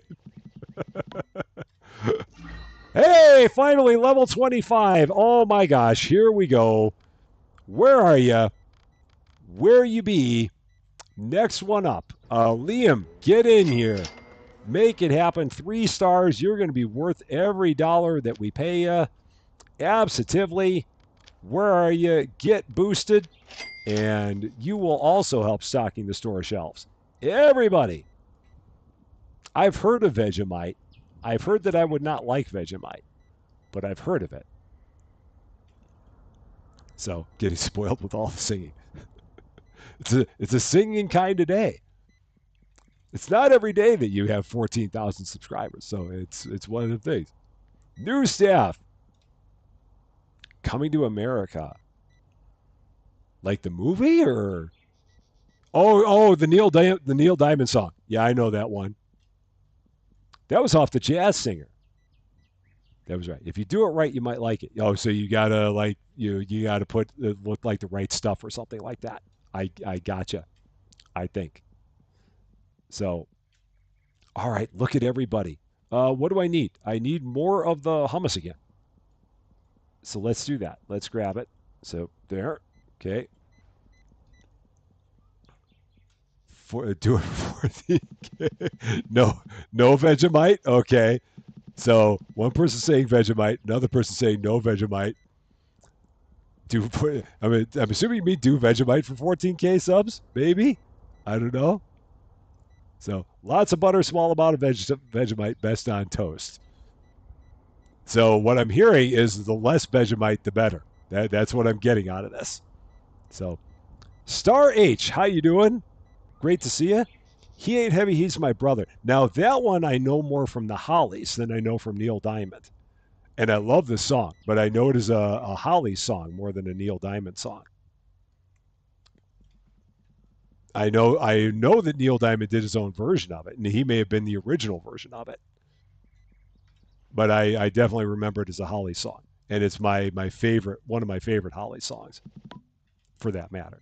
Hey, finally, level 25. Oh my gosh, here we go. Where are you? Where you be? Next one up. Liam, get in here. Make it happen. 3 stars. You're going to be worth every dollar that we pay you. Absolutely. Where are you? Get boosted. And you will also help stocking the store shelves. Everybody. I've heard of Vegemite. I've heard that I would not like Vegemite, but I've heard of it. So getting spoiled with all the singing. It's a singing kind of day. It's not every day that you have 14,000 subscribers, so it's one of the things. New staff coming to America, like the movie, or the Neil Diamond song. Yeah, I know that one. That was off the Jazz Singer. That was right. If you do it right, you might like it. Oh, so you gotta like you gotta put look like the right stuff or something like that. I gotcha. I think so. All right, look at everybody. What do I need? I need more of the hummus again. So let's do that. Let's grab it. So there. Okay. Do it for the no no Vegemite. Okay. So one person saying Vegemite, another person saying no Vegemite. I mean, I'm assuming you mean do Vegemite for 14K subs, maybe. I don't know. So lots of butter, small amount of Vegemite, best on toast. So what I'm hearing is the less Vegemite, the better. That's what I'm getting out of this. So Star H, how you doing? Great to see you. He ain't heavy. He's my brother. Now that one I know more from the Hollies than I know from Neil Diamond, and I love this song, but I know it is a Hollies song more than a Neil Diamond song. I know that Neil Diamond did his own version of it, and he may have been the original version of it. But I definitely remember it as a Holly song, and it's my favorite, one of my favorite Holly songs, for that matter.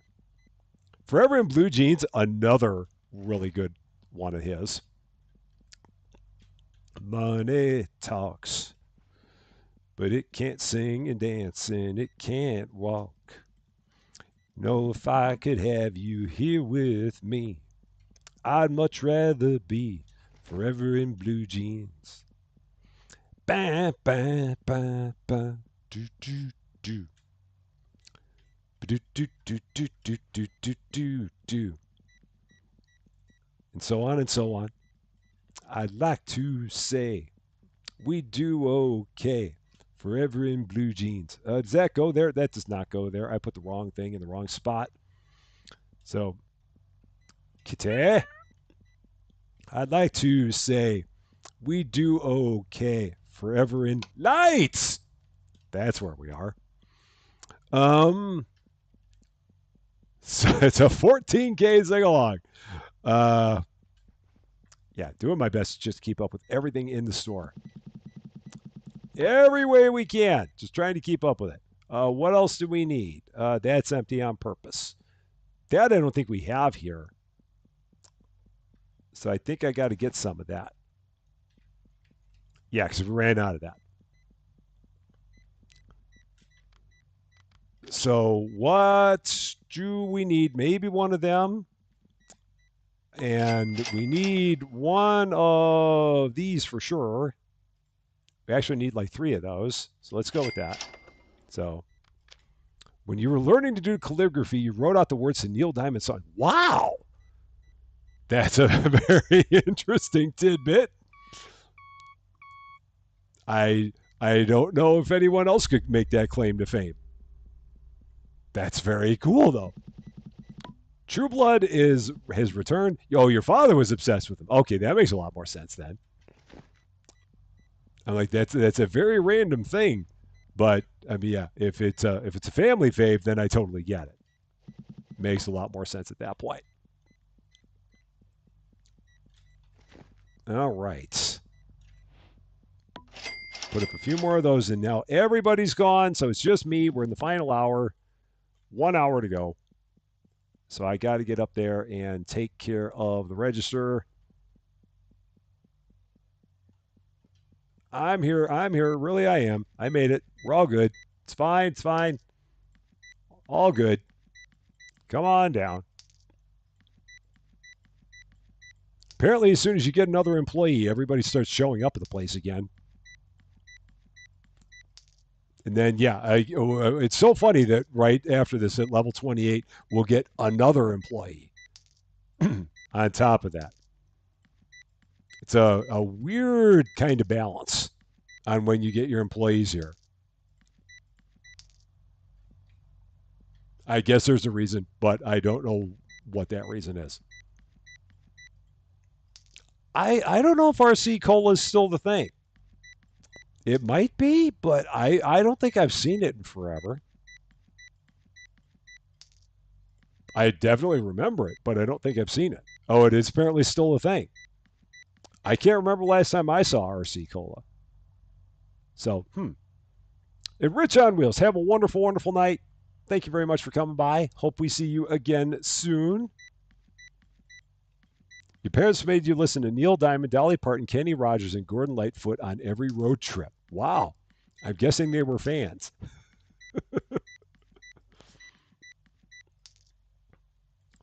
Forever in Blue Jeans, another really good one of his. Money talks, but it can't sing and dance, and it can't walk. No, if I could have you here with me, I'd much rather be forever in blue jeans. Ba ba ba ba do do do do do do do do do do do do, and so on and so on. I'd like to say we do okay. Forever in blue jeans. Does that go there? That does not go there. I put the wrong thing in the wrong spot. So, Kite, I'd like to say we do okay. Forever in Lights. That's where we are. So it's a 14K sing along. Yeah, doing my best to just keep up with everything in the store. Every way we can. Just trying to keep up with it. What else do we need? That's empty on purpose. That I don't think we have here. So I think I got to get some of that. Yeah, because we ran out of that. So what do we need? Maybe one of them. And we need one of these for sure. We actually need like 3 of those. So let's go with that. So when you were learning to do calligraphy, you wrote out the words to Neil Diamond's song. Wow. That's a very interesting tidbit. I don't know if anyone else could make that claim to fame. That's very cool though. True Blood has returned. Oh, your father was obsessed with him. Okay, that makes a lot more sense then. I'm like, that's a very random thing, but I mean, yeah, if it's a family fave, then I totally get it. Makes a lot more sense at that point. All right. Put up a few more of those in now. Everybody's gone, so it's just me. We're in the final hour. 1 hour to go. So I got to get up there and take care of the register. I'm here. Really, I am. I made it. We're all good. It's fine. It's fine. All good. Come on down. Apparently, as soon as you get another employee, everybody starts showing up at the place again. And then, yeah, it's so funny that right after this at level 28, we'll get another employee on top of that. It's a weird kind of balance on when you get your employees here. I guess there's a reason, but I don't know what that reason is. I don't know if RC Cola is still the thing. It might be, but I don't think I've seen it in forever. I definitely remember it, but I don't think I've seen it. Oh, it is apparently still a thing. I can't remember last time I saw RC Cola. So, And Rich on Wheels, have a wonderful, wonderful night. Thank you very much for coming by. Hope we see you again soon. Your parents made you listen to Neil Diamond, Dolly Parton, Kenny Rogers, and Gordon Lightfoot on every road trip. Wow. I'm guessing they were fans.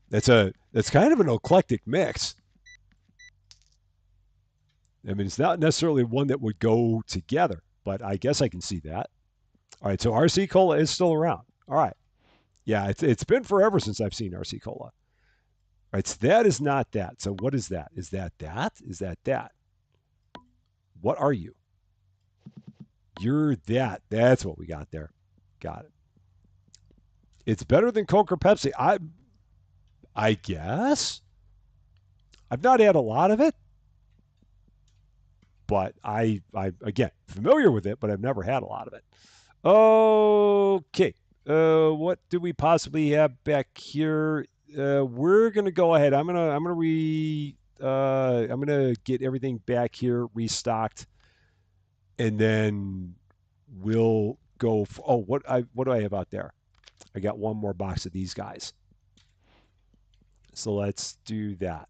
That's kind of an eclectic mix. I mean, it's not necessarily one that would go together, but I guess I can see that. All right, so RC Cola is still around. All right. Yeah, it's been forever since I've seen RC Cola. All right, so that is not that. So what is that? Is that that? Is that that? What are you? You're that. That's what we got there. Got it. It's better than Coke or Pepsi. I guess. I've not had a lot of it, but I again familiar with it, but I've never had a lot of it. Okay. What do we possibly have back here? We're gonna go ahead. I'm gonna get everything back here restocked, and then we'll go. What do I have out there? I got one more box of these guys. So let's do that.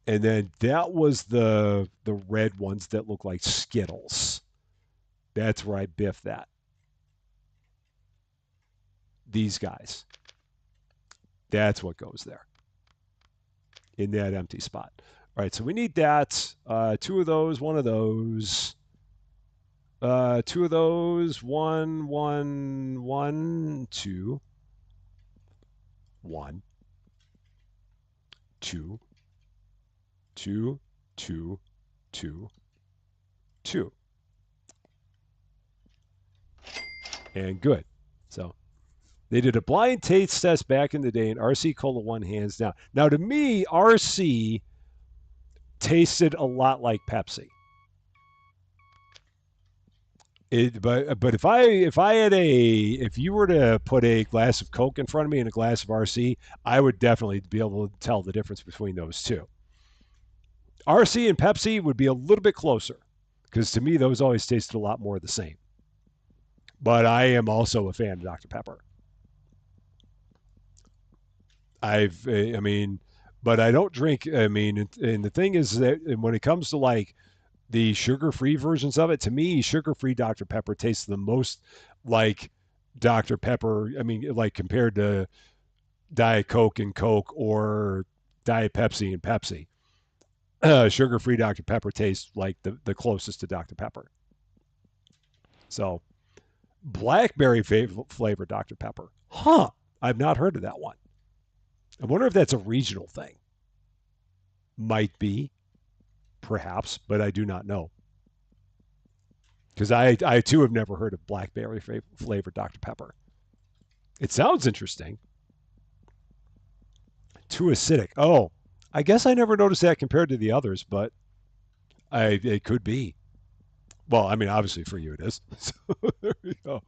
And then that was the red ones that look like Skittles. That's where I biffed that. These guys. That's what goes there in that empty spot. All right, so we need that. 2 of those, 1 of those. 2 of those, 1, 1, 1, 2. 1, 2, 2, 2, 2, 2. And good. So they did a blind taste test back in the day, and RC Cola won hands down. Now, to me, RC tasted a lot like Pepsi. But if you were to put a glass of Coke in front of me and a glass of RC, I would definitely be able to tell the difference between those two. RC and Pepsi would be a little bit closer because to me those always tasted a lot more the same. But I am also a fan of Dr Pepper. I mean, but I don't drink. I mean, and the thing is that when it comes to like the sugar-free versions of it, to me, sugar-free Dr Pepper tastes the most like Dr Pepper. I mean, like compared to Diet Coke and Coke or Diet Pepsi and Pepsi. Sugar-free Dr Pepper tastes like the closest to Dr Pepper. So blackberry flavored Dr Pepper, huh? I've not heard of that one. I wonder if that's a regional thing. Might be, perhaps, but I do not know. Because I too have never heard of blackberry flavored Dr. Pepper. It sounds interesting. Too acidic. Oh, I guess I never noticed that compared to the others, but it could be. Well, I mean, obviously for you it is. So there you go.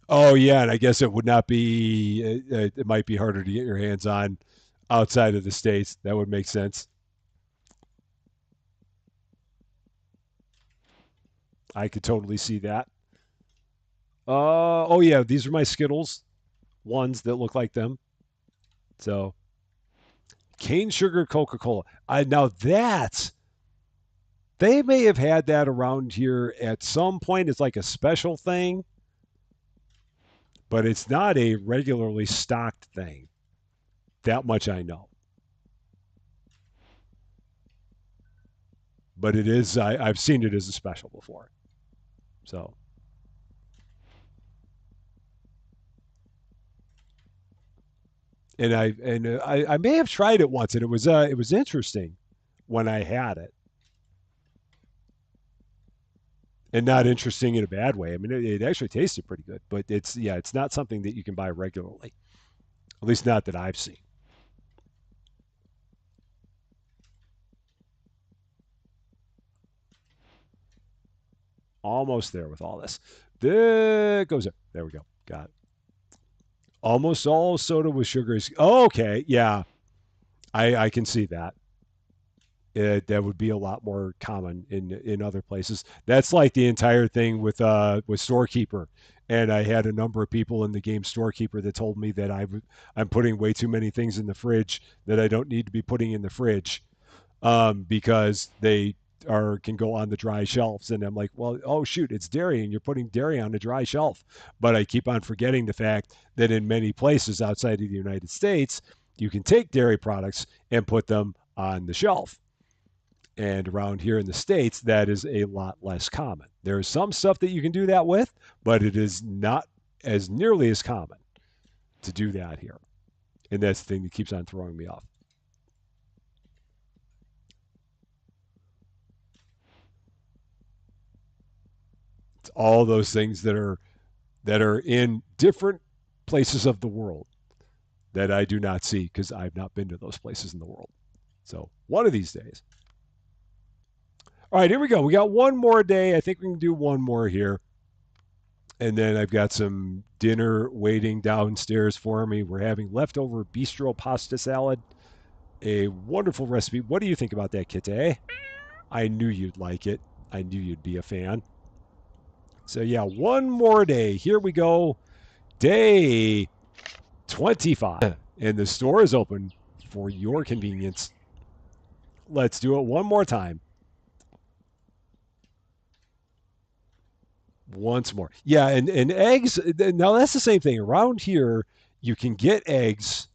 Oh yeah, and I guess it would not be. It might be harder to get your hands on outside of the states. That would make sense. I could totally see that. Oh yeah, these are my Skittles ones that look like them. So cane sugar Coca Cola. I now that they may have had that around here at some point. It's like a special thing, but it's not a regularly stocked thing. That much I know. But it is. I've seen it as a special before. So I may have tried it once, and it was interesting when I had it, and not interesting in a bad way. I mean, it actually tasted pretty good, but it's not something that you can buy regularly. At least not that I've seen. Almost there with all this. There goes it. There we go. Got it. Almost all soda with sugar is. Oh, okay, yeah, I can see that. That would be a lot more common in other places. That's like the entire thing with Storekeeper, and I had a number of people in the game Storekeeper that told me that I'm putting way too many things in the fridge that I don't need to be putting in the fridge, because they are can go on the dry shelves. And I'm like, well, oh shoot, it's dairy, and you're putting dairy on the dry shelf. But I keep on forgetting the fact that in many places outside of the United States, you can take dairy products and put them on the shelf. And around here in the States, that is a lot less common. There is some stuff that you can do that with, but it is not as nearly as common to do that here. And that's the thing that keeps on throwing me off. It's all those things that are in different places of the world that I do not see because I've not been to those places in the world. So one of these days. All right, here we go. We got one more day. I think we can do one more here. And then I've got some dinner waiting downstairs for me. We're having leftover bistro pasta salad, a wonderful recipe. What do you think about that, Kite? I knew you'd like it. I knew you'd be a fan. So, yeah, one more day. Here we go. Day 25. And the store is open for your convenience. Let's do it one more time. Once more. Yeah, and eggs. Now, that's the same thing. Around here, you can get eggs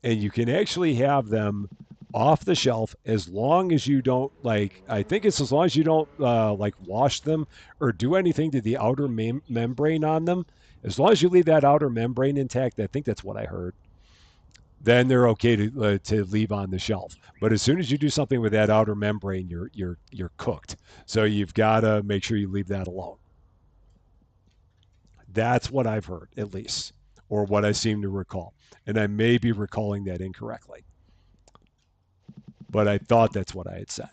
and you can actually have them off the shelf as long as you don't like I think it's as long as you don't like wash them or do anything to the outer membrane on them. As long as you leave that outer membrane intact, I think that's what I heard, then they're okay to leave on the shelf. But as soon as you do something with that outer membrane, you're cooked. So you've got to make sure you leave that alone. That's what I've heard, at least, or what I seem to recall. And I may be recalling that incorrectly, but I thought that's what I had said.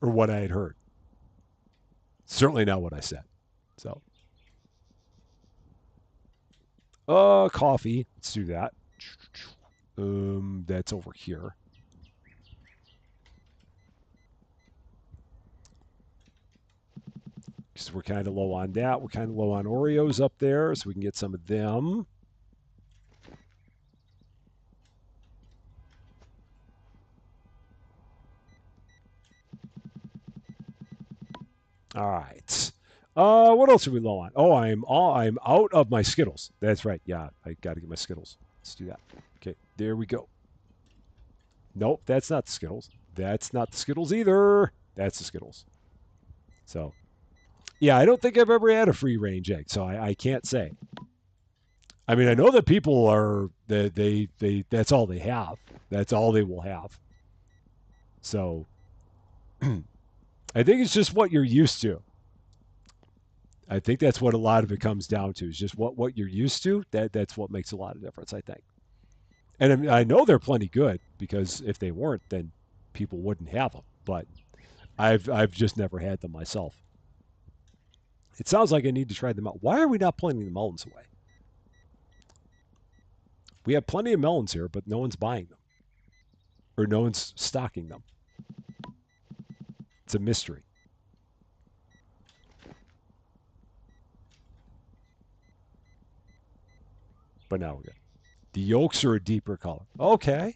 or what I had heard. Certainly not what I said. So, coffee. Let's do that. That's over here. Because we're kind of low on that. We're kind of low on Oreos up there, so we can get some of them. All right. What else are we low on? Oh, I'm out of my Skittles. That's right. Yeah, I got to get my Skittles. Let's do that. Okay, there we go. Nope, that's not the Skittles. That's not the Skittles either. That's the Skittles. So, yeah, I don't think I've ever had a free range egg, so I can't say. I mean, I know that people are they that's all they have. That's all they will have. So, I think it's just what you're used to. I think that's what a lot of it comes down to is just what you're used to. That's what makes a lot of difference, I think. And I, mean, I know they're plenty good because if they weren't, then people wouldn't have them. But I've just never had them myself. It sounds like I need to try them out. Why are we not planting the melons away? We have plenty of melons here, but no one's buying them or no one's stocking them. It's a mystery. But now we're good. The yolks are a deeper color. Okay.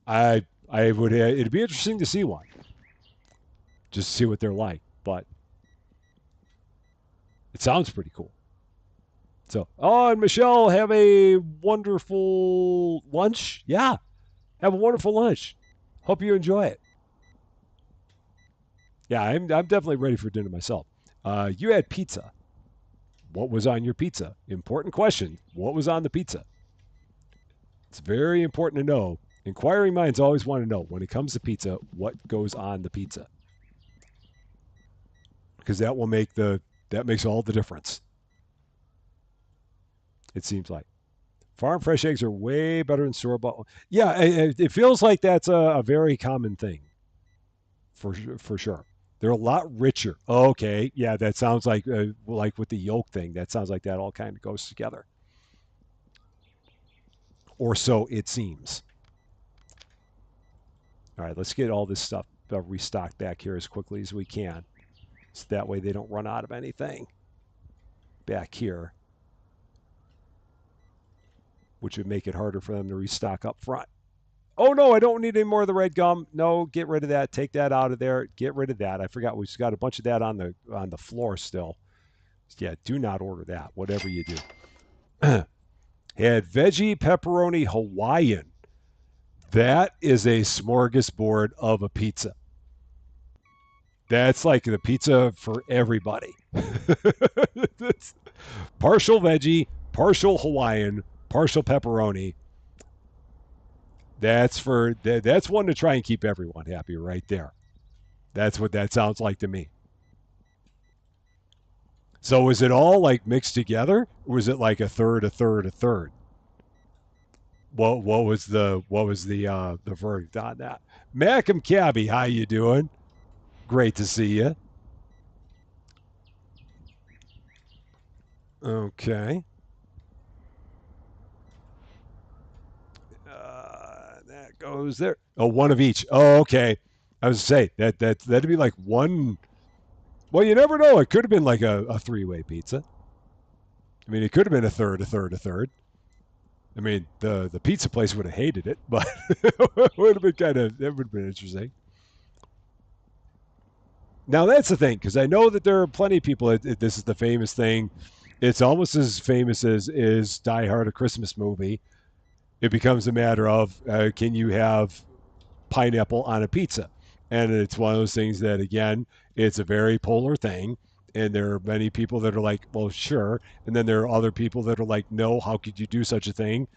I would it'd be interesting to see one. Just to see what they're like, but it sounds pretty cool. So, oh, and Michelle, have a wonderful lunch. Yeah, have a wonderful lunch. Hope you enjoy it. Yeah, I'm definitely ready for dinner myself. You had pizza. What was on your pizza? Important question. What was on the pizza? It's very important to know. Inquiring minds always want to know when it comes to pizza what goes on the pizza because that makes all the difference. It seems like farm fresh eggs are way better than store bought. Yeah, it feels like that's a very common thing for sure. They're a lot richer. Okay, yeah, that sounds like with the yolk thing. That sounds like that all kind of goes together, or so it seems. All right, let's get all this stuff restocked back here as quickly as we can, so that way they don't run out of anything back here, which would make it harder for them to restock up front. Oh no, I don't need any more of the red gum. No, get rid of that. Take that out of there. Get rid of that. I forgot we've got a bunch of that on the floor still. Yeah, do not order that. Whatever you do. Had veggie pepperoni Hawaiian. That is a smorgasbord of a pizza. That's like the pizza for everybody. Partial veggie, partial Hawaiian, partial pepperoni. That's one to try and keep everyone happy right there. That's what that sounds like to me. So is it all like mixed together, or was it like a third, a third, a third? What was the verdict on that? Macam Cabby, how you doing? Great to see you. Okay. That goes there. Oh, one of each. Oh, okay. I was to say that'd be like one. Well, you never know. It could have been like a three-way pizza. I mean, it could have been a third, a third, a third. I mean, the pizza place would have hated it, but it would have been that would have been interesting. Now that's the thing, because I know that there are plenty of people. This is the famous thing. It's almost as famous as is Die Hard, a Christmas movie. It becomes a matter of can you have pineapple on a pizza? And it's one of those things that, again, it's a very polar thing. And there are many people that are like, well, sure. And then there are other people that are like, no, how could you do such a thing?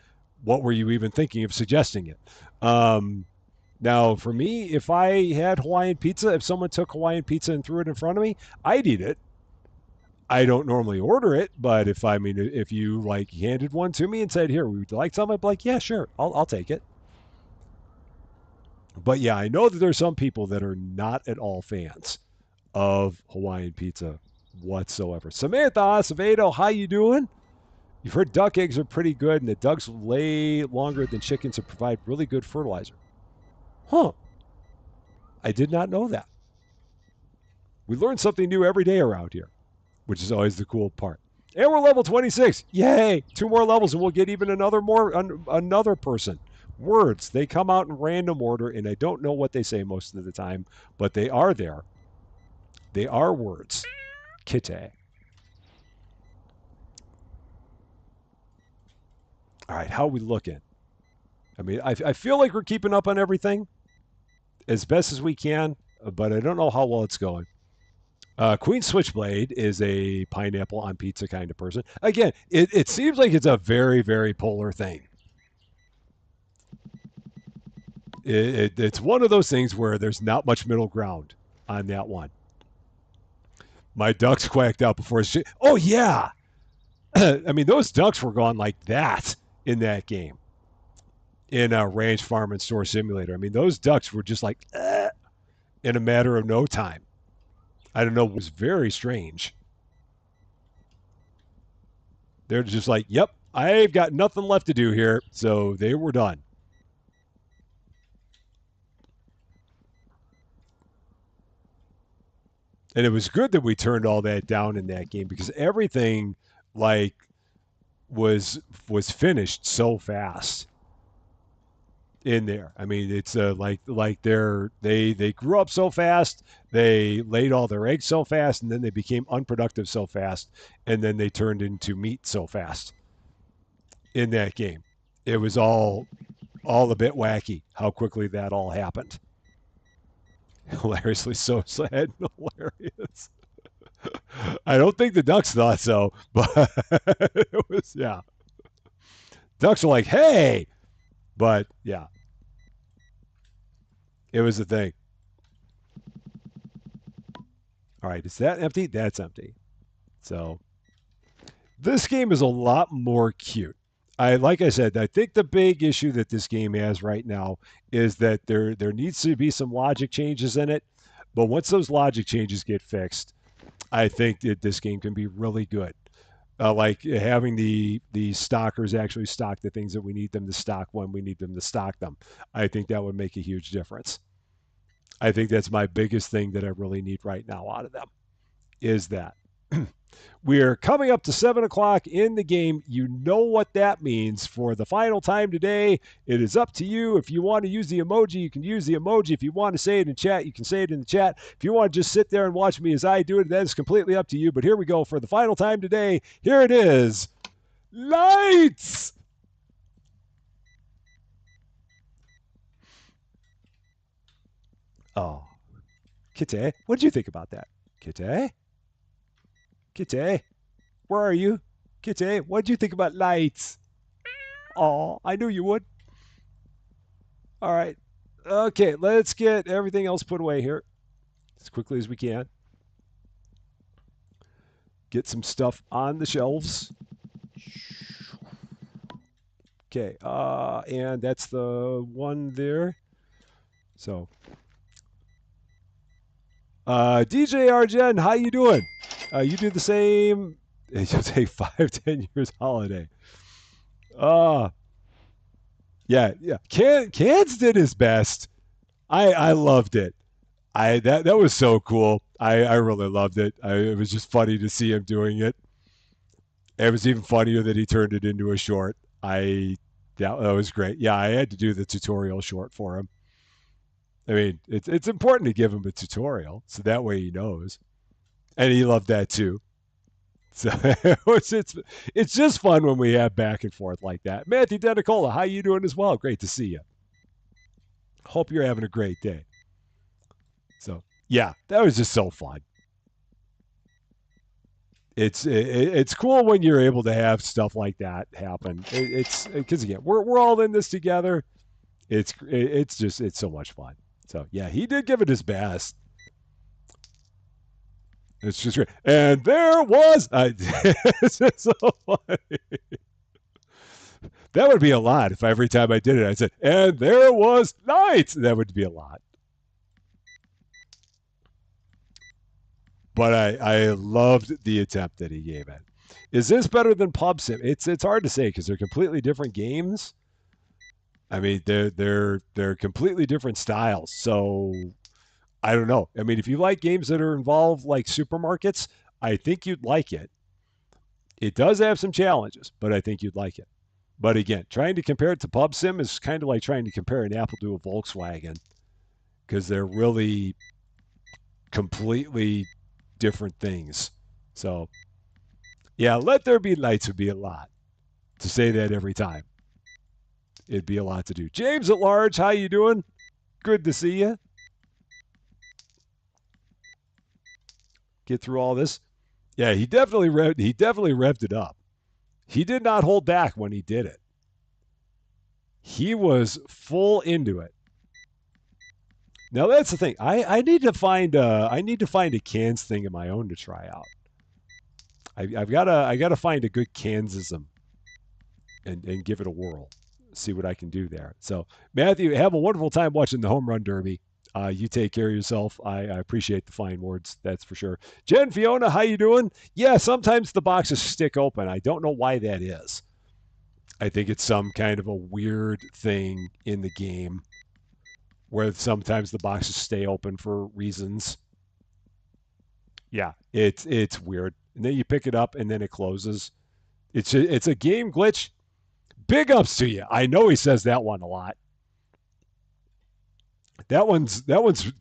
What were you even thinking of suggesting it? Now, for me, if I had Hawaiian pizza, if someone took Hawaiian pizza and threw it in front of me, I'd eat it. I don't normally order it, but if you like handed one to me and said, "Here, would you like some?" I'd be like, "Yeah, sure, I'll take it." But yeah, I know that there's some people that are not at all fans of Hawaiian pizza whatsoever. Samantha Acevedo, how you doing? You've heard duck eggs are pretty good, and that ducks lay longer than chickens and provide really good fertilizer. Huh? I did not know that. We learn something new every day around here, which is always the cool part. And we're level 26. Yay! 2 more levels, and we'll get even another person. Words, they come out in random order, and I don't know what they say most of the time, but they are there. They are words. Kite. All right, how are we looking? I mean, I feel like we're keeping up on everything as best as we can, but I don't know how well it's going. Queen Switchblade is a pineapple on pizza kind of person. Again, it seems like it's a very, very polar thing. It's one of those things where there's not much middle ground on that one. My ducks quacked out before. Oh yeah, I mean those ducks were gone like that in that game in Ranch Farm and Store Simulator. I mean those ducks were just like in a matter of no time. I don't know. It was very strange. They're just like, yep, I've got nothing left to do here. So they were done. And it was good that we turned all that down in that game because everything like was finished so fast in there. I mean, it's like they grew up so fast, they laid all their eggs so fast, and then they became unproductive so fast, and then they turned into meat so fast in that game. It was all a bit wacky how quickly that all happened. Hilariously so sad and hilarious. I don't think the ducks thought so, but it was yeah. Ducks are like, hey, but yeah, it was a thing. All right, is that empty? That's empty. So this game is a lot more cute. Like I said, I think the big issue that this game has right now is that there needs to be some logic changes in it. But once those logic changes get fixed, I think that this game can be really good. Like having the stockers actually stock the things that we need them to stock when we need them to stock them. I think that would make a huge difference. I think that's my biggest thing that I really need right now out of them is that. We're coming up to 7 o'clock in the game. You know what that means for the final time today. It is up to you. If you want to use the emoji, you can use the emoji. If you want to say it in chat, you can say it in the chat. If you want to just sit there and watch me as I do it, that is completely up to you. But here we go for the final time today. Here it is. Lights! Oh, Kite, what did you think about that? Kite? Kite? Where are you? Kitty, what did you think about lights? Oh, I knew you would. All right. Okay, let's get everything else put away here as quickly as we can. Get some stuff on the shelves. Okay, and that's the one there. So, DJ Arjen, how you doing? You do the same. You'll take 5-10 years holiday. Uh yeah. Cans did his best. I loved it. That was so cool. I really loved it. It was just funny to see him doing it. It was even funnier that he turned it into a short. That was great. Yeah, I had to do the tutorial short for him. I mean, it's important to give him a tutorial so that way he knows, and he loved that too. So it's just fun when we have back and forth like that. Matthew Denicola, how you doing as well? Great to see you. Hope you're having a great day. So yeah, that was just so fun. It's cool when you're able to have stuff like that happen. It's because again we're all in this together. It's so much fun. So yeah, he did give it his best. It's just great. And there was it's just so funny. That would be a lot if every time I did it I said, and there was lights. That would be a lot. But I loved the attempt that he gave it. Is this better than Pub Sim? It's hard to say because they're completely different games. I mean, they're completely different styles. So I don't know. I mean, if you like games that are involved like supermarkets, I think you'd like it. It does have some challenges, but I think you'd like it. But again, trying to compare it to Pub Sim is kind of like trying to compare an Apple to a Volkswagen because they're really completely different things. So yeah, let there be lights would be a lot. To say that every time, it'd be a lot to do. James at large, how you doing? Good to see you. Get through all this. Yeah, he definitely revved it up. He did not hold back when he did it. He was full into it. Now that's the thing. I need to find a cans thing of my own to try out. I gotta find a good Kansism and give it a whirl. See what I can do there. So Matthew, have a wonderful time watching the home run derby. You take care of yourself. I appreciate the fine words, that's for sure. Jen Fiona, how you doing? Yeah, sometimes the boxes stick open. I don't know why that is. I think it's some kind of a weird thing in the game where sometimes the boxes stay open for reasons. Yeah, it's weird. And then you pick it up and then it closes. It's a game glitch. Big ups to you. I know he says that one a lot. That one's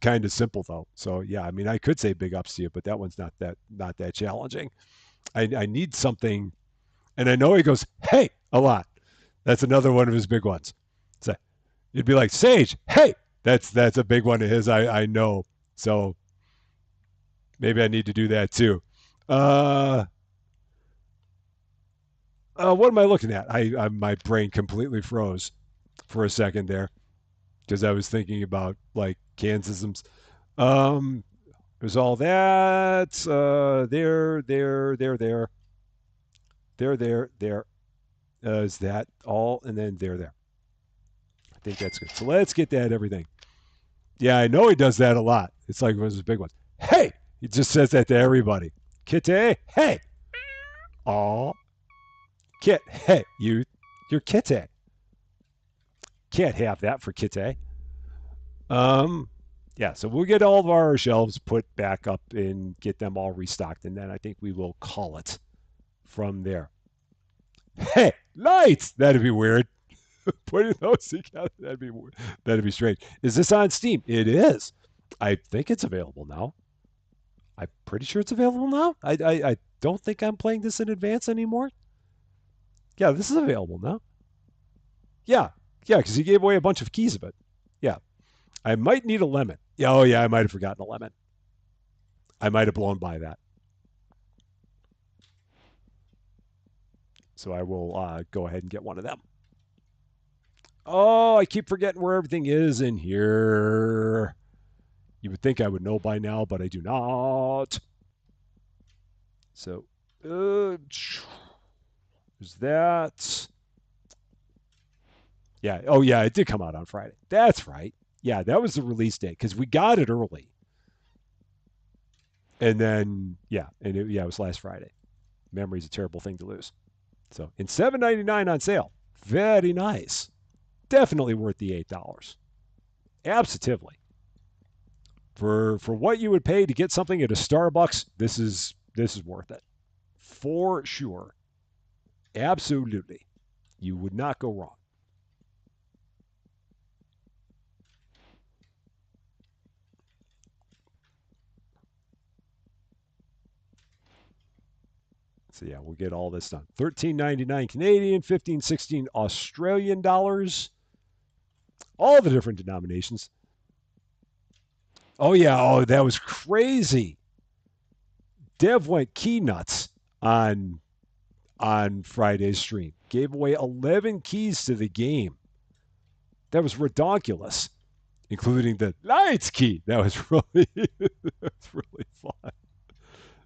kind of simple though. So yeah, I mean I could say big ups to you, but that one's not that challenging. I need something, and I know he goes hey a lot. That's another one of his big ones. So it'd be like Sage, hey. That's a big one of his. I know. So maybe I need to do that too. Uh, what am I looking at? My brain completely froze for a second there because I was thinking about like Kansasms. Um, there's all that. There. Is that all? And then there. I think that's good. So let's get that everything. Yeah, I know he does that a lot. It's like one of his big ones. Hey, he just says that to everybody. Kitty, hey. Aw, Kit, hey, you're Kitty. Can't have that for Kitty. Um, yeah, so we'll get all of our shelves put back up and get them all restocked, and then I think we will call it from there. Hey, lights! That'd be weird. Putting those together, that'd be strange. Is this on Steam? It is. I think it's available now. I'm pretty sure it's available now. I don't think I'm playing this in advance anymore. Yeah, this is available now. Yeah, yeah, because he gave away a bunch of keys of it. Yeah, I might need a lemon. Yeah, oh yeah, I might have forgotten a lemon. I might have blown by that. So I will go ahead and get one of them. Oh, I keep forgetting where everything is in here. You would think I would know by now, but I do not. So, there's that. Yeah. Oh, yeah. It did come out on Friday. That's right. Yeah, that was the release date because we got it early, and then it was last Friday. Memory's a terrible thing to lose. So, in $7.99 on sale. Very nice. Definitely worth the $8. Absolutely. For what you would pay to get something at a Starbucks, this is worth it. For sure. Absolutely. You would not go wrong. So yeah, we'll get all this done. $13.99 Canadian, 15.16 Australian dollars. All the different denominations. Oh yeah, oh that was crazy. Dev went key nuts on Friday's stream. Gave away 11 keys to the game. That was redonkulous, including the lights key. That was really fun.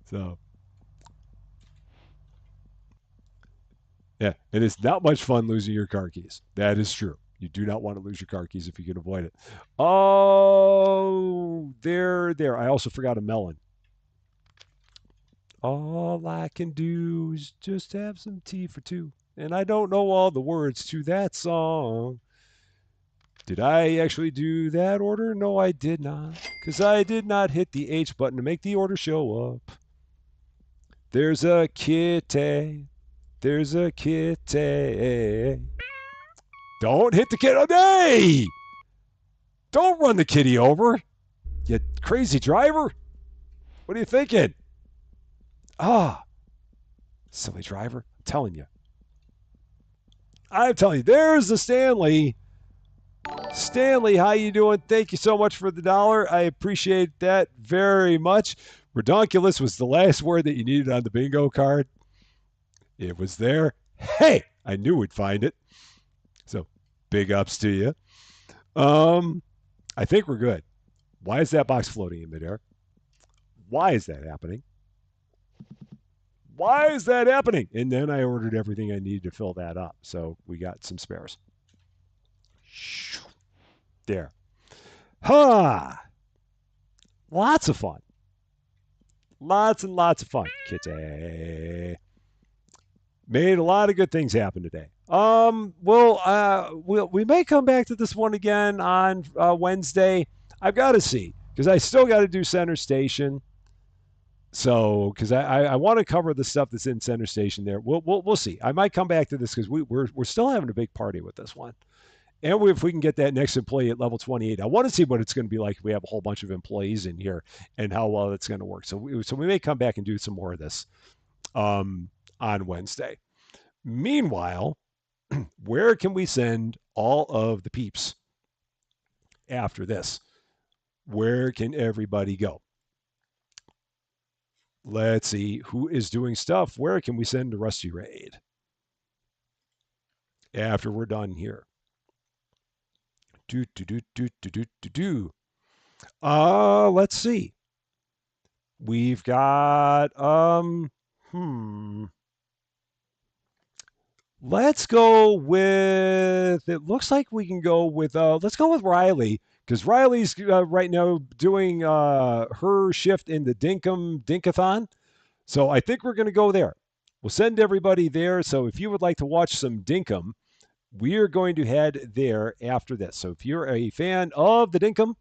So Yeah, and it's not much fun losing your car keys. That is true. You do not want to lose your car keys if you can avoid it. Oh, there. I also forgot a melon. All I can do is just have some tea for two. And I don't know all the words to that song. Did I actually do that order? No, I did not. Because I did not hit the H button to make the order show up. There's a kitty. There's a kitty. Don't hit the kitty. Oh, hey! Don't run the kitty over, you crazy driver. What are you thinking? Ah, silly driver. I'm telling you. I'm telling you. There's the Stanley. Stanley, how you doing? Thank you so much for the dollar. I appreciate that very much. Redonkulous was the last word that you needed on the bingo card. It was there. Hey, I knew we'd find it. So big ups to you. Um, I think we're good. Why is that box floating in midair? Why is that happening? Why is that happening? And then I ordered everything I needed to fill that up. So we got some spares. There. Ha! Lots of fun. Lots and lots of fun. Kitty. Made a lot of good things happen today. We may come back to this one again on Wednesday. I've got to see because I still got to do Center Station. So, because I want to cover the stuff that's in Center Station there. We'll see. I might come back to this because we're still having a big party with this one. And if we can get that next employee at level 28, I want to see what it's going to be like if we have a whole bunch of employees in here and how well it's going to work. So we may come back and do some more of this on Wednesday. Meanwhile, where can we send all of the peeps after this? Where can everybody go? Let's see who is doing stuff. Where can we send a Rusty Raid after we're done here? Let's see. We've got let's go with it looks like we can go with let's go with Riley because Riley's right now doing her shift in the Dinkathon. So I think we're going to go there. We'll send everybody there. So if you would like to watch some Dinkum, we are going to head there after this. So if you're a fan of the Dinkum,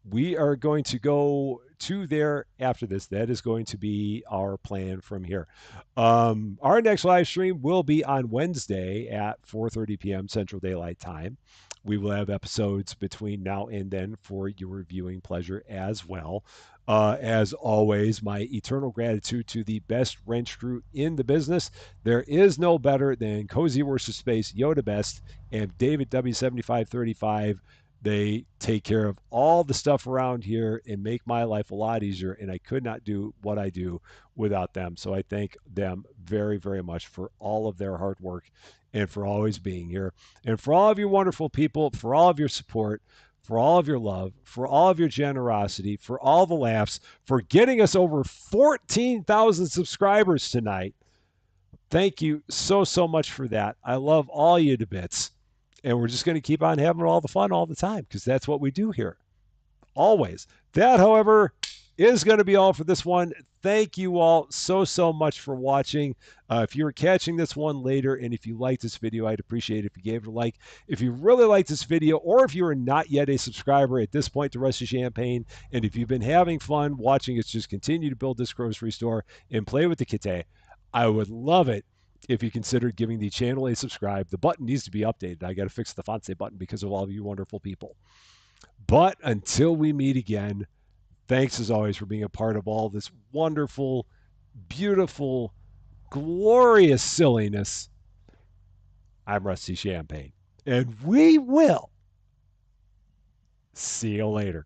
we are going to go to there after this. That is going to be our plan from here. Our next live stream will be on Wednesday at 4:30 p.m. Central Daylight Time. We will have episodes between now and then for your viewing pleasure as well. As always, my eternal gratitude to the best wrench crew in the business. There is no better than Cozy Worship Space, Yoda Best, and David W7535. They take care of all the stuff around here and make my life a lot easier. And I could not do what I do without them. So I thank them very, very much for all of their hard work and for always being here. And for all of you wonderful people, for all of your support, for all of your love, for all of your generosity, for all the laughs, for getting us over 14,000 subscribers tonight. Thank you so, so much for that. I love all you to bits. And we're just going to keep on having all the fun all the time because that's what we do here. Always. That, however, is going to be all for this one. Thank you all so, so much for watching. If you're catching this one later and if you like this video, I'd appreciate it if you gave it a like. If you really like this video or if you're not yet a subscriber at this point to Rusty Champagne, and if you've been having fun watching us just continue to build this grocery store and play with the kite, I would love it if you considered giving the channel a subscribe. The button needs to be updated. I got to fix the font save button because of all of you wonderful people. But until we meet again, thanks as always for being a part of all this wonderful, beautiful, glorious silliness. I'm Rusty Champagne, and we will see you later.